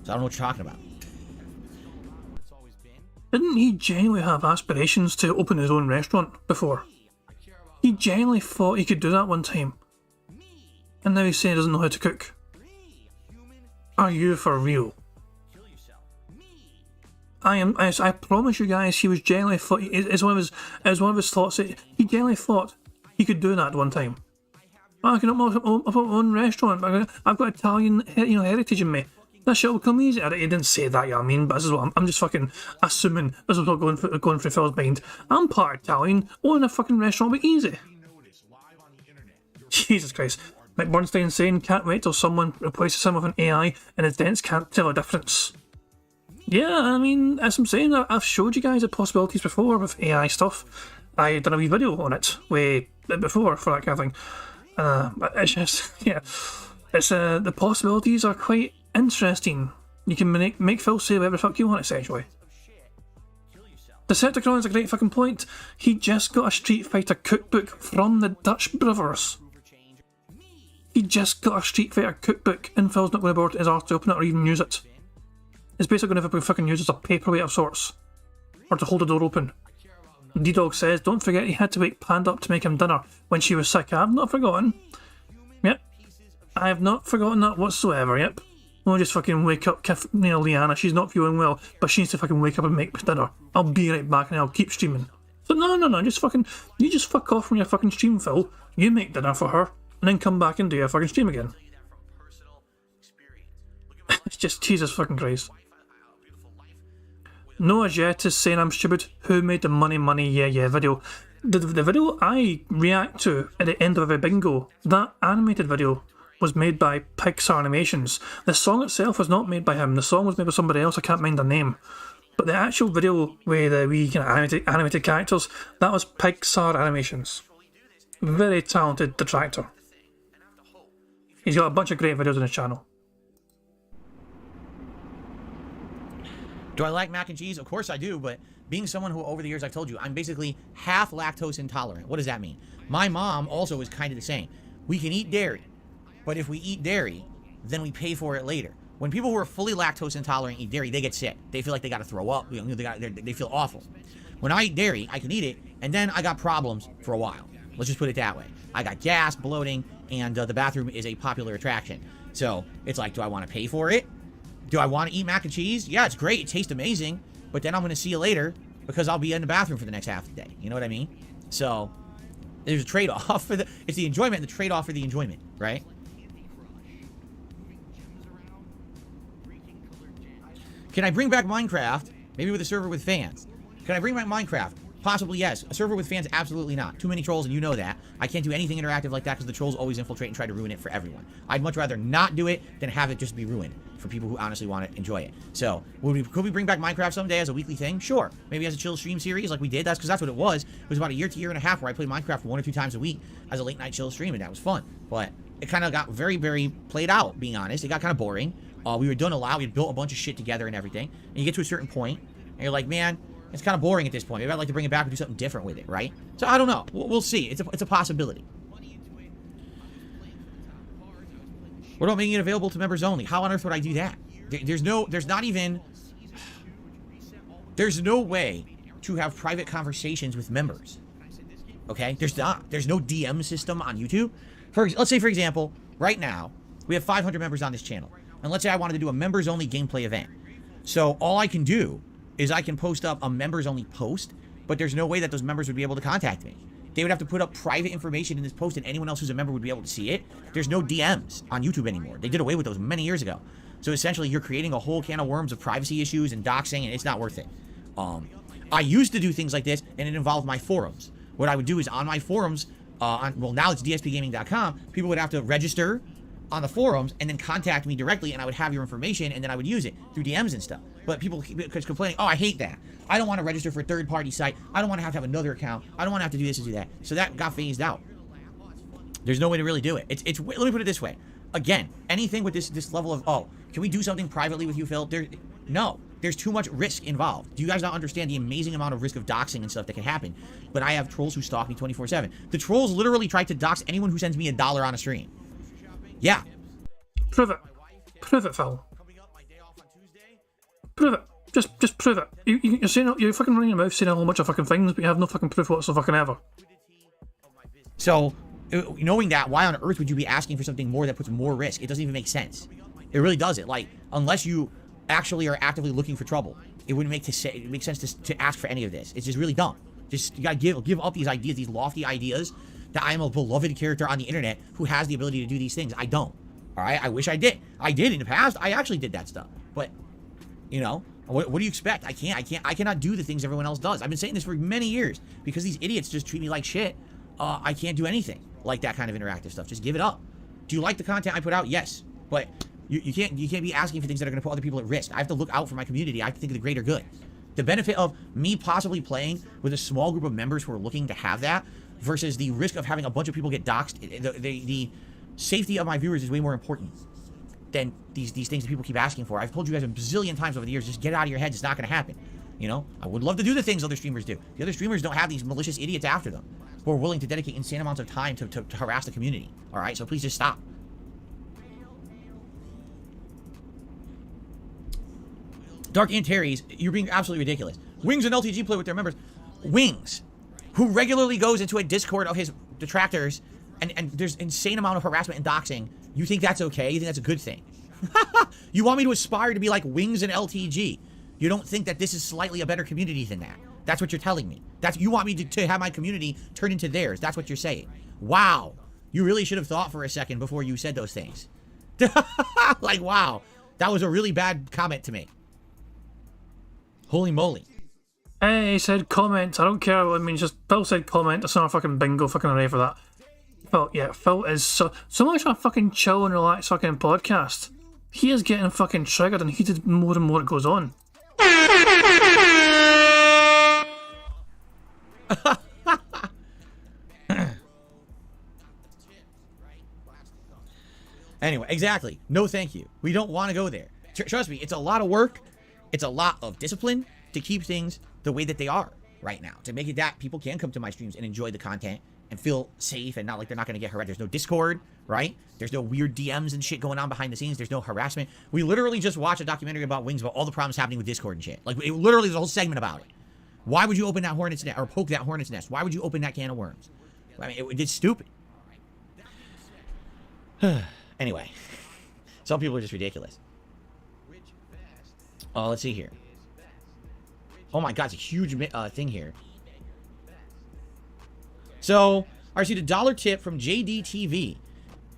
So I don't know what you're talking about. Didn't he genuinely have aspirations to open his own restaurant before? He genuinely thought he could do that one time. And now he's saying he doesn't know how to cook. Are you for real? I promise you guys, he was genuinely thought, it's one of his thoughts that he genuinely thought he could do that at one time. I can open my own restaurant. I've got Italian, heritage in me. That shit will come easy. He didn't say that, you know what I mean? But this is what I'm just fucking assuming. This is what going through Phil's mind. I'm part Italian. Owning a fucking restaurant will be easy. Jesus Christ. Mike Bernstein saying, can't wait till someone replaces him with an AI and his dents can't tell a difference. Yeah, I mean, as I'm saying, I've showed you guys the possibilities before with AI stuff. I done a wee video on it way before for that kind of thing. But it's just, yeah, it's the possibilities are quite interesting. You can make Phil say whatever the fuck you want, essentially. Decepticon is a great fucking point. He just got a Street Fighter cookbook from the Dutch brothers. He just got a Street Fighter cookbook, and Phil's not going to bother his arse to open it or even use it. It's basically going to be fucking used as a paperweight of sorts, or to hold the door open. D-Dog says, don't forget he had to wake Panda up to make him dinner when she was sick. I've not forgotten. Yep. I have not forgotten that whatsoever, yep. We'll just fucking wake up Leanna, she's not feeling well, but she needs to fucking wake up and make dinner. I'll be right back and I'll keep streaming. So no, just fucking, you just fuck off from your fucking stream, Phil. You make dinner for her, and then come back and do your fucking stream again. It's just Jesus fucking Christ. Noah Jet is saying I'm stupid. Who made the money yeah video? The video I react to at the end of every bingo, that animated video was made by Pixar Animations. The song itself was not made by him. The song was made by somebody else. I can't mind their name. But the actual video with the wee kind of animated characters, that was Pixar Animations. Very talented detractor. He's got a bunch of great videos on his channel. Do I like mac and cheese? Of course I do, but being someone who over the years I've told you, I'm basically half lactose intolerant. What does that mean? My mom also is kind of the same. We can eat dairy, but if we eat dairy, then we pay for it later. When people who are fully lactose intolerant eat dairy, they get sick. They feel like they got to throw up. They feel awful. When I eat dairy, I can eat it, and then I got problems for a while. Let's just put it that way. I got gas, bloating, and the bathroom is a popular attraction. So it's like, do I want to pay for it? Do I want to eat mac and cheese? Yeah, it's great. It tastes amazing. But then I'm going to see you later because I'll be in the bathroom for the next half of the day. You know what I mean? So there's a trade-off for it's the enjoyment and the trade-off for the enjoyment, right? Can I bring back Minecraft? Maybe with a server with fans. Can I bring back Minecraft? Possibly, yes. A server with fans, absolutely not. Too many trolls, and you know that. I can't do anything interactive like that because the trolls always infiltrate and try to ruin it for everyone. I'd much rather not do it than have it just be ruined for people who honestly want to enjoy it. So, could we bring back Minecraft someday as a weekly thing? Sure. Maybe as a chill stream series like we did. That's because that's what it was. It was about a year to year and a half where I played Minecraft 1 or 2 times a week as a late night chill stream, and that was fun. But it kind of got very, very played out, being honest. It got kind of boring. We were doing a lot. We had built a bunch of shit together and everything. And you get to a certain point, and you're like, man, it's kind of boring at this point. Maybe I'd like to bring it back and do something different with it, right? So I don't know. We'll see. It's a possibility. What about making it available to members only? How on earth would I do that? There's no way to have private conversations with members. Okay? There's no DM system on YouTube. Let's say, for example, right now, we have 500 members on this channel. And let's say I wanted to do a members-only gameplay event. So all I can do is I can post up a members-only post, but there's no way that those members would be able to contact me. They would have to put up private information in this post, and anyone else who's a member would be able to see it. There's no DMs on YouTube anymore. They did away with those many years ago. So essentially, you're creating a whole can of worms of privacy issues and doxing, and it's not worth it. I used to do things like this, and it involved my forums. What I would do is on my forums, now it's dspgaming.com, people would have to register on the forums and then contact me directly, and I would have your information, and then I would use it through DMs and stuff. But people keep complaining, oh, I hate that. I don't want to register for a third-party site. I don't want to have another account. I don't want to have to do this and do that. So that got phased out. There's no way to really do it. Let me put it this way. Again, anything with this level of, oh, can we do something privately with you, Phil? No. There's too much risk involved. Do you guys not understand the amazing amount of risk of doxing and stuff that can happen? But I have trolls who stalk me 24/7. The trolls literally try to dox anyone who sends me $1 on a stream. Yeah. Prove it. Prove it, Phil. Prove it. Just prove it. You're saying, you're fucking running your mouth saying a whole bunch of fucking things, but you have no fucking proof whatsoever. So, knowing that, why on earth would you be asking for something more that puts more risk? It doesn't even make sense. It really doesn't. Like, unless you actually are actively looking for trouble, it wouldn't make sense to ask for any of this. It's just really dumb. Just, you gotta give up these ideas, these lofty ideas, that I am a beloved character on the internet who has the ability to do these things. I don't. Alright? I wish I did. I did in the past. I actually did that stuff. But, you know, what do you expect? I cannot do the things everyone else does. I've been saying this for many years. Because these idiots just treat me like shit, I can't do anything like that kind of interactive stuff. Just give it up. Do you like the content I put out? Yes. But you can't be asking for things that are going to put other people at risk. I have to look out for my community. I have to think of the greater good. The benefit of me possibly playing with a small group of members who are looking to have that versus the risk of having a bunch of people get doxxed. The safety of my viewers is way more important than these things that people keep asking for. I've told you guys a bazillion times over the years, just get it out of your heads. It's not going to happen. You know, I would love to do the things other streamers do. The other streamers don't have these malicious idiots after them who are willing to dedicate insane amounts of time to harass the community. All right, so please just stop. Dark and Terry's, you're being absolutely ridiculous. Wings and LTG play with their members. Wings, who regularly goes into a Discord of his detractors, and there's insane amount of harassment and doxing. You think that's okay? You think that's a good thing? You want me to aspire to be like Wings and LTG? You don't think that this is slightly a better community than that? That's what you're telling me. You want me to have my community turn into theirs. That's what you're saying. Wow. You really should have thought for a second before you said those things. Like, wow. That was a really bad comment to make. Holy moly. Hey, he said comment. I don't care what it means. Just Phil said comment. It's not a fucking bingo. Fucking array for that. Phil is so much a fucking chill and relaxed fucking podcast. He is getting fucking triggered and heated more and more it goes on. Anyway, exactly. No thank you. We don't want to go there. Trust me, it's a lot of work. It's a lot of discipline to keep things the way that they are right now. To make it that people can come to my streams and enjoy the content and feel safe and not like they're not going to get harassed. There's no Discord, right? There's no weird DMs and shit going on behind the scenes. There's no harassment. We literally just watched a documentary about Wings about all the problems happening with Discord and shit. Like, it literally, there's a whole segment about it. Why would you open that hornet's nest or poke that hornet's nest? Why would you open that can of worms? I mean, it's stupid. Anyway, some people are just ridiculous. Oh, let's see here. Oh my god, it's a huge thing here. So, I received a $1 tip from JDTV.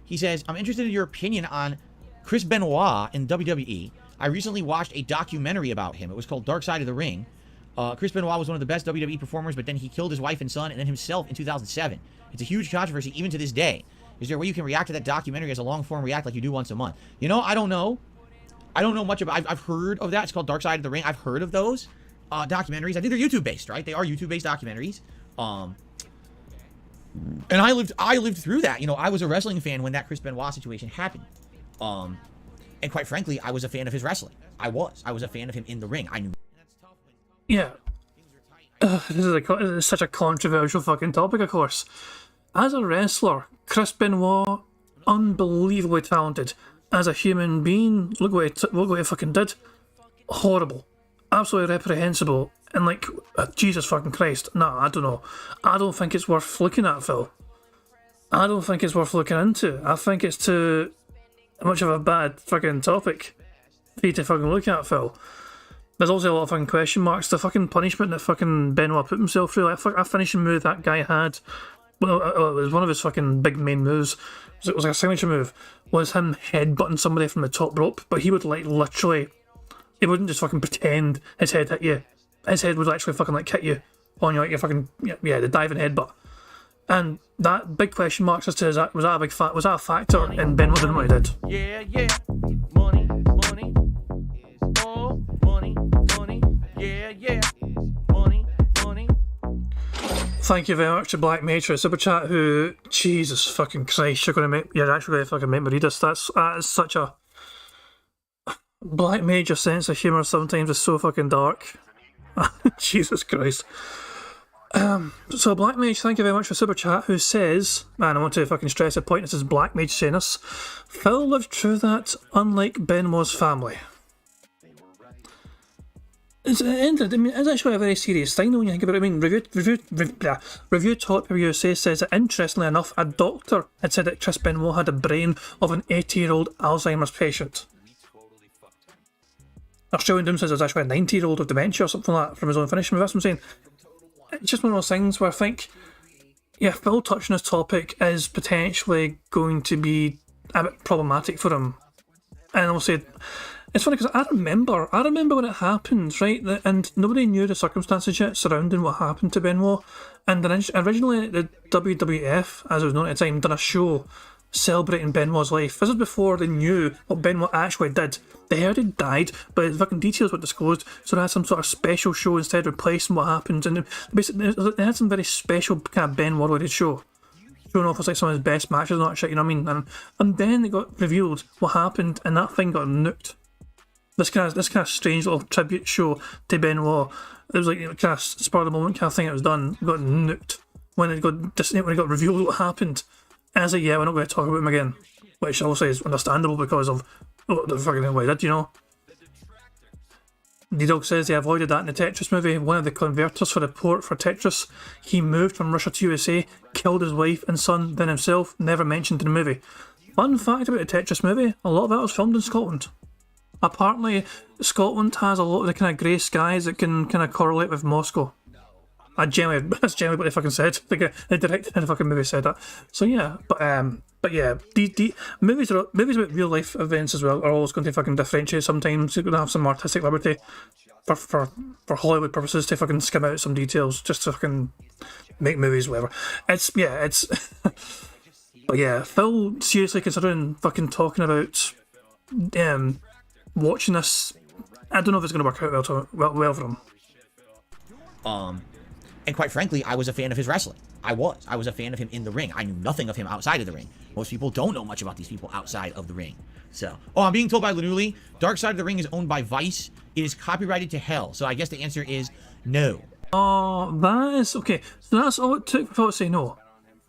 He says, I'm interested in your opinion on Chris Benoit in WWE. I recently watched a documentary about him. It was called Dark Side of the Ring. Chris Benoit was one of the best WWE performers, but then he killed his wife and son and then himself in 2007. It's a huge controversy even to this day. Is there a way you can react to that documentary as a long-form react like you do once a month? You know, I don't know. I don't know much about. I've heard of that. It's called Dark Side of the Ring. I've heard of those documentaries. I think they're YouTube-based, right? They are YouTube-based documentaries. And I lived through that. You know, I was a wrestling fan when that Chris Benoit situation happened. And quite frankly, I was a fan of his wrestling. I was a fan of him in the ring. I knew. Yeah. This is such a controversial fucking topic, of course. As a wrestler, Chris Benoit, unbelievably talented. as a human being, look what he fucking did. Horrible. Absolutely reprehensible. And like, Jesus fucking Christ. No, I don't know. I don't think it's worth looking at, Phil. I don't think it's worth looking into. I think it's too much of a bad fucking topic for you to fucking look at, Phil. There's also a lot of fucking question marks. The fucking punishment that fucking Benoit put himself through. Like, a finishing move that guy had. Well, it was one of his fucking big main moves. It was like a signature move. Was him headbutting somebody from the top rope, but he would like literally. He wouldn't just fucking pretend his head hit you. His head would actually fucking like hit you on your fucking the diving headbutt. And that big question marks as to was that a factor in Benoit doing what he did? Yeah. Money, money. Oh, money, money. Yeah. Money, money. Thank you very much to Black Mage for the super chat. Who, Jesus fucking Christ, you're actually gonna fucking make me read this. That is such a Black Mage. Your sense of humour sometimes is so fucking dark. Jesus Christ. So Black Mage, thank you very much for super chat, who says, and I want to fucking stress the point, this is Black Mage saying this, Phil lived through that, unlike Benoit's family. It's actually a very serious thing when you think about it. I mean, Review Top USA says that, interestingly enough, a doctor had said that Chris Benoit had the brain of an 80-year-old Alzheimer's patient. Australian Doom says there's actually a 90-year-old with dementia or something like that from his own finishing move. That's what I'm saying. It's just one of those things where I think, Phil touching this topic is potentially going to be a bit problematic for him. And I'll say, it's funny because I remember when it happened, right? And nobody knew the circumstances yet surrounding what happened to Benoit. And then originally the WWF, as it was known at the time, done a show celebrating Benoit's life. This is before they knew what Benoit actually did. They heard he died, but the fucking details were disclosed, so they had some sort of special show instead replacing what happened. And basically, they had some very special kind of Benoit-related show, showing off as like some of his best matches and all that shit, you know what I mean? And then it got revealed what happened, and that thing got nuked. This kind of strange little tribute show to Benoit. It was like kind of spur of the moment kind of thing. It was done, got nuked when it got revealed what happened. And I was like, we're not going to talk about him again, which also is understandable because of the fucking way he did, you know. D-Dog says they avoided that in the Tetris movie. One of the converters for the port for Tetris, he moved from Russia to USA, killed his wife and son, then himself, never mentioned in the movie. Fun fact about the Tetris movie, a lot of that was filmed in Scotland. Apparently, Scotland has a lot of the kind of grey skies that can kind of correlate with Moscow. That's generally what they fucking said. The director in the fucking movie said that. So yeah, but yeah, movies about real life events as well are always going to fucking differentiate. Sometimes you're going to have some artistic liberty for Hollywood purposes to fucking skim out some details just to fucking make movies, whatever. It's but yeah, Phil seriously considering fucking talking about watching this. I don't know if it's going to work out well for him. And quite frankly, I was a fan of his wrestling. I was a fan of him in the ring. I knew nothing of him outside of the ring. Most people don't know much about these people outside of the ring. So, I'm being told by Lanuli, Dark Side of the Ring is owned by Vice. It is copyrighted to hell. So I guess the answer is no. Oh, that is okay. So that's all it took for Phil to say no.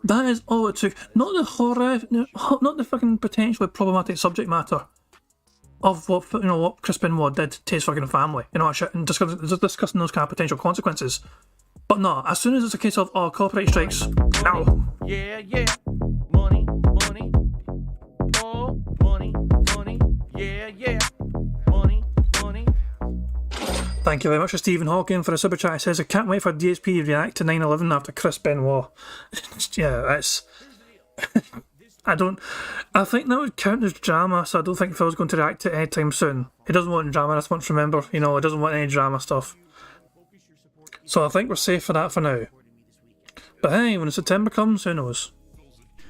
That is all it took. Not the horror, not the fucking potentially problematic subject matter of what Chris Benoit did to his fucking family, shit, and discussing those kind of potential consequences. But no, as soon as it's a case of copyright strikes, no. Yeah. Money, money. Oh, money, money. Yeah. Money, money. Thank you very much to Stephen Hawking for a super chat. It says, I can't wait for DSP to react to 9/11 after Chris Benoit. Yeah, that's... I think that would count as drama, so I don't think Phil's going to react to it anytime soon. He doesn't want drama, I just want to remember, he doesn't want any drama stuff. So I think we're safe for that for now. But hey, when September comes, who knows?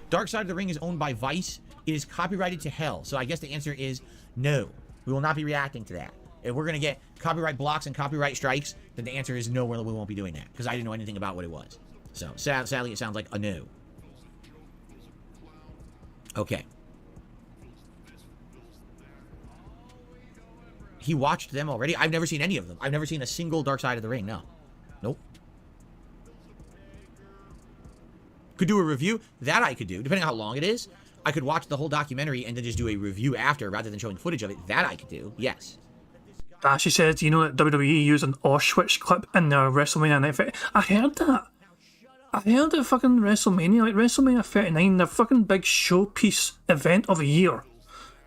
Dark Side of the Ring is owned by Vice. It is copyrighted to hell. So I guess the answer is no. We will not be reacting to that. If we're going to get copyright blocks and copyright strikes, then the answer is no, we won't be doing that. Because I didn't know anything about what it was. So sadly, it sounds like a no. Okay. He watched them already? I've never seen any of them. I've never seen a single Dark Side of the Ring, no. Nope. Could do a review. That I could do, depending on how long it is. I could watch the whole documentary and then just do a review after rather than showing footage of it. That I could do, yes. She said, you know that WWE used an Auschwitz clip in their WrestleMania night fight. I heard that. I heard at fucking WrestleMania, like WrestleMania 39, the fucking big showpiece event of the year.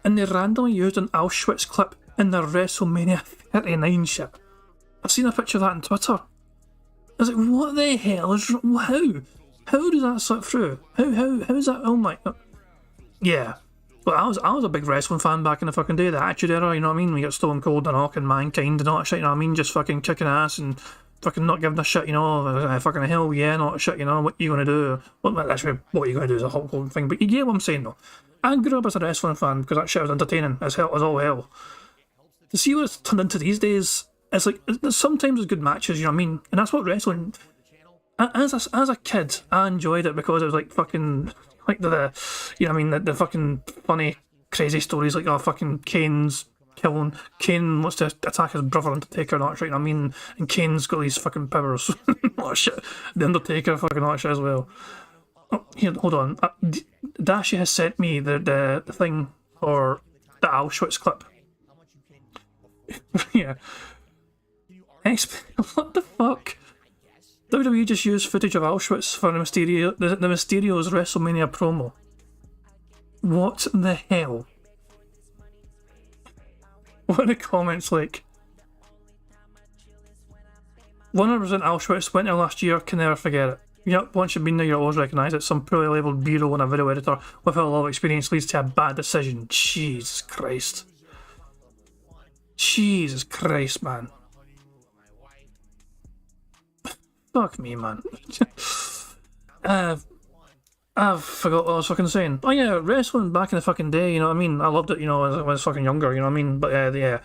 And they randomly used an Auschwitz clip in their WrestleMania 39 shit. I've seen a picture of that on Twitter. I was like, what the hell is how? How does that slip through? How is that? Oh my... Yeah. But I was a big wrestling fan back in the fucking day, the Attitude Era, you know what I mean? We got Stone Cold and Hawk and Mankind and all that shit, you know what I mean? Just fucking kicking ass and fucking not giving a shit, you know? Fucking hell yeah, not shit, you know? What you gonna do? Well, actually, what you gonna do is a Hulk Hogan thing, but you get what I'm saying though. I grew up as a wrestling fan because that shit was entertaining as hell, as all hell. To see what it's turned into these days, it's like, sometimes there's good matches, you know what I mean? And that's what wrestling... As a kid, I enjoyed it because it was like fucking... Like the you know what I mean, the fucking funny, crazy stories like, oh, fucking Kane wants to attack his brother Undertaker and all that shit, you know what I mean? And Kane's got these fucking powers. Oh shit. The Undertaker fucking all that shit as well. Oh, here, hold on. Dashi has sent me the thing for the Auschwitz clip. Yeah. What the fuck? WWE just used footage of Auschwitz for the Mysterio's WrestleMania promo. What the hell? What are the comments like? 100% Auschwitz, went there last year, can never forget it. Yep, once you've been there, you'll always recognise it. Some poorly labelled bureau and a video editor without a lot of experience leads to a bad decision. Jesus Christ. Jesus Christ, man. Fuck me, man. I forgot what I was fucking saying. Oh yeah, wrestling back in the fucking day, you know what I mean? I loved it, you know, when I was fucking younger, you know what I mean? But yeah.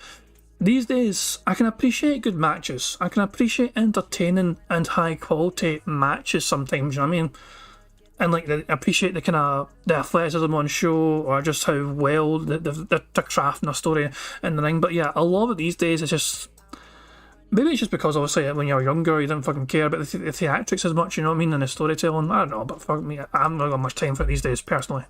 These days, I can appreciate good matches. I can appreciate entertaining and high quality matches sometimes, you know what I mean? And like, I appreciate the kind of the athleticism on show, or just how well the craft and the story in the ring. But yeah, a lot of it these days is just... Maybe it's just because obviously when you're younger you didn't fucking care about the theatrics as much, you know what I mean, and the storytelling. I don't know, but fuck me, I haven't really got much time for it these days, personally.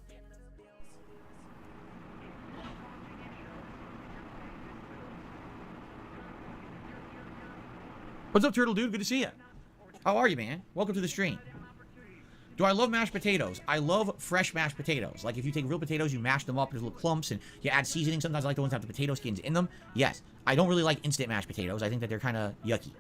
What's up, Turtle Dude? Good to see you. How are you, man? Welcome to the stream. Do I love mashed potatoes? I love fresh mashed potatoes. Like, if you take real potatoes, you mash them up into little clumps, and you add seasoning. Sometimes I like the ones that have the potato skins in them. Yes. I don't really like instant mashed potatoes. I think that they're kind of yucky.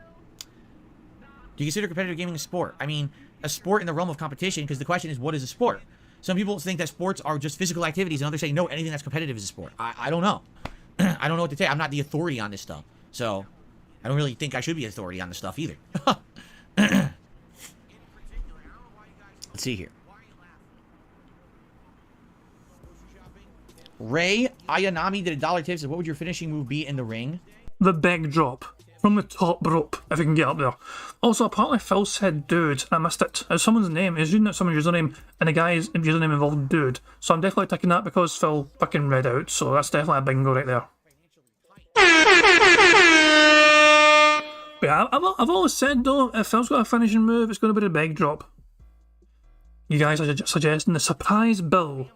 Do you consider competitive gaming a sport? I mean, a sport in the realm of competition, because the question is, what is a sport? Some people think that sports are just physical activities, and others say, no, anything that's competitive is a sport. I don't know. I don't know what to say. I'm not the authority on this stuff. So, I don't really think I should be authority on this stuff either. Let's see here. Ray Ayanami did $1 tips. What would your finishing move be in the ring? The big drop. From the top rope, if you can get up there. Also, apparently Phil said dude, I missed it. It's someone's name, he's using someone's username, and the guy's username involved dude. So I'm definitely taking that because Phil fucking read out, so that's definitely a bingo right there. But yeah, I've always said though, if Phil's got a finishing move, it's going to be the big drop. You guys are suggesting the surprise bill,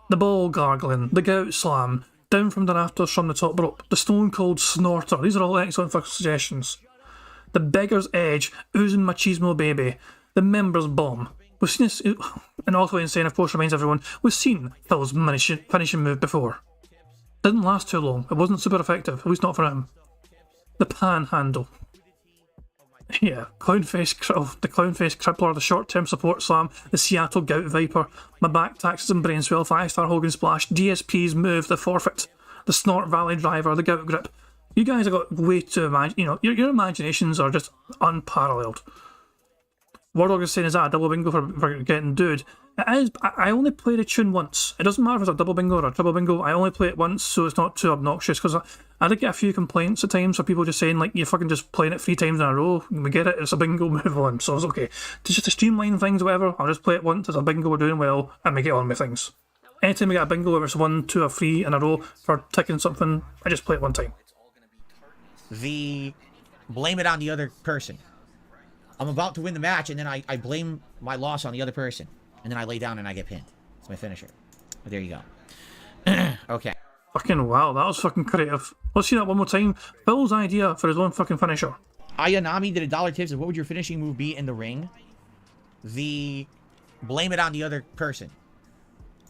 the ball gargling, the gout slam, down from the rafters from the top rope, the stone cold snorter. These are all excellent for suggestions. The beggar's edge, oozing machismo baby, the members bomb. We've seen this, and also insane, of course, reminds everyone, we've seen Phil's finishing move before. Didn't last too long, it wasn't super effective, at least not for him. The panhandle. Yeah, the clownface crippler, the short-term support slam, the Seattle gout viper, my back taxes and brain swell, 5-star Hogan splash, DSP's move, the forfeit, the snort valley driver, the gout grip. You guys have got way too your imaginations are just unparalleled. Wardog is saying, is that a double bingo for getting dude? It is. I only play the tune once. It doesn't matter if it's a double bingo or a triple bingo. I only play it once, so it's not too obnoxious. Because I did get a few complaints at times for people just saying, like, you're fucking just playing it 3 times in a row. We get it, it's a bingo, move on. So it's okay. Just to streamline things or whatever, I'll just play it once. It's a bingo, we're doing well, and we get on with things. Anytime we get a bingo, whether it's 1, 2, or 3 in a row for ticking something, I just play it one time. Blame it on the other person. I'm about to win the match, and then I blame my loss on the other person. And then I lay down and I get pinned. It's my finisher. There you go. Okay. Fucking wow, that was fucking creative. Let's see that one more time. Phil's idea for his own fucking finisher. Ayanami did $1 tips of what would your finishing move be in the ring? Blame it on the other person.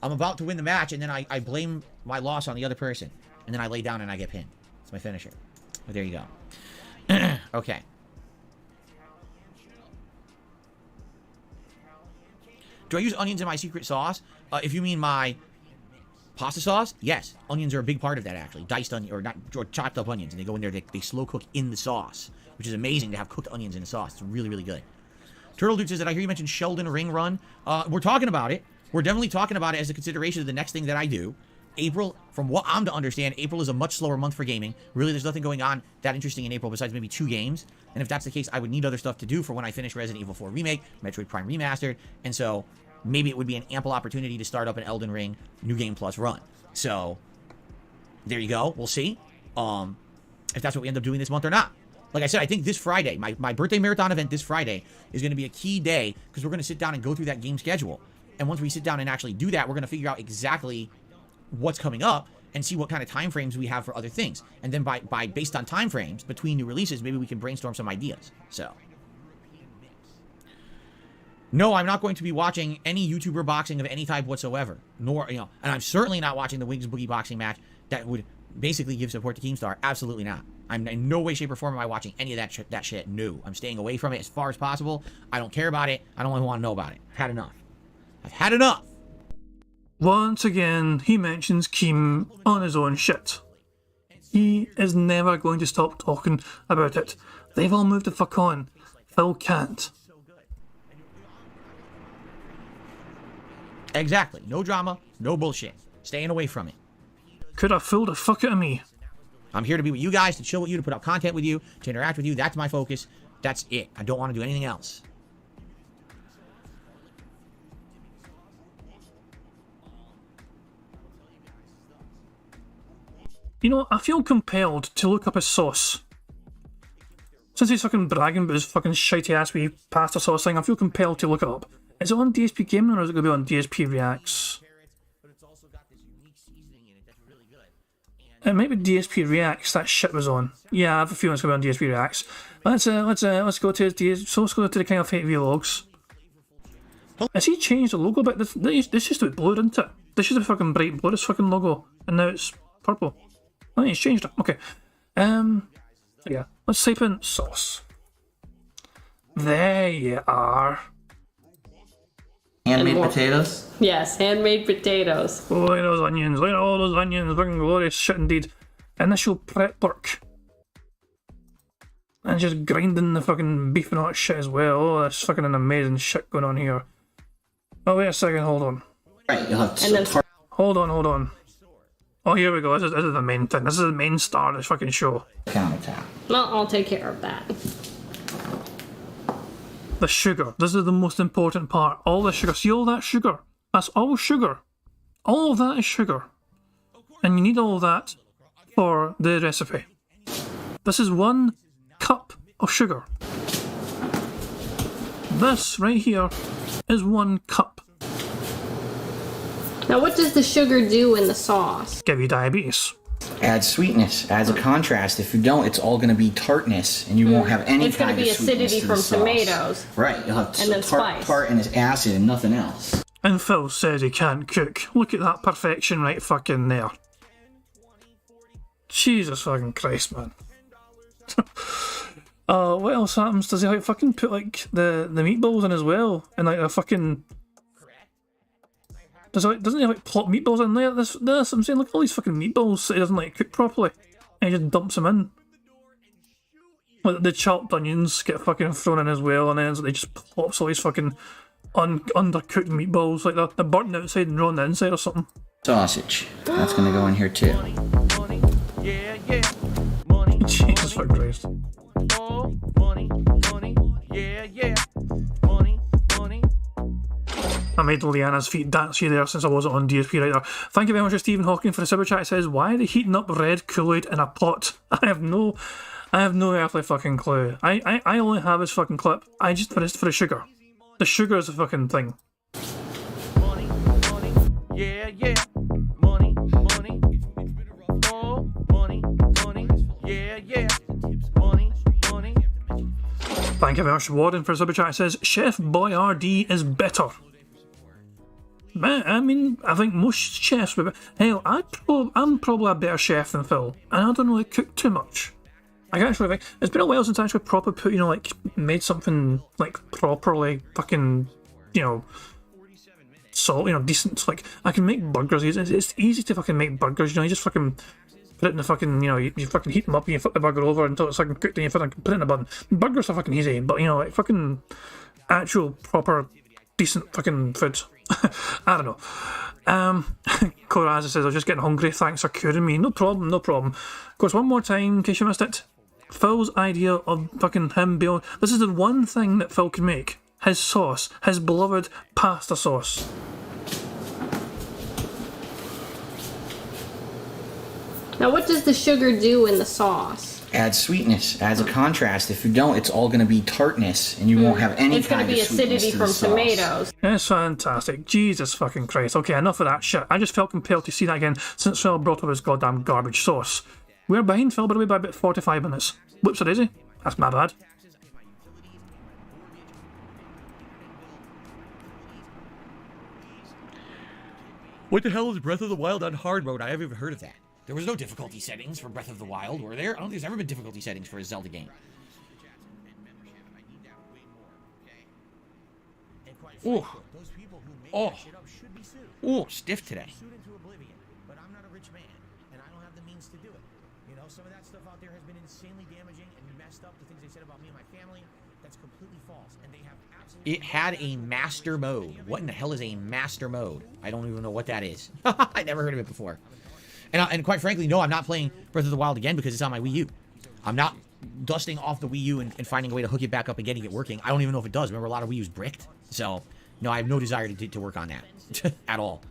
I'm about to win the match, and then I blame my loss on the other person. And then I lay down and I get pinned. It's my finisher. But there you go. Okay. Do I use onions in my secret sauce? If you mean my pasta sauce, yes. Onions are a big part of that, actually. Diced onion, or chopped up onions. And they go in there, they slow cook in the sauce. Which is amazing to have cooked onions in the sauce. It's really, really good. Turtle Dude says that I hear you mention Sheldon Ring Run. We're talking about it. We're definitely talking about it as a consideration of the next thing that I do. April, from what I'm to understand, April is a much slower month for gaming. Really, there's nothing going on that interesting in April besides maybe 2 games. And if that's the case, I would need other stuff to do for when I finish Resident Evil 4 Remake, Metroid Prime Remastered. And so, maybe it would be an ample opportunity to start up an Elden Ring New Game Plus run. So, there you go. We'll see if that's what we end up doing this month or not. Like I said, I think this Friday, my birthday marathon event this Friday is going to be a key day because we're going to sit down and go through that game schedule. And once we sit down and actually do that, we're going to figure out exactly what's coming up and see what kind of time frames we have for other things. And then based on time frames between new releases, maybe we can brainstorm some ideas. So, no, I'm not going to be watching any YouTuber boxing of any type whatsoever. Nor, and I'm certainly not watching the Wings Boogie boxing match that would basically give support to Keemstar. Absolutely not. I'm in no way, shape, or form am I watching any of that shit. No. I'm staying away from it as far as possible. I don't care about it. I don't even want to know about it. I've had enough. I've had enough. Once again, he mentions Keem on his own shit. He is never going to stop talking about it. They've all moved the fuck on. Phil can't. Exactly. No drama, no bullshit. Staying away from it. Could have fooled the fuck out of me. I'm here to be with you guys, to chill with you, to put out content with you, to interact with you. That's my focus. That's it. I don't want to do anything else. You know, I feel compelled to look up his sauce. Since he's fucking bragging about his fucking shitey ass wee pasta sauce thing, I feel compelled to look it up. Is it on DSP Gaming or is it going to be on DSP Reacts? It might be DSP Reacts that shit was on. Yeah, I have a feeling it's going to be on DSP Reacts. Let's go to his so let's go to the King of Hate Vlogs. Has he changed the logo a bit? This used to be blue, didn't it? This used to be fucking bright blue, this fucking logo, and now it's purple. Oh, he's changed it. Okay. Yeah. Let's type in sauce. There you are. Handmade potatoes? Yes, handmade potatoes. Oh, look at those onions. Look at all those onions. Fucking glorious shit indeed. Initial prep work. And just grinding the fucking beef and all that shit as well. Oh, that's fucking an amazing shit going on here. Oh, wait a second. Hold on. Right, you'll have to Hold on. Oh, here we go. This is the main thing. This is the main star of this fucking show. countertop. Well, I'll take care of that. The sugar. This is the most important part. All the sugar. See all that sugar? That's all sugar. All of that is sugar. And you need all of that for the recipe. This is 1 cup of sugar. This right here is 1 cup. Now, what does the sugar do in the sauce? Give you diabetes. Adds sweetness, adds a contrast. If you don't, it's all going to be tartness, and you won't have any It's going kind to be of sweetness acidity to from the sauce. tomatoes. Right, you'll have And then spice. tart and it's acid and nothing else. And Phil says he can't cook. Look at that perfection right fucking there. Jesus fucking Christ, man. What else happens? Does he like fucking put like the meatballs in as well? And like a fucking... Doesn't he like plop meatballs in there? This I'm saying, look at all these fucking meatballs that he doesn't like cook properly. And he just dumps them in. Like the chopped onions get fucking thrown in as well, and then they just plops all these fucking undercooked meatballs, like they're burnt outside and raw on the inside or something. Sausage. That's going to go in here too. Money, yeah, yeah. Money, Jesus fucking Christ. oh, money, yeah, yeah. Money. I made Leanna's feet dance you there since I wasn't on DSP right there. Thank you very much to Stephen Hawking for the super chat. It says, why are they heating up red Kool-Aid in a pot? I have no earthly fucking clue. I only have this fucking clip. For the sugar. The sugar is the fucking thing. Yeah, yeah. Money, money. Oh, money, money. Yeah, yeah. Money, money. Thank you very much, Warden, for a super chat. It says, Chef Boyardee is better. Man, I mean, I think most chefs would be... Hell, I'm probably a better chef than Phil, and I don't really cook too much. I can actually think... It's been a while since I actually proper put, like, made something, like, properly fucking, salt, decent. Like, I can make burgers. It's easy to fucking make burgers, you just fucking... Put it in the fucking, you fucking heat them up and you flip the burger over until it's fucking cooked and you fucking put it in the bun. Burgers are fucking easy, but like fucking actual proper decent fucking food. I don't know. Corazza says, I'm just getting hungry, thanks for curing me. No problem, no problem. Of course, one more time, in case you missed it. Phil's idea of fucking him being... This is the one thing that Phil can make. His sauce. His beloved pasta sauce. Now, what does the sugar do in the sauce? Adds sweetness, adds a contrast. If you don't, it's all going to be tartness, and you won't have any It's going kind to be of sweetness acidity to from the sauce. tomatoes. It's fantastic. Jesus fucking Christ. Okay, enough of that shit. I just felt compelled to see that again since Phil brought up his goddamn garbage sauce. We're behind Phil, by the way, by about 45 minutes. Whoops, a daisy. That's my bad. What the hell is Breath of the Wild on hard mode? I haven't even heard of that. There was no difficulty settings for Breath of the Wild, were there? I don't think there's ever been difficulty settings for a Zelda game. Ooh. Oh. Ooh, stiff today. But I'm not a rich man, and I don't have the means to do it. Some of that stuff out there has been insanely damaging and messed up. The things they said about me and my family, that's completely false. And they have absolutely... It had a master mode. What in the hell is a master mode? I don't even know what that is. I never heard of it before. And quite frankly, no, I'm not playing Breath of the Wild again because it's on my Wii U. I'm not dusting off the Wii U and finding a way to hook it back up and getting it working. I don't even know if it does. Remember, a lot of Wii U's bricked. So, no, I have no desire to work on that. At all.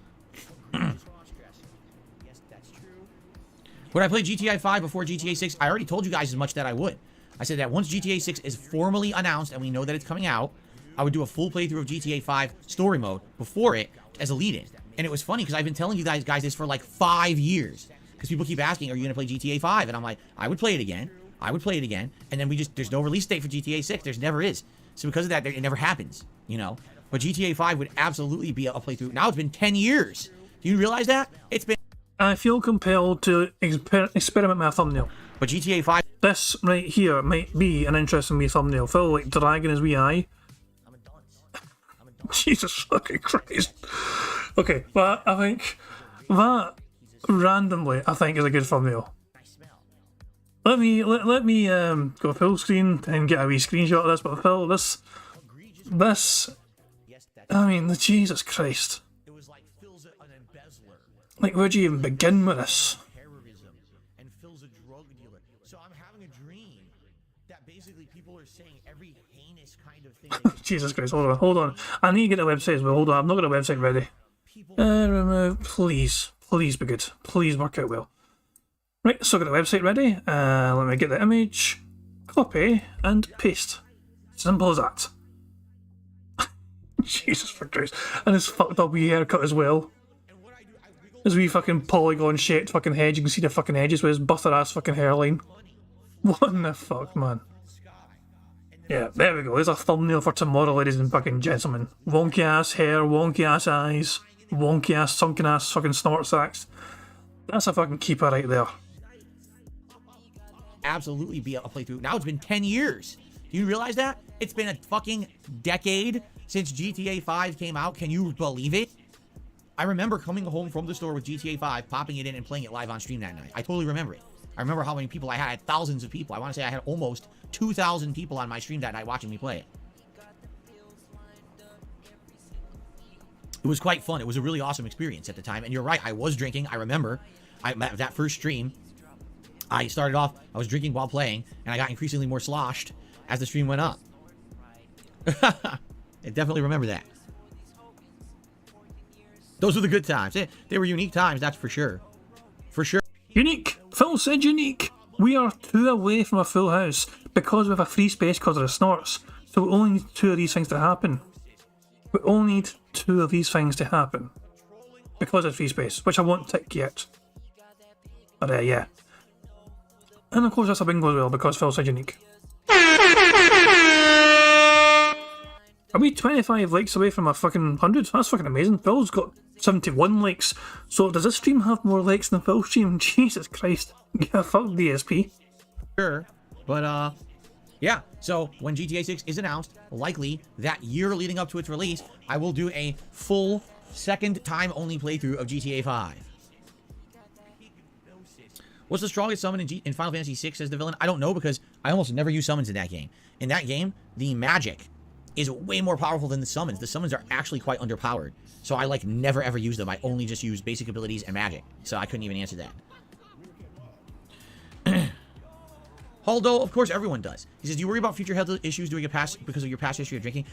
Would I play GTA 5 before GTA 6? I already told you guys as much that I would. I said that once GTA 6 is formally announced and we know that it's coming out, I would do a full playthrough of GTA 5 story mode before it as a lead-in. And it was funny because I've been telling you guys this for like 5 years. Because people keep asking, are you going to play GTA 5? And I'm like, I would play it again. I would play it again. And then there's no release date for GTA 6. There's never is. So because of that, it never happens, But GTA 5 would absolutely be a playthrough. Now it's been 10 years. Do you realize that? It's been... I feel compelled to experiment with a thumbnail. But GTA 5... This right here might be an interesting wee thumbnail. Phil, like, dragging his wee eye. Jesus fucking Christ. Okay, but I think that randomly, I think is a good thumbnail. Let me go full screen and get a wee screenshot of this. But Phil, this, I mean, Jesus Christ. Like, where'd you even begin with this? And Phil's a drug dealer. So I'm having a dream that basically people are saying every heinous kind of thing. Jesus Christ, hold on. I need to get the website as well. Hold on, I've not got a website ready. Remove, please be good. Please work out well. Right, so I've got the website ready. Let me get the image, copy, and paste. Simple as that. Jesus for Christ. And his fucked up wee haircut as well. His wee fucking polygon shaped fucking head. You can see the fucking edges with his butter ass fucking hairline. What in the fuck, man? Yeah, there we go. There's a thumbnail for tomorrow, ladies and fucking gentlemen. Wonky ass hair, wonky ass eyes, wonky ass, sunken ass fucking snort sacks. That's a fucking keeper right there. Absolutely be a playthrough. Now it's been 10 years. Do you realize that? It's been a fucking decade since GTA 5 came out. Can you believe it? I remember coming home from the store with GTA 5, popping it in and playing it live on stream that night. I totally remember it. I remember how many people I had. I had thousands of people. I want to say I had almost 2,000 people on my stream that night watching me play it. It was quite fun. It was a really awesome experience at the time. And you're right, I was drinking. I remember that first stream, I started off, I was drinking while playing, and I got increasingly more sloshed as the stream went up. I definitely remember that. Those were the good times. They were unique times, that's for sure. For sure. Unique! Phil said unique! We are 2 away from a full house because we have a free space because of the snorts. So we only need 2 of these things to happen. We only need 2 of these things to happen. because it's free space, which I won't tick yet. But yeah. And of course that's a bingo as well, because Phil said unique. Are we 25 likes away from a fucking 100? That's fucking amazing. Phil's got 71 likes. So does this stream have more likes than Phil's stream? Jesus Christ. Yeah, fuck DSP. Sure, but yeah, so when GTA 6 is announced, likely that year leading up to its release, I will do a full second time only playthrough of GTA 5. What's the strongest summon in Final Fantasy 6 as the villain? I don't know, because I almost never use summons in that game. In that game, the magic is way more powerful than the summons. The summons are actually quite underpowered. So I like never ever use them. I only just use basic abilities and magic. So I couldn't even answer that. Holdo, of course everyone does. He says, do you worry about future health issues because of your past history of drinking?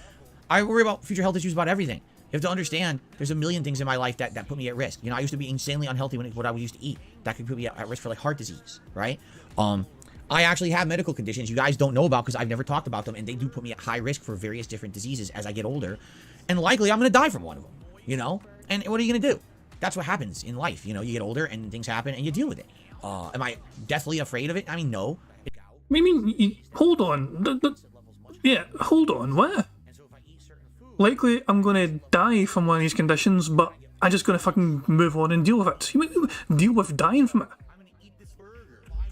I worry about future health issues about everything. You have to understand, there's a million things in my life that put me at risk. You know, I used to be insanely unhealthy when what I used to eat. That could put me at risk for like heart disease, right? I actually have medical conditions you guys don't know about because I've never talked about them, and they do put me at high risk for various different diseases as I get older. And likely I'm going to die from one of them, you know? And what are you going to do? That's what happens in life. You know, you get older and things happen and you deal with it. Am I deathly afraid of it? I mean, no. I mean, hold on. Yeah, hold on. What? Likely I'm going to die from one of these conditions, but I'm just going to fucking move on and deal with it. You mean deal with dying from it?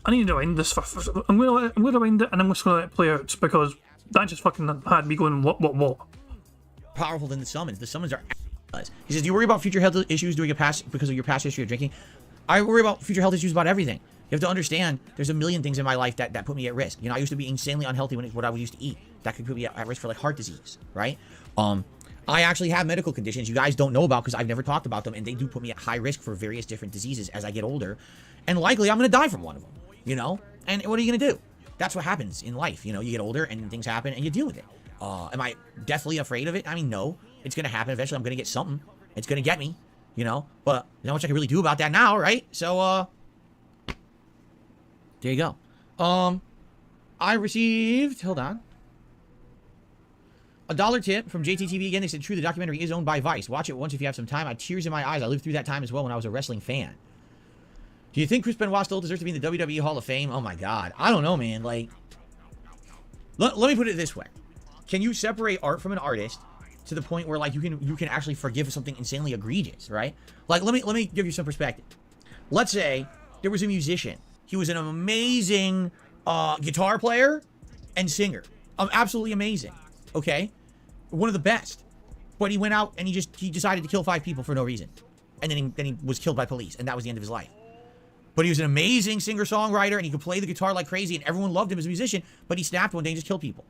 I need to rewind this. I'm going to rewind it and I'm just going to let it play out, because that just fucking had me going, what? Powerful than the summons. The summons are... He says, do you worry about future health issues because of your past history of drinking? I worry about future health issues about everything. You have to understand, there's a million things in my life that put me at risk. You know, I used to be insanely unhealthy when what I used to eat. That could put me at risk for like heart disease, right? I actually have medical conditions you guys don't know about because I've never talked about them, and they do put me at high risk for various different diseases as I get older. And likely I'm going to die from one of them, you know? And what are you going to do? That's what happens in life. You know, you get older and things happen and you deal with it. Am I deathly afraid of it? I mean, no. It's going to happen. Eventually I'm going to get something. It's going to get me, you know? But there's not much I can really do about that now, right? So, there you go. I received... Hold on. $1 tip from JTTV again. They said, true, the documentary is owned by Vice. Watch it once if you have some time. I had tears in my eyes. I lived through that time as well when I was a wrestling fan. Do you think Chris Benoit still deserves to be in the WWE Hall of Fame? Oh my God. I don't know, man. Like, let me put it this way. Can you separate art from an artist to the point where, like, you can actually forgive something insanely egregious, right? Like, let me give you some perspective. Let's say there was a musician. He was an amazing guitar player and singer. Absolutely amazing. Okay? One of the best. But he went out and he decided to kill 5 people for no reason. And then he was killed by police, and that was the end of his life. But he was an amazing singer-songwriter, and he could play the guitar like crazy, and everyone loved him as a musician, but he snapped one day and just killed people.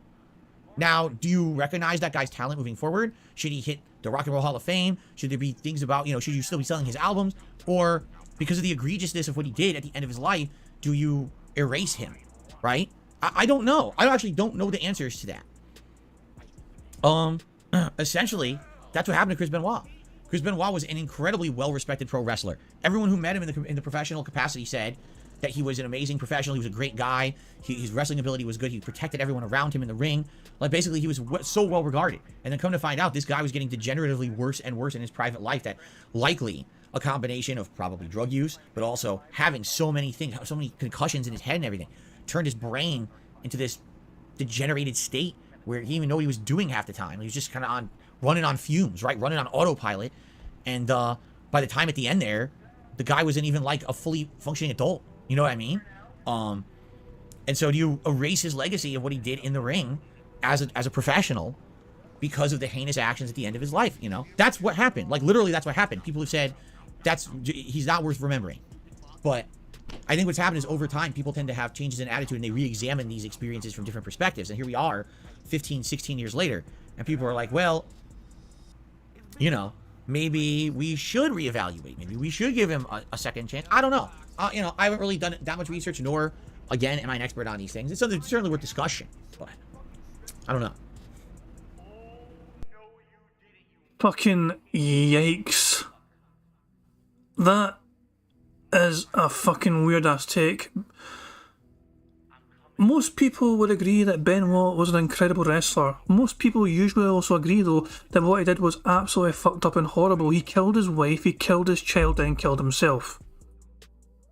Now, do you recognize that guy's talent moving forward? Should he hit the Rock and Roll Hall of Fame? Should there be things about, you know, should you still be selling his albums? Or because of the egregiousness of what he did at the end of his life, do you erase him, right? I don't know. I actually don't know the answers to that. Essentially, that's what happened to Chris Benoit. Chris Benoit was an incredibly well-respected pro wrestler. Everyone who met him in the professional capacity said that he was an amazing professional. He was a great guy. His wrestling ability was good. He protected everyone around him in the ring. Like, basically, he was so well-regarded. And then come to find out, this guy was getting degeneratively worse and worse in his private life, that likely a combination of probably drug use, but also having so many things, so many concussions in his head and everything, turned his brain into this degenerated state where he didn't even know what he was doing half the time. He was just kind of running on fumes, right? Running on autopilot. And by the time at the end there, the guy wasn't even like a fully functioning adult. You know what I mean? And so do you erase his legacy of what he did in the ring as a professional because of the heinous actions at the end of his life, you know? That's what happened. Like, literally, that's what happened. People have said, he's not worth remembering. But I think what's happened is over time, people tend to have changes in attitude and they re-examine these experiences from different perspectives. And here we are, 15, 16 years later, and people are like, well, you know, maybe we should reevaluate. Maybe we should give him a second chance. I don't know. You know, I haven't really done that much research, nor, again, am I an expert on these things. It's something certainly worth discussion, but I don't know. Fucking yikes. That is a fucking weird-ass take. most people would agree that Benoit was an incredible wrestler. Most people usually also agree, though, that what he did was absolutely fucked up and horrible. He killed his wife, he killed his child, then killed himself.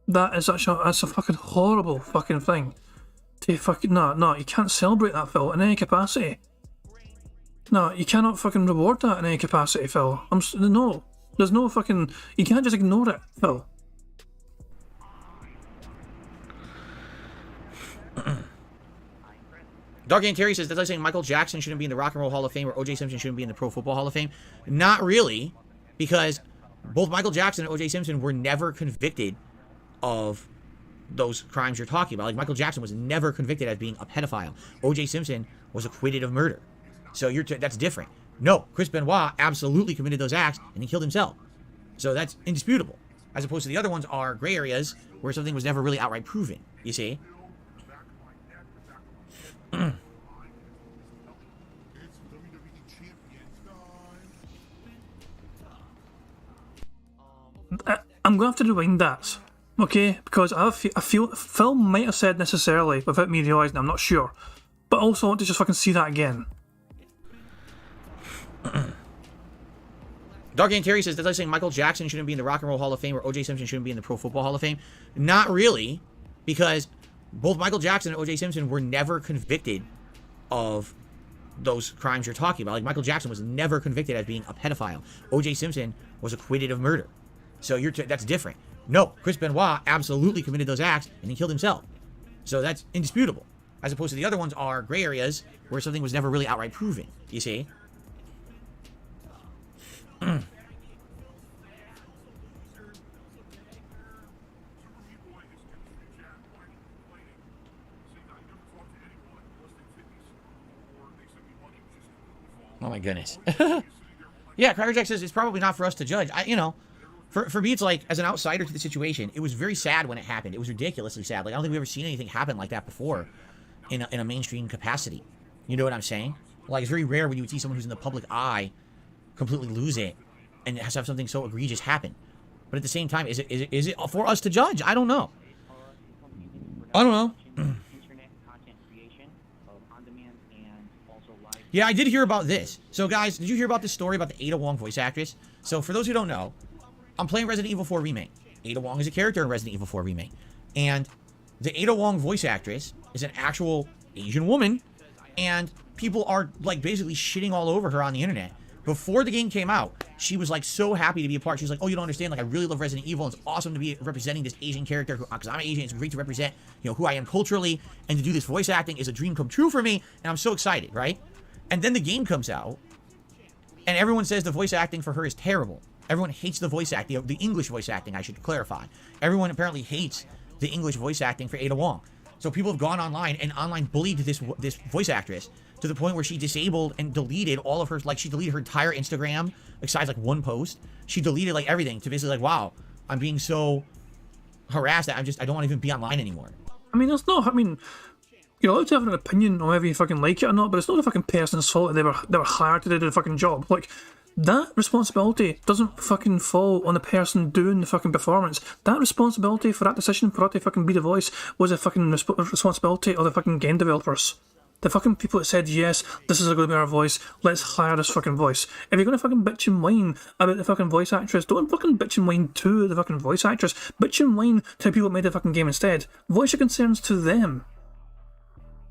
That's a fucking horrible fucking thing. To fucking, no, you can't celebrate that, Phil, in any capacity. No, you cannot fucking reward that in any capacity, Phil. No. There's no fucking... You can't just ignore it, Phil. Dark Game Terry says, that's like saying Michael Jackson shouldn't be in the Rock and Roll Hall of Fame or O.J. Simpson shouldn't be in the Pro Football Hall of Fame. Not really, because both Michael Jackson and O.J. Simpson were never convicted of those crimes you're talking about. Like, Michael Jackson was never convicted as being a pedophile. O.J. Simpson was acquitted of murder. So that's different. No, Chris Benoit absolutely committed those acts, and he killed himself. So that's indisputable. As opposed to the other ones are gray areas where something was never really outright proven, you see? I'm going to have to rewind that, okay? Because I feel Phil might have said necessarily without me realising, I'm not sure. But also I want to just fucking see that again. Dark Game Terry says, that's like saying Michael Jackson shouldn't be in the Rock and Roll Hall of Fame or O.J. Simpson shouldn't be in the Pro Football Hall of Fame. Not really, because both Michael Jackson and O.J. Simpson were never convicted of those crimes you're talking about. Like, Michael Jackson was never convicted as being a pedophile. O.J. Simpson was acquitted of murder. So that's different. No, Chris Benoit absolutely committed those acts, and he killed himself. So that's indisputable. As opposed to the other ones are gray areas where something was never really outright proven, you see? Oh my goodness. Yeah, Cracker Jack says it's probably not for us to judge. For me, it's like, as an outsider to the situation, it was very sad when it happened. It was ridiculously sad. Like, I don't think we've ever seen anything happen like that before in a mainstream capacity. You know what I'm saying? Like, it's very rare when you would see someone who's in the public eye completely lose it and has to have something so egregious happen. But at the same time, is it for us to judge? I don't know. Yeah, I did hear about this. So, guys, did you hear about this story about the Ada Wong voice actress? So, for those who don't know, I'm playing Resident Evil 4 Remake. Ada Wong is a character in Resident Evil 4 Remake. And the Ada Wong voice actress is an actual Asian woman. And people are, like, basically shitting all over her on the internet. Before the game came out, she was, like, so happy to be a part. She was like, oh, you don't understand. Like, I really love Resident Evil. It's awesome to be representing this Asian character. Because I'm Asian. It's great to represent, who I am culturally. And to do this voice acting is a dream come true for me. And I'm so excited, right? And then the game comes out. And everyone says the voice acting for her is terrible. Everyone hates the voice acting, the English voice acting, I should clarify. Everyone apparently hates the English voice acting for Ada Wong. So people have gone online and online bullied this voice actress to the point where she disabled and deleted all of her, like, she deleted her entire Instagram, besides, like, one post. She deleted, like, everything to basically, like, wow, I'm being so harassed that I don't want to even be online anymore. I mean, you're allowed to have an opinion on whether you fucking like it or not, but it's not the fucking person's fault that they were hired to do the fucking job. Like, that responsibility doesn't fucking fall on the person doing the fucking performance. That responsibility for that decision for her to fucking be the voice was a fucking responsibility of the fucking game developers. The fucking people that said, yes, this is going to be our voice, let's hire this fucking voice. If you're going to fucking bitch and whine about the fucking voice actress, don't fucking bitch and whine to the fucking voice actress. Bitch and whine to the people that made the fucking game instead. Voice your concerns to them.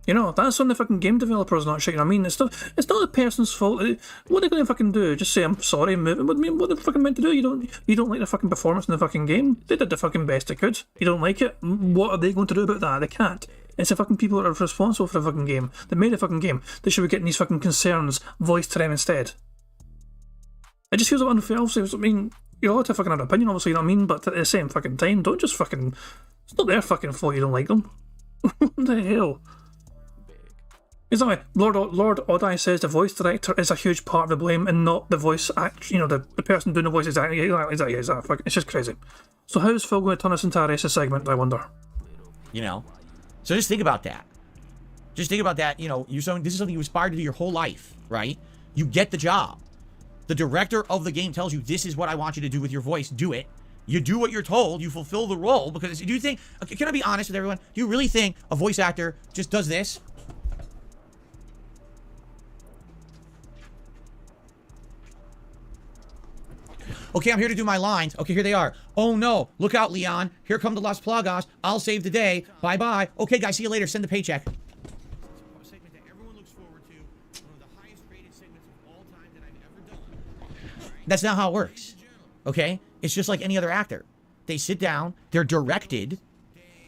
That's on the fucking game developers, not shit. It's not the person's fault. What are they going to fucking do? Just say, I'm sorry, move it. What are they fucking meant to do? You don't like the fucking performance in the fucking game? They did the fucking best they could. You don't like it? What are they going to do about that? They can't. It's the fucking people that are responsible for the fucking game. They made the fucking game. They should be getting these fucking concerns voiced to them instead. It just feels unfair. Obviously, you're allowed to fucking have an opinion, obviously, but at the same fucking time, don't just fucking... It's not their fucking fault you don't like them. What the hell? Exactly. Lord Odai says the voice director is a huge part of the blame and not the voice act. The person doing the voice is exactly. It's just crazy. So how is Phil going to turn this into a racist segment, I wonder? So just think about that. Just think about that. This is something you aspire to do your whole life, right? You get the job. The director of the game tells you, this is what I want you to do with your voice. Do it. You do what you're told. You fulfill the role. Because do you think... Okay, can I be honest with everyone? Do you really think a voice actor just does this? Okay, I'm here to do my lines. Okay, here they are. Oh no, look out, Leon. Here come the Las Plagas. I'll save the day. Bye-bye. Okay, guys, see you later. Send the paycheck. Segment that everyone looks forward to. One of the highest rated segments of all time that I've ever done. That's not how it works. Okay? It's just like any other actor. They sit down, they're directed,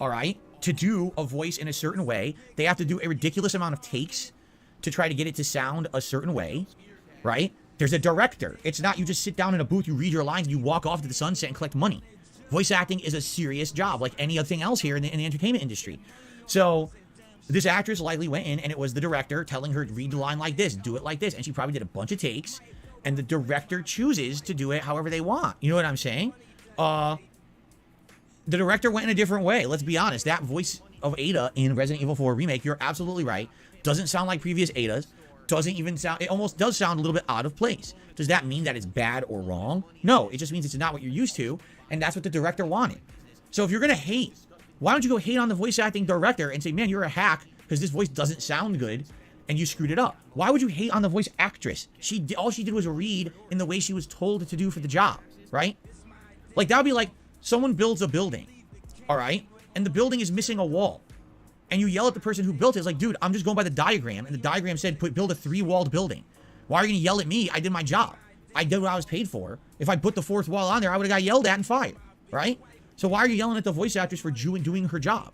all right, to do a voice in a certain way. They have to do a ridiculous amount of takes to try to get it to sound a certain way, right? There's a director. It's not you just sit down in a booth, you read your lines, and you walk off to the sunset and collect money. Voice acting is a serious job, like any other thing else here in the entertainment industry. So this actress likely went in, and it was the director telling her, read the line like this, do it like this. And she probably did a bunch of takes, and the director chooses to do it however they want. You know what I'm saying? The director went in a different way. Let's be honest. That voice of Ada in Resident Evil 4 Remake, you're absolutely right. Doesn't sound like previous Adas. Doesn't even sound, it almost does sound a little bit out of place. Does that mean that it's bad or wrong? No, it just means it's not what you're used to, and that's what the director wanted. So if you're gonna hate, why don't you go hate on the voice acting director and say, man, you're a hack because this voice doesn't sound good and you screwed it up? Why would you hate on the voice actress? All she did was read in the way she was told to do for the job, right? Like, that would be like someone builds a building, all right, and the building is missing a wall. And you yell at the person who built it. It's like, dude, I'm just going by the diagram. And the diagram said, build a 3-walled building. Why are you going to yell at me? I did my job. I did what I was paid for. If I put the 4th wall on there, I would have got yelled at and fired. Right? So why are you yelling at the voice actress for doing her job?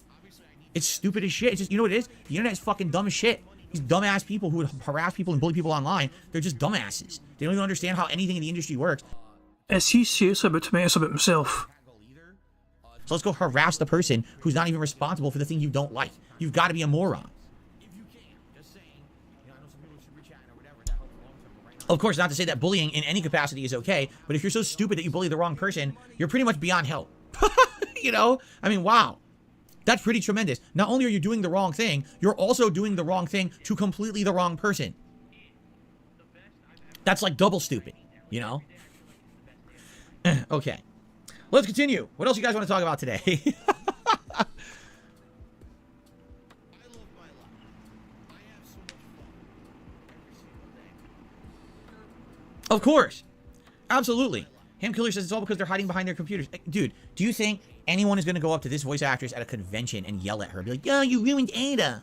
It's stupid as shit. It's just, you know what it is? The internet is fucking dumb as shit. These dumbass people who would harass people and bully people online, they're just dumbasses. They don't even understand how anything in the industry works. As he says about me, it's about himself. So let's go harass the person who's not even responsible for the thing you don't like. You've got to be a moron. Of course, not to say that bullying in any capacity is okay, but if you're so stupid that you bully the wrong person, you're pretty much beyond help. You know? I mean, wow. That's pretty tremendous. Not only are you doing the wrong thing, you're also doing the wrong thing to completely the wrong person. That's like double stupid, you know? Okay. Let's continue. What else you guys want to talk about today? Of course. Absolutely. Ham Killer says it's all because they're hiding behind their computers. Dude, do you think anyone is going to go up to this voice actress at a convention and yell at her? Be like, yo, you ruined Ada.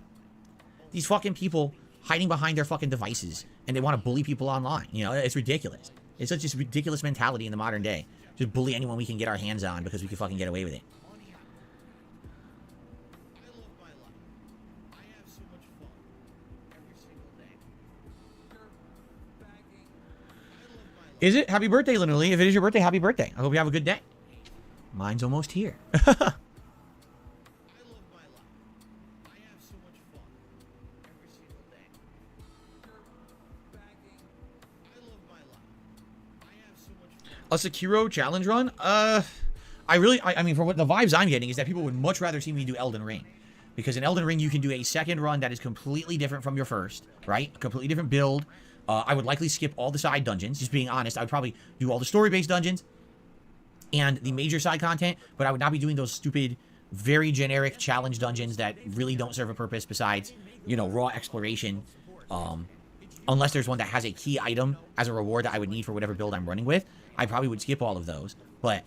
These fucking people hiding behind their fucking devices and they want to bully people online. You know, it's ridiculous. It's such a ridiculous mentality in the modern day. Just bully anyone we can get our hands on because we can fucking get away with it. Is it? Happy birthday, literally. If it is your birthday, happy birthday. I hope you have a good day. Mine's almost here. A Sekiro challenge run? I mean, from what the vibes I'm getting is that people would much rather see me do Elden Ring. Because in Elden Ring, you can do a second run that is completely different from your first, right? A completely different build. I would likely skip all the side dungeons, just being honest. I would probably do all the story-based dungeons and the major side content, but I would not be doing those stupid, very generic challenge dungeons that really don't serve a purpose besides, you know, raw exploration. Unless there's one that has a key item as a reward that I would need for whatever build I'm running with, I probably would skip all of those. But,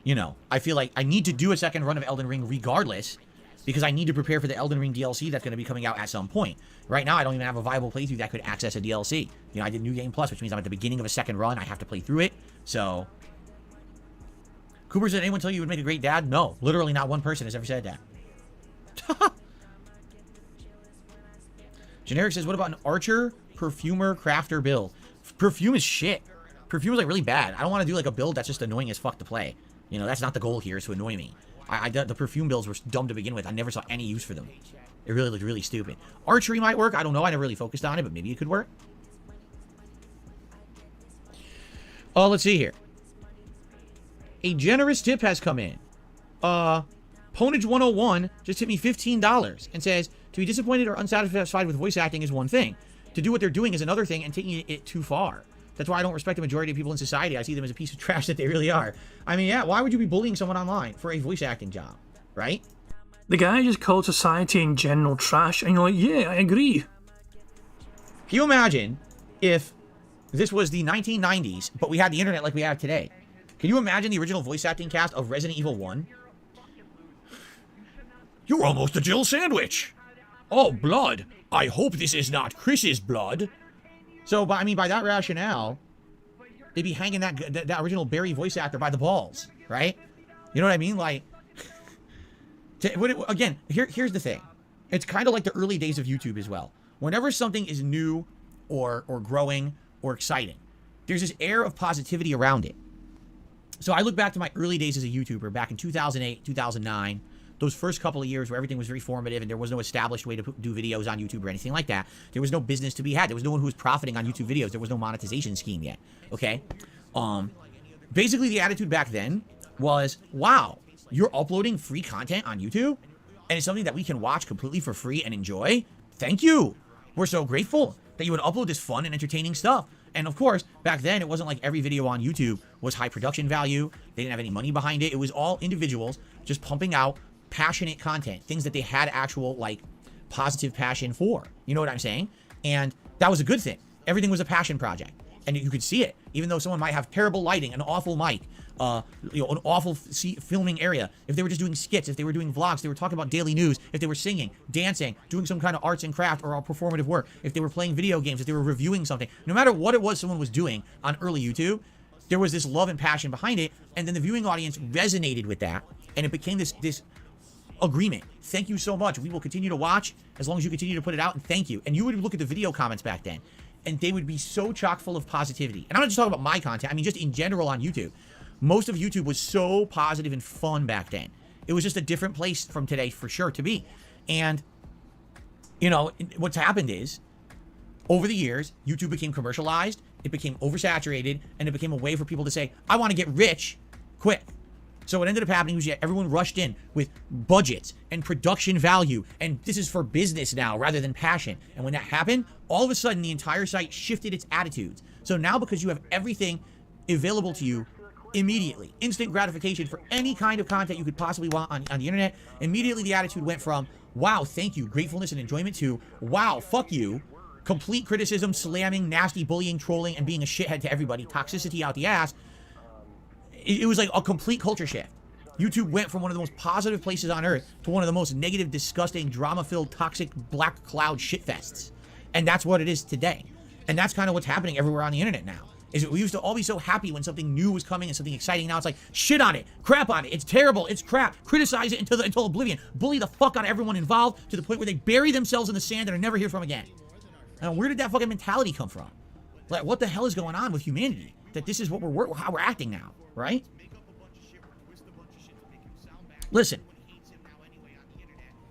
you know, I feel like I need to do a second run of Elden Ring regardless, because I need to prepare for the Elden Ring DLC that's going to be coming out at some point. Right now, I don't even have a viable playthrough that could access a DLC. You know, I did New Game Plus, which means I'm at the beginning of a second run. I have to play through it. So, Cooper, did anyone tell you would make a great dad? No, literally not one person has ever said that. Generic says, what about an archer, perfumer, crafter build? Perfume is shit. Perfume is like really bad. I don't want to do like a build that's just annoying as fuck to play. You know, that's not the goal here, is to annoy me. The perfume builds were dumb to begin with. I never saw any use for them. It really looked really stupid. Archery might work. I don't know. I never really focused on it, but maybe it could work. Oh, let's see here. A generous tip has come in. Ponage 101 just hit me $15 and says, to be disappointed or unsatisfied with voice acting is one thing. To do what they're doing is another thing, and taking it too far. That's why I don't respect the majority of people in society. I see them as a piece of trash that they really are. I mean, yeah, why would you be bullying someone online for a voice acting job, right? The guy just called society in general trash, and you're like, yeah, I agree. Can you imagine if this was the 1990s, but we had the internet like we have today? Can you imagine the original voice acting cast of Resident Evil 1? You're almost a Jill sandwich. Oh, blood. I hope this is not Chris's blood. So, by that rationale, they'd be hanging that original Barry voice actor by the balls, right? You know what I mean? Like, again, here's the thing. It's kind of like the early days of YouTube as well. Whenever something is new or growing or exciting, there's this air of positivity around it. So I look back to my early days as a YouTuber back in 2008, 2009, those first couple of years where everything was very formative and there was no established way to do videos on YouTube or anything like that. There was no business to be had. There was no one who was profiting on YouTube videos. There was no monetization scheme yet, okay? Basically, the attitude back then was, wow, you're uploading free content on YouTube? And it's something that we can watch completely for free and enjoy? Thank you. We're so grateful that you would upload this fun and entertaining stuff. And of course, back then, it wasn't like every video on YouTube was high production value. They didn't have any money behind it. It was all individuals just pumping out passionate content, things that they had actual, like, positive passion for. You know what I'm saying? And that was a good thing. Everything was a passion project. And you could see it, even though someone might have terrible lighting, an awful mic, an awful filming area. If they were just doing skits, if they were doing vlogs, they were talking about daily news, if they were singing, dancing, doing some kind of arts and craft or performative work, if they were playing video games, if they were reviewing something, no matter what it was someone was doing on early YouTube, there was this love and passion behind it, and then the viewing audience resonated with that, and it became this agreement. Thank you so much. We will continue to watch as long as you continue to put it out, and thank you. And you would look at the video comments back then, and they would be so chock full of positivity. And I'm not just talking about my content, I mean just in general on YouTube. Most of YouTube was so positive and fun back then. It was just a different place from today for sure to be. And, you know, what's happened is, over the years, YouTube became commercialized, it became oversaturated, and it became a way for people to say, I want to get rich quick. So what ended up happening was everyone rushed in with budgets and production value, and this is for business now rather than passion. And when that happened, all of a sudden the entire site shifted its attitudes. So now, because you have everything available to you immediately, instant gratification for any kind of content you could possibly want on the internet, immediately the attitude went from, wow, thank you, gratefulness and enjoyment, to, wow, fuck you, complete criticism, slamming, nasty bullying, trolling, and being a shithead to everybody, toxicity out the ass. It was like a complete culture shift. YouTube went from one of the most positive places on earth to one of the most negative, disgusting, drama-filled, toxic, black cloud shitfests. And that's what it is today. And that's kind of what's happening everywhere on the internet now. Is we used to all be so happy when something new was coming and something exciting. Now it's like, shit on it, crap on it, it's terrible, it's crap, criticize it until oblivion, bully the fuck out of everyone involved to the point where they bury themselves in the sand and are never hear from again. Now, where did that fucking mentality come from? Like, what the hell is going on with humanity? That this is what how we're acting now, right? Listen,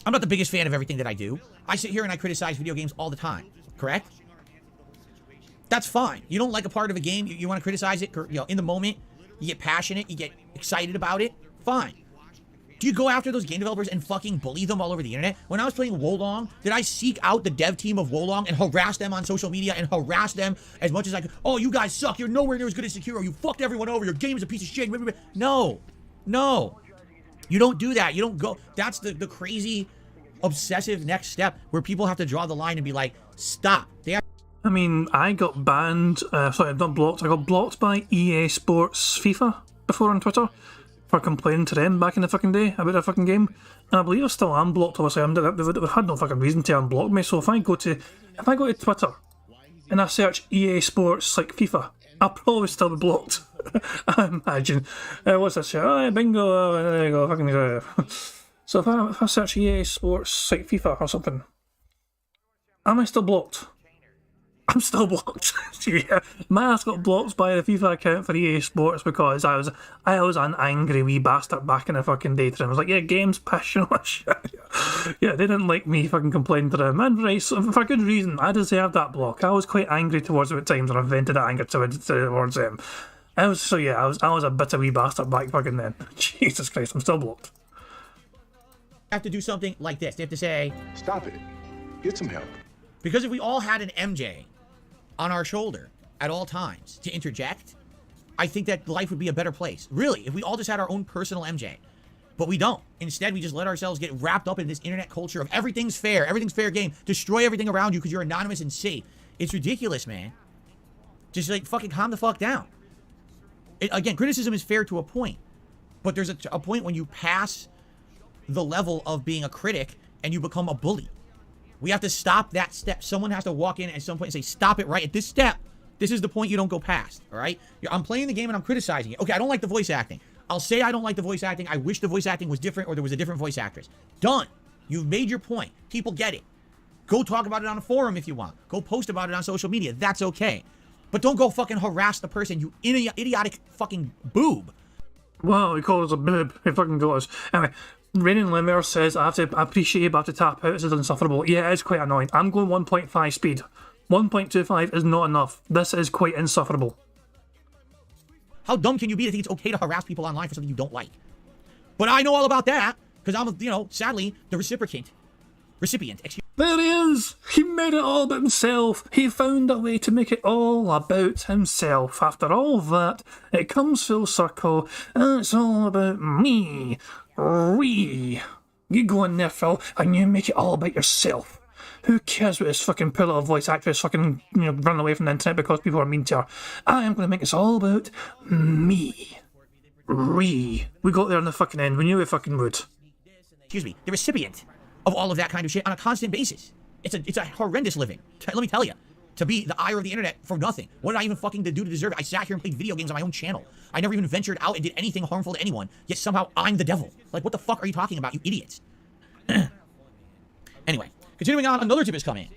I'm not the biggest fan of everything that I do. I sit here and I criticize video games all the time, correct? That's fine. You don't like a part of a game, you want to criticize it, you know, in the moment, you get passionate, you get excited about it, fine. Do you go after those game developers and fucking bully them all over the internet? When I was playing Wolong, did I seek out the dev team of Wolong and harass them on social media and harass them as much as I could? Oh, you guys suck. You're nowhere near as good as Sekiro. You fucked everyone over. Your game is a piece of shit. No. No. You don't do that. You don't go. That's the crazy, obsessive next step where people have to draw the line and be like, stop. I mean, I got banned, sorry, not blocked. I got blocked by EA Sports FIFA before on Twitter for complaining to them back in the fucking day about a fucking game. And I believe I still am blocked, obviously. They've had no fucking reason to unblock me. So if I go to Twitter and I search EA Sports, like FIFA, I'll probably still be blocked. I imagine. What's this shit? Oh, bingo, there you go. Fucking, so if I search EA Sports, like FIFA or something, am I still blocked? I'm still blocked. Yeah, my ass got blocked by the FIFA account for EA Sports because I was an angry wee bastard back in the fucking day to them. I was like, yeah, games, passion, all that shit. Yeah, they didn't like me fucking complaining to them. And right, so for good reason, I deserved that block. I was quite angry towards them at times, and I vented that anger towards them. I was a bitter wee bastard back fucking then. Jesus Christ, I'm still blocked. Have to do something like this. They have to say, stop it. Get some help. Because if we all had an MJ on our shoulder at all times to interject, I think that life would be a better place. Really, if we all just had our own personal MJ. But we don't. Instead, we just let ourselves get wrapped up in this internet culture of everything's fair game, destroy everything around you because you're anonymous and safe. It's ridiculous, man. Just like fucking calm the fuck down. Again, criticism is fair to a point. But there's a point when you pass the level of being a critic and you become a bully. We have to stop that step. Someone has to walk in at some point and say, stop it right at this step. This is the point you don't go past, all right? I'm playing the game and I'm criticizing it. Okay, I don't like the voice acting. I'll say I don't like the voice acting. I wish the voice acting was different or there was a different voice actress. Done. You've made your point. People get it. Go talk about it on a forum if you want. Go post about it on social media. That's okay. But don't go fucking harass the person, you idiotic fucking boob. Well, he calls us a boob. He fucking goes. Anyway, Raining Lemmer says, I appreciate you, but I have to tap out. It's insufferable. Yeah, it's quite annoying. I'm going 1.5 speed. 1.25 is not enough. This is quite insufferable. How dumb can you be to think it's okay to harass people online for something you don't like? But I know all about that, because I'm, sadly, the recipient. There he is! He made it all about himself. He found a way to make it all about himself. After all that, it comes full circle, and it's all about me. You go in there, Phil, and you make it all about yourself. Who cares what this fucking poor little voice actress fucking, run away from the internet because people are mean to her? I am going to make this all about me. We got there in the fucking end. We knew we fucking would. Excuse me, the recipient of all of that kind of shit on a constant basis. It's a horrendous living. Let me tell you. To be the ire of the internet for nothing. What did I even fucking do to deserve it? I sat here and played video games on my own channel. I never even ventured out and did anything harmful to anyone, yet somehow I'm the devil. Like, what the fuck are you talking about, you idiots? Anyway. Continuing on, another tip has come in.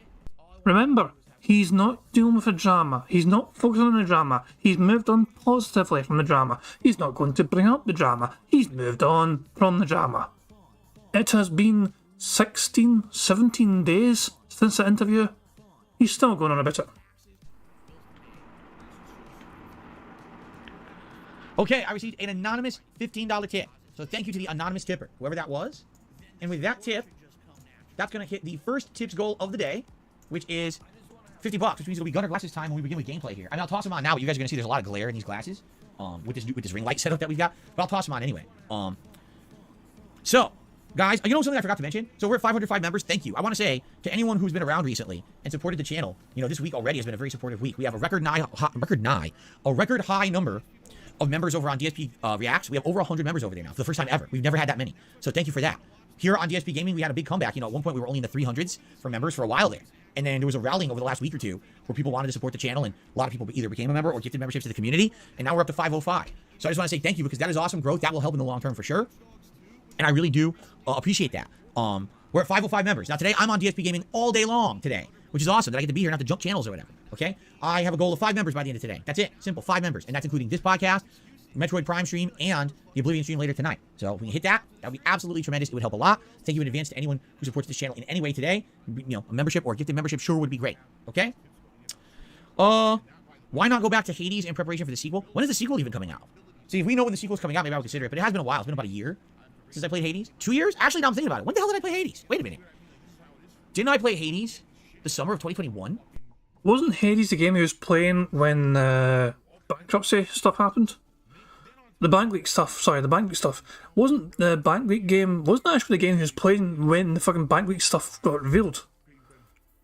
Remember, he's not dealing with the drama. He's not focusing on the drama. He's moved on positively from the drama. He's not going to bring up the drama. He's moved on from the drama. It has been 16, 17 days since the interview. He's still going on about it. Okay, I received an anonymous $15 tip. So thank you to the anonymous tipper, whoever that was. And with that tip, that's going to hit the first tips goal of the day, which is $50, which means it'll be Gunner Glasses time when we begin with gameplay here. I mean, I'll toss them on now, but you guys are going to see there's a lot of glare in these glasses with this ring light setup that we've got. But I'll toss them on anyway. So, guys, you know something I forgot to mention? So we're at 505 members. Thank you. I want to say to anyone who's been around recently and supported the channel, this week already has been a very supportive week. We have a record high number of members over on DSP Reacts. We have over 100 members over there now for the first time ever. We've never had that many. So thank you for that. Here on DSP Gaming, we had a big comeback. At one point we were only in the 300s for members for a while there. And then there was a rallying over the last week or two where people wanted to support the channel, and a lot of people either became a member or gifted memberships to the community. And now we're up to 505. So I just want to say thank you, because that is awesome growth. That will help in the long term for sure. And I really do appreciate that. We're at 505 members. Now today, I'm on DSP Gaming all day long today, which is awesome that I get to be here, not to jump channels or whatever. Okay? I have a goal of 5 members by the end of today. That's it. Simple. 5 members. And that's including this podcast, Metroid Prime stream, and the Oblivion stream later tonight. So if we can hit that, that would be absolutely tremendous. It would help a lot. Thank you in advance to anyone who supports this channel in any way today. A membership or a gifted membership sure would be great. Okay? Why not go back to Hades in preparation for the sequel? When is the sequel even coming out? See, if we know when the sequel is coming out, maybe I would consider it. But it has been a while. It's been about a year since I played Hades. 2 years? Actually, now I'm thinking about it. When the hell did I play Hades? Wait a minute. Didn't I play Hades the summer of 2021? Wasn't Hades the game he was playing when bankruptcy stuff happened? The Bank Week stuff, wasn't the Bank Week game, wasn't that actually the game he was playing when the fucking Bank Week stuff got revealed?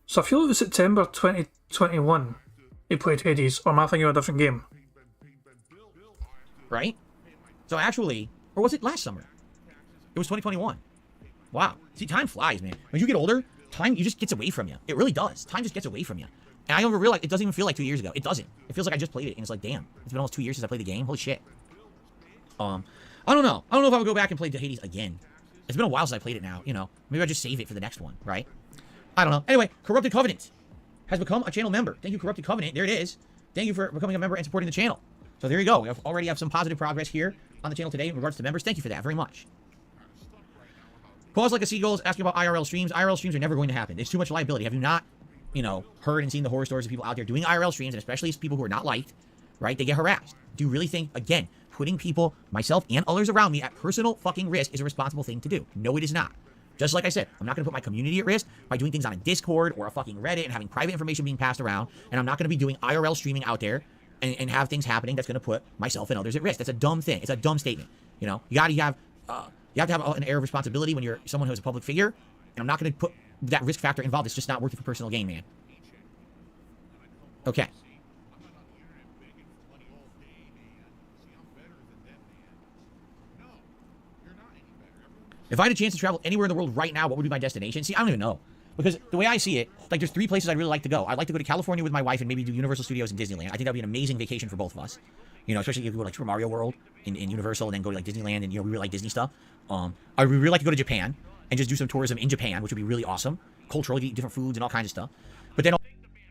So I feel it was September 2021 he played Hades, or am I thinking of a different game? Right? So actually, or was it last summer? It was 2021. Wow. See, time flies, man. When you get older, time just gets away from you. It really does. Time just gets away from you. And I never realized, it doesn't even feel like 2 years ago. It doesn't. It feels like I just played it, and it's like, damn, it's been almost 2 years since I played the game. Holy shit. I don't know. I don't know if I would go back and play the Hades again. It's been a while since I played it now, Maybe I just save it for the next one, right? I don't know. Anyway, Corrupted Covenant has become a channel member. Thank you, Corrupted Covenant. There it is. Thank you for becoming a member and supporting the channel. So there you go. We already have some positive progress here on the channel today in regards to members. Thank you for that very much. Pause Like a Seagull is asking about IRL streams. IRL streams are never going to happen. There's too much liability. Have you not, heard and seen the horror stories of people out there doing IRL streams, and especially people who are not liked, right? They get harassed. Do you really think, again, putting people, myself and others around me, at personal fucking risk is a responsible thing to do? No, it is not. Just like I said, I'm not going to put my community at risk by doing things on a Discord or a fucking Reddit and having private information being passed around. And I'm not going to be doing IRL streaming out there and have things happening that's going to put myself and others at risk. That's a dumb thing. It's a dumb statement. You know, you have to have an air of responsibility when you're someone who's a public figure. And I'm not going to put that risk factor involved. It's just not worth it for personal gain, man. Okay. If I had a chance to travel anywhere in the world right now, what would be my destination? See, I don't even know. Because the way I see it, like, there's 3 places I'd really like to go. I'd like to go to California with my wife and maybe do Universal Studios and Disneyland. I think that'd be an amazing vacation for both of us. You know, especially if you go, like, Super Mario World in Universal and then go to, like, Disneyland and, you know, we really like Disney stuff. I would really like to go to Japan and just do some tourism in Japan, which would be really awesome. Culturally, eat different foods and all kinds of stuff. But then...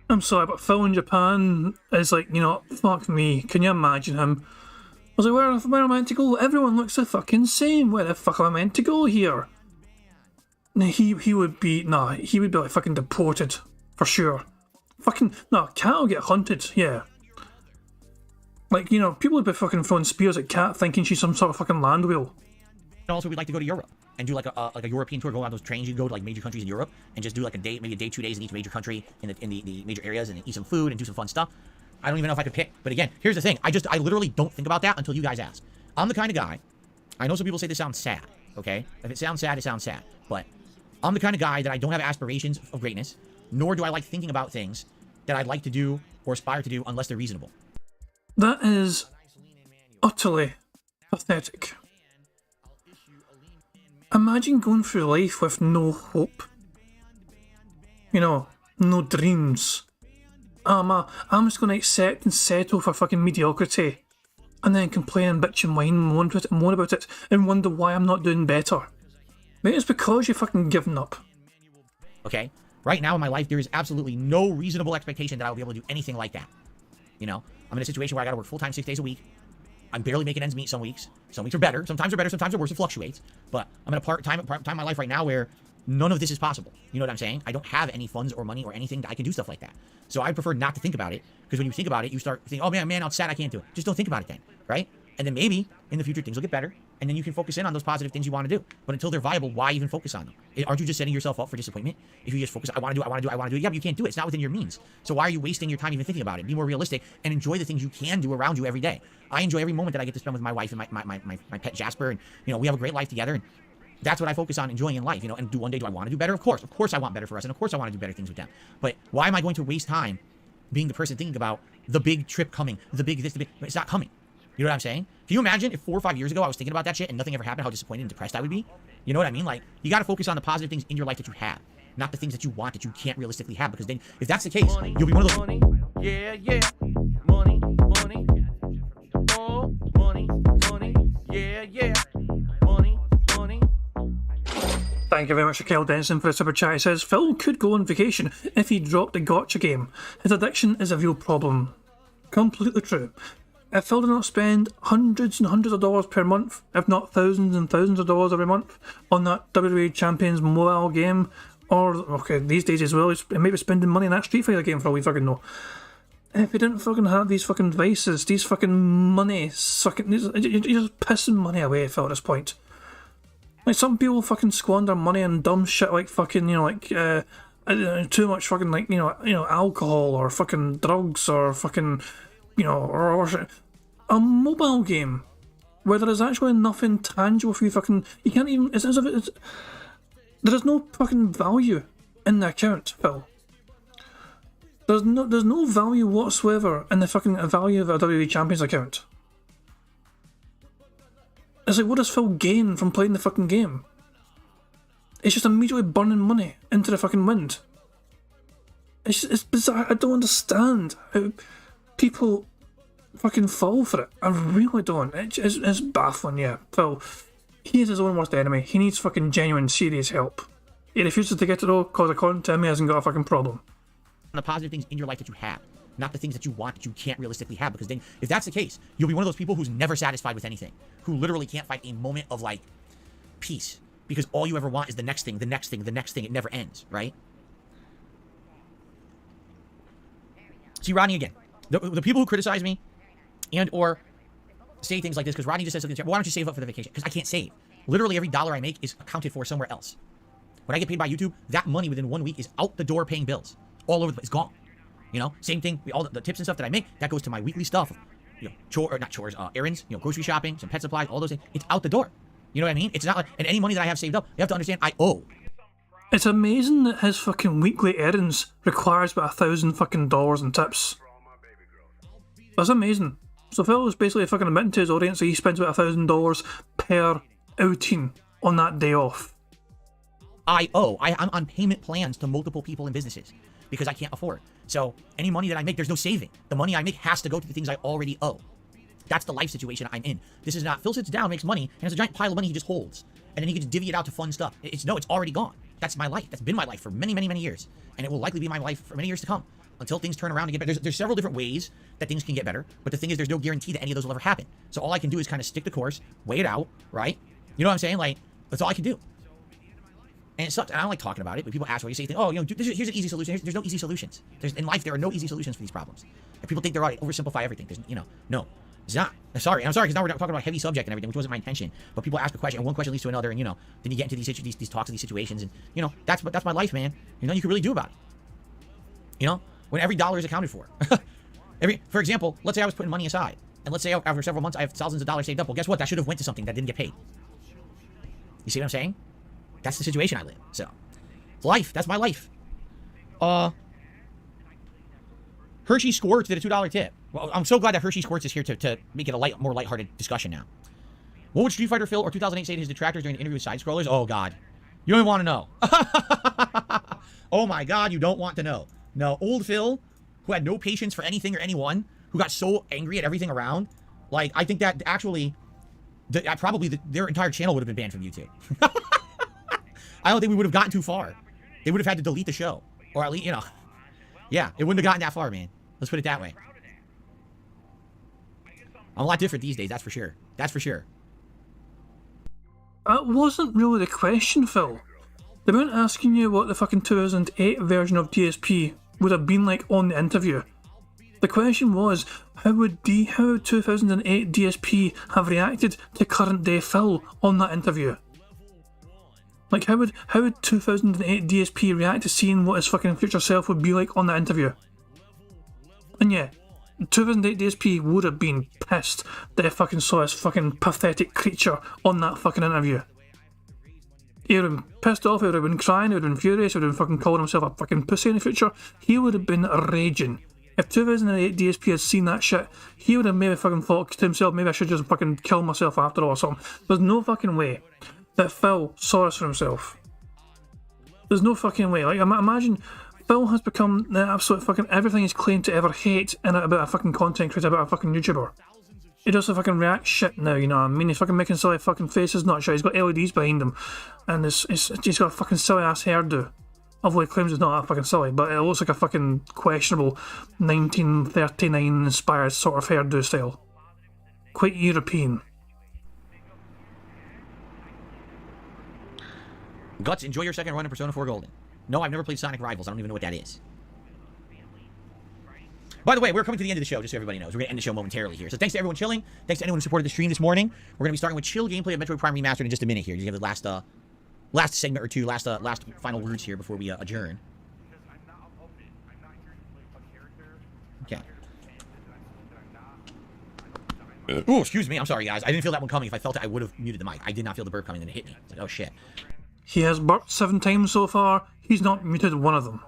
I'm sorry, but Phil in Japan is like, you know, fuck me. Can you imagine him? I was like, where am I meant to go? Everyone looks the fucking same. Where the fuck am I meant to go here? He would be like fucking deported for sure. Fucking no, Cat will get hunted. Yeah, like, you know, people would be fucking throwing spears at Cat, thinking she's some sort of fucking land wheel. And also, we'd like to go to Europe and do like a European tour. Go on those trains. You go to like major countries in Europe and just do like a day, maybe a day, 2 days in each major country in the major areas and eat some food and do some fun stuff. I don't even know if I could pick. But again, here's the thing. I literally don't think about that until you guys ask. I'm the kind of guy. I know some people say this sounds sad. Okay, if it sounds sad, it sounds sad. But I'm the kind of guy that I don't have aspirations of greatness, nor do I like thinking about things that I'd like to do or aspire to do unless they're reasonable. That is utterly pathetic. Imagine going through life with no hope. You know, no dreams. I'm just going to accept and settle for fucking mediocrity. And then complain and bitch and whine and moan about it and wonder why I'm not doing better. Maybe it's because you're fucking giving up. Okay? Right now in my life, there is absolutely no reasonable expectation that I'll be able to do anything like that. You know? I'm in a situation where I gotta work full-time 6 days a week. I'm barely making ends meet some weeks. Some weeks are better. Sometimes they're better. Sometimes they're worse. It fluctuates. But I'm in a part-time in my life right now where none of this is possible. You know what I'm saying? I don't have any funds or money or anything that I can do stuff like that. So I prefer not to think about it, because when you think about it, you start thinking, oh man, I'm sad I can't do it. Just don't think about it then, right? And then maybe in the future things will get better, and then you can focus in on those positive things you want to do. But until they're viable, why even focus on them? Aren't you just setting yourself up for disappointment? If you just focus, I want to do it. Yeah, but you can't do it. It's not within your means. So why are you wasting your time even thinking about it? Be more realistic and enjoy the things you can do around you every day. I enjoy every moment that I get to spend with my wife and my pet Jasper, and you know, we have a great life together, and that's what I focus on enjoying in life, you know. And one day do I want to do better? Of course I want better for us, and of course I want to do better things with them. But why am I going to waste time being the person thinking about the big trip coming, the big this, the big... It's not coming. You know what I'm saying? Can you imagine if 4 or 5 years ago I was thinking about that shit and nothing ever happened, how disappointed and depressed I would be? You know what I mean? Like, you got to focus on the positive things in your life that you have, not the things that you want that you can't realistically have, because then, if that's the case, you'll be one of those... Money, yeah, money, oh, money, yeah, money. Thank you very much to Kyle Denson for the super chat. He says, Phil could go on vacation if he dropped the gotcha game. His addiction is a real problem. Completely true. If Phil did not spend hundreds and hundreds of dollars per month, if not thousands and thousands of dollars every month, on that WWE Champions mobile game, or, okay, these days as well, he may be spending money on that Street Fighter game for all we fucking know. If he didn't fucking have these fucking vices, these fucking money sucking, you're just pissing money away, Phil, at this point. Like, some people fucking squander money on dumb shit like fucking, you know, like, too much fucking, like, you know, alcohol or fucking drugs or fucking, you know, or a mobile game where there is actually nothing tangible for you fucking, you can't even, it's as if it's, there is no fucking value in the account, Phil. There's no value whatsoever in the fucking value of a WWE Champions account. It's like, what does Phil gain from playing the fucking game? It's just immediately burning money into the fucking wind. It's bizarre. I don't understand how people fucking fall for it. I really don't. It's baffling, yeah. Phil, he is his own worst enemy. He needs fucking genuine, serious help. He refuses to get it though, because according to him, he hasn't got a fucking problem. The positive things in your life that you have, not the things that you want that you can't realistically have, because then, if that's the case, you'll be one of those people who's never satisfied with anything, who literally can't find a moment of, like, peace, because all you ever want is the next thing, the next thing, the next thing. It never ends, right? See, Rodney, again, the people who criticize me and or say things like this, because Rodney just says something, well, why don't you save up for the vacation? Because I can't save. Literally every dollar I make is accounted for somewhere else. When I get paid by YouTube, that money within 1 week is out the door paying bills. All over the place. It's gone. You know, same thing. All the tips and stuff that I make, that goes to my weekly stuff. You know, errands, you know, grocery shopping, some pet supplies, all those things. It's out the door. You know what I mean? It's not like, and any money that I have saved up, you have to understand I owe. It's amazing that his fucking weekly errands requires about $1,000 fucking dollars in tips. That's amazing. So Phil was basically fucking admitting to his audience that he spends about $1,000 per outing on that day off. I owe. I'm on payment plans to multiple people and businesses because I can't afford. So any money that I make, there's no saving. The money I make has to go to the things I already owe. That's the life situation I'm in. This is not, Phil sits down, makes money, and has a giant pile of money he just holds. And then he can just divvy it out to fun stuff. It's already gone. That's my life. That's been my life for many, many, many years. And it will likely be my life for many years to come until things turn around and get better. There's several different ways that things can get better, but the thing is there's no guarantee that any of those will ever happen. So all I can do is kind of stick the course, weigh it out, right? You know what I'm saying? Like, that's all I can do. And it sucks. And I don't like talking about it, but people ask why you say things, oh, you know, here's an easy solution. There's no easy solutions. In life, there are no easy solutions for these problems. And people think they're right, oversimplify everything. There's, you know, no, it's not. I'm sorry, because now we're talking about heavy subject and everything, which wasn't my intention. But people ask a question, and one question leads to another, and you know, then you get into these talks and these situations, and you know, that's my life, man. You know, you can really do about it. You know, when every dollar is accounted for. For example, let's say I was putting money aside, and let's say after several months I have thousands of dollars saved up. Well, guess what? That should have went to something that didn't get paid. You see what I'm saying? That's the situation I live. So, it's life. That's my life. Hershey Squirts did a $2 tip. Well, I'm so glad that Hershey Squirts is here to make it a more lighthearted discussion now. What would Street Fighter Phil or 2008 say to his detractors during the interview with Side Scrollers? Oh, God. You don't even want to know. Oh, my God, you don't want to know. No, old Phil, who had no patience for anything or anyone, who got so angry at everything around, like, I think that actually, their entire channel would have been banned from YouTube. I don't think we would have gotten too far. They would have had to delete the show. Or at least, you know, yeah, it wouldn't have gotten that far, man. Let's put it that way. I'm a lot different these days, that's for sure. That's for sure. That wasn't really the question, Phil. They weren't asking you what the fucking 2008 version of DSP would have been like on the interview. The question was, how would 2008 DSP have reacted to current day Phil on that interview? Like, how would 2008 DSP react to seeing what his fucking future self would be like on that interview? And yeah, 2008 DSP would have been pissed that he fucking saw his fucking pathetic creature on that fucking interview. He would have been pissed off, he would have been crying, he would have been furious, he would have been fucking calling himself a fucking pussy in the future. He would have been raging. If 2008 DSP had seen that shit, he would have maybe fucking thought to himself, maybe I should just fucking kill myself after all or something. There's no fucking way that Phil saw this for himself. There's no fucking way. Like, imagine Phil has become the absolute fucking everything he's claimed to ever hate about a fucking content creator, about a fucking YouTuber. He does the fucking react shit now, you know what I mean? He's fucking making silly fucking faces, not sure. He's got LEDs behind him, and he's got a fucking silly ass hairdo. Although he claims it's not that fucking silly, but it looks like a fucking questionable 1939 inspired sort of hairdo style. Quite European. Guts, enjoy your second run in Persona 4 Golden. No, I've never played Sonic Rivals. I don't even know what that is. By the way, we're coming to the end of the show, just so everybody knows. We're going to end the show momentarily here. So thanks to everyone chilling. Thanks to anyone who supported the stream this morning. We're going to be starting with chill gameplay of Metroid Prime Remastered in just a minute here. Just give the last segment or two, last final words here before we adjourn. Okay. Oh, excuse me. I'm sorry, guys. I didn't feel that one coming. If I felt it, I would have muted the mic. I did not feel the burp coming, and it hit me. It's like, oh, shit. He has burped 7 times so far. He's not muted one of them.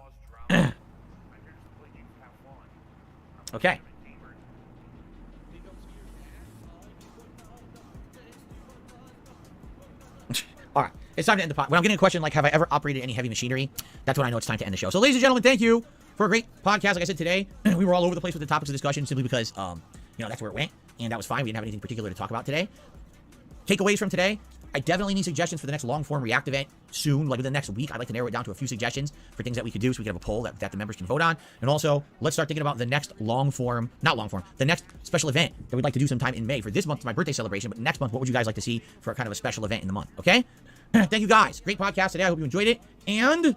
Okay. Alright, it's time to end the pod. When I'm getting a question like, have I ever operated any heavy machinery? That's when I know it's time to end the show. So, ladies and gentlemen, thank you for a great podcast. Like I said today, we were all over the place with the topics of discussion simply because, you know, that's where it went. And that was fine. We didn't have anything particular to talk about today. Takeaways from today. I definitely need suggestions for the next long-form React event soon, like within the next week. I'd like to narrow it down to a few suggestions for things that we could do so we can have a poll that the members can vote on. And also, let's start thinking about the next the next special event that we'd like to do sometime in May. For this month, it's my birthday celebration, but next month, what would you guys like to see for kind of a special event in the month, okay? Thank you, guys. Great podcast today. I hope you enjoyed it. And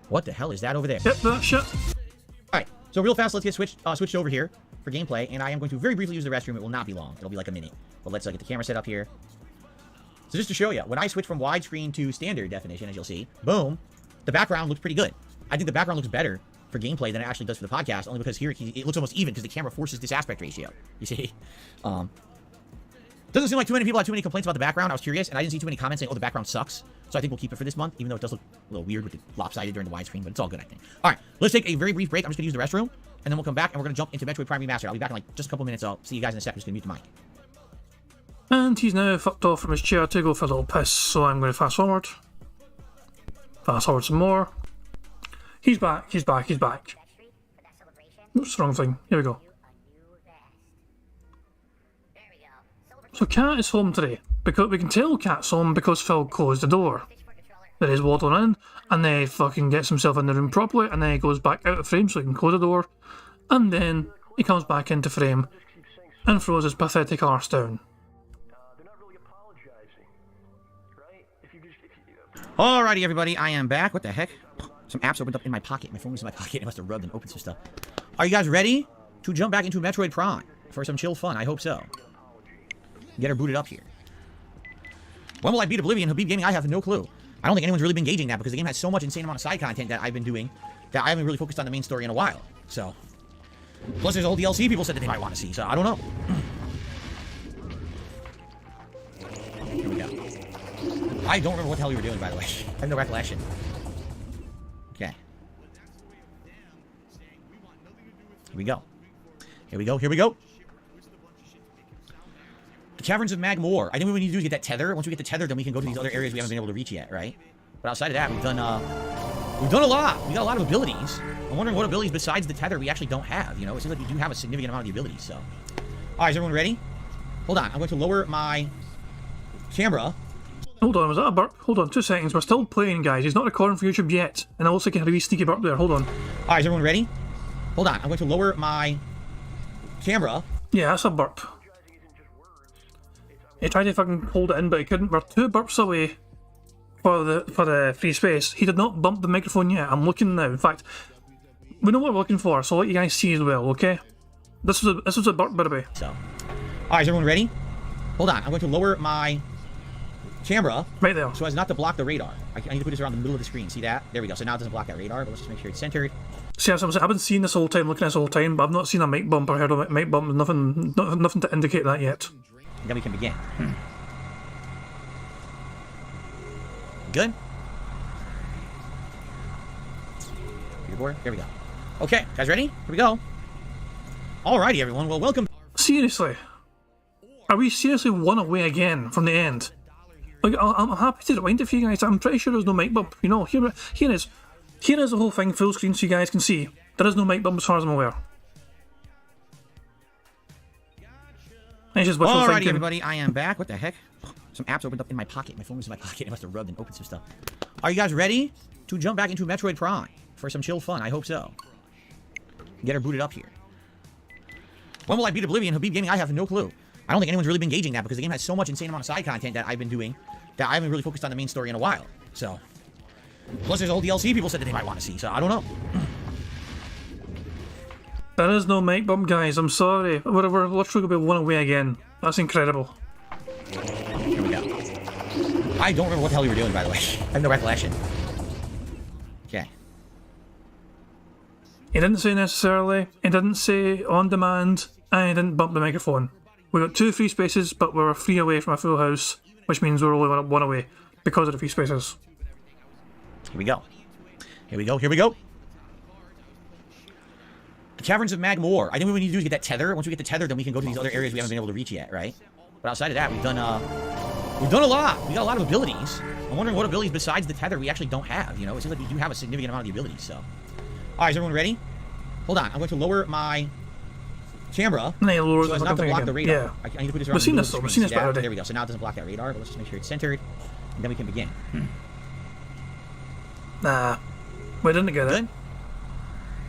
what the hell is that over there? Yep, that shit. All right, so real fast, let's get switched over here for gameplay, and I am going to very briefly use the restroom. It will not be long. It'll be like a minute. But let's get the camera set up here. So just to show you, when I switch from widescreen to standard definition, as you'll see, boom, the background looks pretty good. I think the background looks better for gameplay than it actually does for the podcast, only because here it looks almost even because the camera forces this aspect ratio. You see? Doesn't seem like too many people had too many complaints about the background. I was curious, and I didn't see too many comments saying, oh, the background sucks. So I think we'll keep it for this month, even though it does look a little weird with the lopsided during the widescreen, but it's all good, I think. All right, let's take a very brief break. I'm just going to use the restroom, and then we'll come back, and we're going to jump into Metroid Prime Remastered. I'll be back in like just a couple minutes. I'll see you guys in a sec. I'm just going to mute the mic. And he's now fucked off from his chair to go for a little piss, so I'm going to fast forward. Fast forward some more. He's back, he's back, he's back. Oops, wrong thing. Here we go. So Cat is home today. Because we can tell Cat's home because Phil closed the door. Then he's waddling in, and then he fucking gets himself in the room properly, and then he goes back out of frame so he can close the door, and then he comes back into frame and throws his pathetic arse down. Alrighty, everybody, I am back. What the heck? Some apps opened up in my pocket. My phone was in my pocket. It must have rubbed and opened some stuff. Are you guys ready to jump back into Metroid Prime for some chill fun? I hope so. Get her booted up here. When will I beat Oblivion? Habib Gaming, I have no clue. I don't think anyone's really been gauging that because the game has so much insane amount of side content that I've been doing that I haven't really focused on the main story in a while. So, plus there's old DLC people said that they might want to see, so I don't know. Here we go. I don't remember what the hell we were doing, by the way. I have no recollection. Okay. Here we go. Here we go, here we go. The Caverns of Magmore. I think what we need to do is get that tether. Once we get the tether, then we can go to these other areas we haven't been able to reach yet, right? But outside of that, we've done a lot. We got a lot of abilities. I'm wondering what abilities besides the tether we actually don't have, you know? It seems like we do have a significant amount of the abilities, so. All right, is everyone ready? Hold on, I'm going to lower my camera. Hold on, was that a burp? Hold on, 2 seconds. We're still playing, guys. He's not recording for YouTube yet. And it looks like he had a wee sneaky burp there. Hold on. All right, is everyone ready? Hold on, I'm going to lower my camera. Yeah, that's a burp. He tried to fucking hold it in, but he couldn't. We're 2 burps away for the free space. He did not bump the microphone yet. I'm looking now. In fact, we know what we're looking for, so I'll let you guys see as well, okay? This was a burp, by the way. So, all right, is everyone ready? Hold on, I'm going to lower my camera. Right there. So as not to block the radar. I need to put this around the middle of the screen. See that? There we go. So now it doesn't block that radar, but let's just make sure it's centered. See, I've been seeing this whole time, looking at this whole time, but I've not seen a mic bump or heard a mic bump. Nothing to indicate that yet. Then we can begin. Good? Here we go. Okay, guys ready? Here we go. Alrighty, everyone. Well, welcome. Seriously? Are we seriously 1 away again from the end? Like, I'm happy to rewind it for you guys. I'm pretty sure there's no mic bump. You know, here is the whole thing full screen so you guys can see. There is no mic bump as far as I'm aware. Alrighty, everybody, I am back. What the heck? Some apps opened up in my pocket. My phone was in my pocket. It must have rubbed and opened some stuff. Are you guys ready to jump back into Metroid Prime for some chill fun? I hope so. Get her booted up here. When will I beat Oblivion? Habib Gaming, I have no clue. I don't think anyone's really been gauging that because the game has so much insane amount of side content that I've been doing that I haven't really focused on the main story in a while. So, plus there's old DLC people said that they might want to see, so I don't know. There is no mic bump, guys. I'm sorry. We're literally going to be 1 away again. That's incredible. Here we go. I don't remember what the hell we were doing, by the way. I have no recollection. Okay. He didn't say necessarily, he didn't say on demand, and he didn't bump the microphone. We got 2 free spaces, but we're 3 away from a full house, which means we're only 1 away because of the free spaces. Here we go. Here we go. Here we go. The Caverns of Magmore. I think what we need to do is get that tether. Once we get the tether, then we can go to these other areas we haven't been able to reach yet, right? But outside of that, we've done a lot. We got a lot of abilities. I'm wondering what abilities besides the tether we actually don't have, you know? It seems like we do have a significant amount of the abilities, so. All right, is everyone ready? Hold on, I'm going to lower my camera. So as not to block the radar. Yeah. I need to put this around the middle of the screen. We've seen this already. There we go. So now it doesn't block that radar, but let's just make sure it's centered, and then we can begin. Nah, we didn't get it. Good?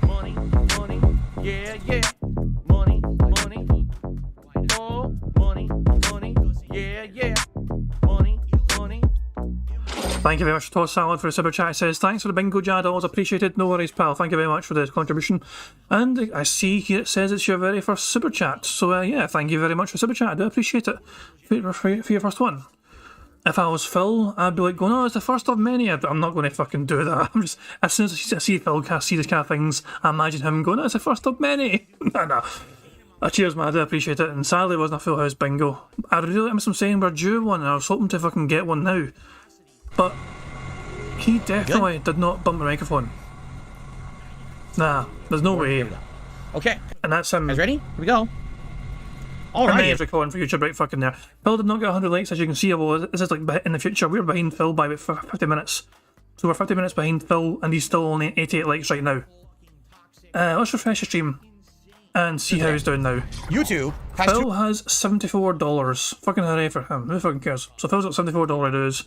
Money, money, yeah, yeah. Money, money, oh, money, money, yeah, yeah. Money, money. Thank you very much to Toss Salad for the super chat. It says, thanks for the bingo, Jad. Always appreciated. No worries, pal. Thank you very much for the contribution. And I see here it says it's your very first super chat. So, yeah, thank you very much for super chat. I do appreciate it for your first one. If I was Phil, I'd be like going, oh, it's the first of many. I'm not going to fucking do that. I'm just, as soon as I see Phil see these kind of things, I imagine him going, oh, it's the first of many. Nah. Cheers, man, I do appreciate it. And sadly, it wasn't a full house bingo. I really miss him saying we're due one, and I was hoping to fucking get one now. But he definitely did not bump the microphone. Nah, there's no way. Okay. And that's him. Guys ready? Here we go. Alright. He's recording for YouTube right fucking there. Phil did not get 100 likes, as you can see. Well, this is like in the future. We're behind Phil by about 50 minutes. So we're 50 minutes behind Phil, and he's still only 88 likes right now. Let's refresh the stream and see how he's doing now. YouTube has Phil has $74. Fucking hooray for him. Who fucking cares? So Phil's got $74 dues.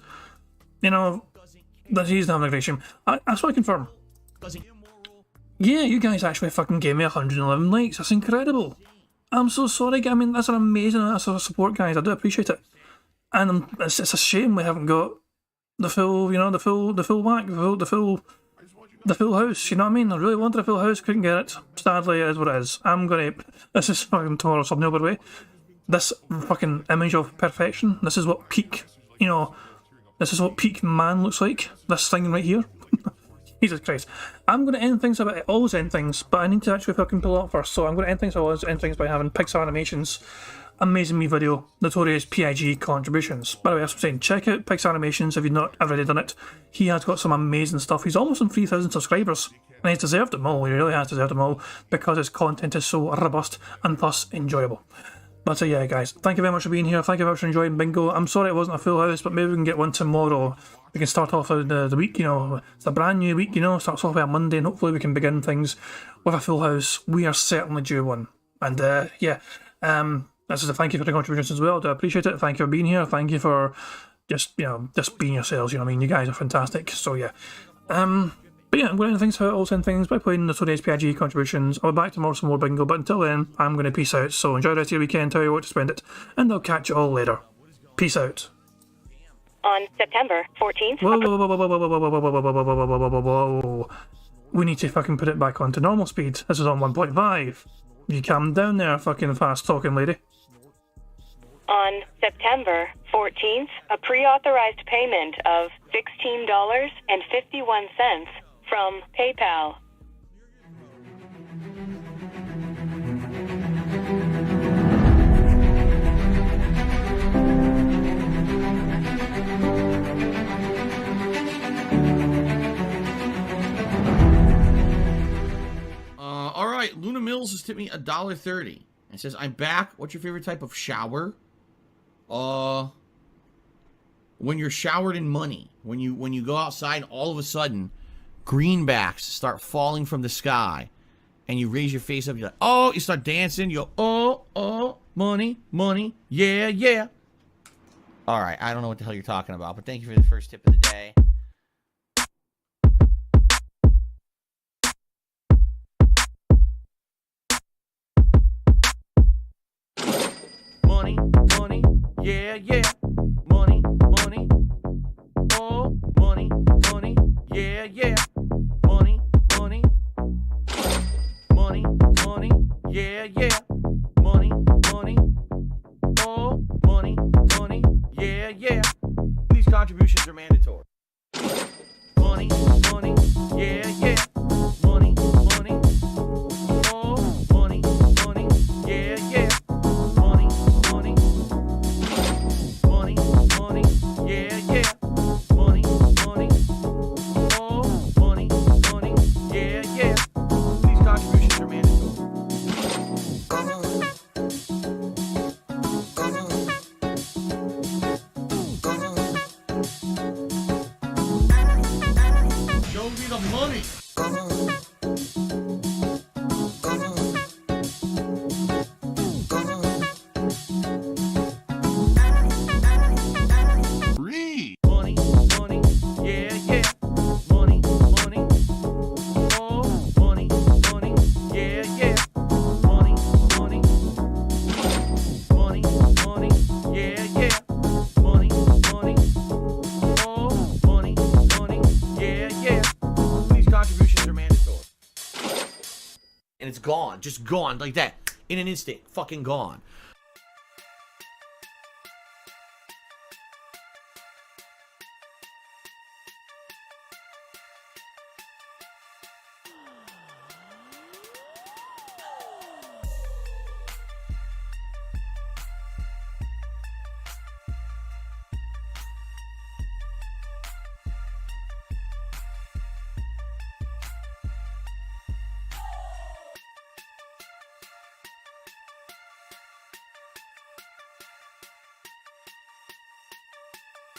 You know, that he's not having a great stream. That's what I confirm. Yeah, you guys actually fucking gave me 111 likes. That's incredible. I'm so sorry. I mean, that's an amazing amount of support, guys. I do appreciate it. And it's a shame we haven't got the full, you know, the full whack, the full house. You know what I mean? I really wanted a full house, couldn't get it. Sadly, it is what it is. I'm gonna. This is fucking tomorrow's thumbnail, by the way. This fucking image of perfection. This is what peak, you know. This is what peak man looks like. This thing right here. Jesus Christ. I'm going to end things about always end things, but I need to actually fucking pull it up first. So I'm going to end things by having Pixar Animations amazing me video, Notorious PIG contributions. By the way, as I'm saying, check out Pixar Animations if you've not already done it. He has got some amazing stuff. He's almost on 3,000 subscribers, and he's deserved them all. He really has deserved them all because his content is so robust and thus enjoyable. But yeah, guys, thank you very much for being here. Thank you very much for enjoying Bingo. I'm sorry it wasn't a full house, but maybe we can get one tomorrow. We can start off the week, you know, it's a brand new week, you know, starts off with a Monday, and hopefully we can begin things with a full house. We are certainly due one. And yeah, this is a thank you for the contributions as well. I do appreciate it. Thank you for being here. Thank you for just being yourselves, you know what I mean? You guys are fantastic. So yeah. But yeah, I'm going to end things how I'll send things by playing the today's PIG contributions. I'll be back tomorrow for some more Bingo, but until then, I'm going to peace out. So enjoy the rest of your weekend, tell you what to spend it, and I'll catch you all later. Peace out. On September 14th. Whoa. We need to fucking put it back onto normal speed. This is on 1.5. You calm down there, fucking fast talking lady. On September 14th, a pre-authorized payment of $16.51 from PayPal. All right, Luna Mills has tipped me $1.30. It says, "I'm back. What's your favorite type of shower?" When you're showered in money, when you go outside, all of a sudden, greenbacks start falling from the sky, and you raise your face up. You're like, oh, you start dancing. You go, oh, money, yeah. All right, I don't know what the hell you're talking about, but thank you for the first tip of the day. Money, yeah. Money, oh, money, yeah. Money, yeah. Money, oh, money, yeah. These contributions are mandatory. Money, yeah. Money, oh, money, yeah. Money, yeah. Money, oh, money, yeah. These contributions are mandatory. Show me the money. Money, yeah. Money, oh, money, yeah. Money, yeah. Money, oh, money, yeah. These contributions are mandatory. And it's gone, just gone like that, in an instant, fucking gone.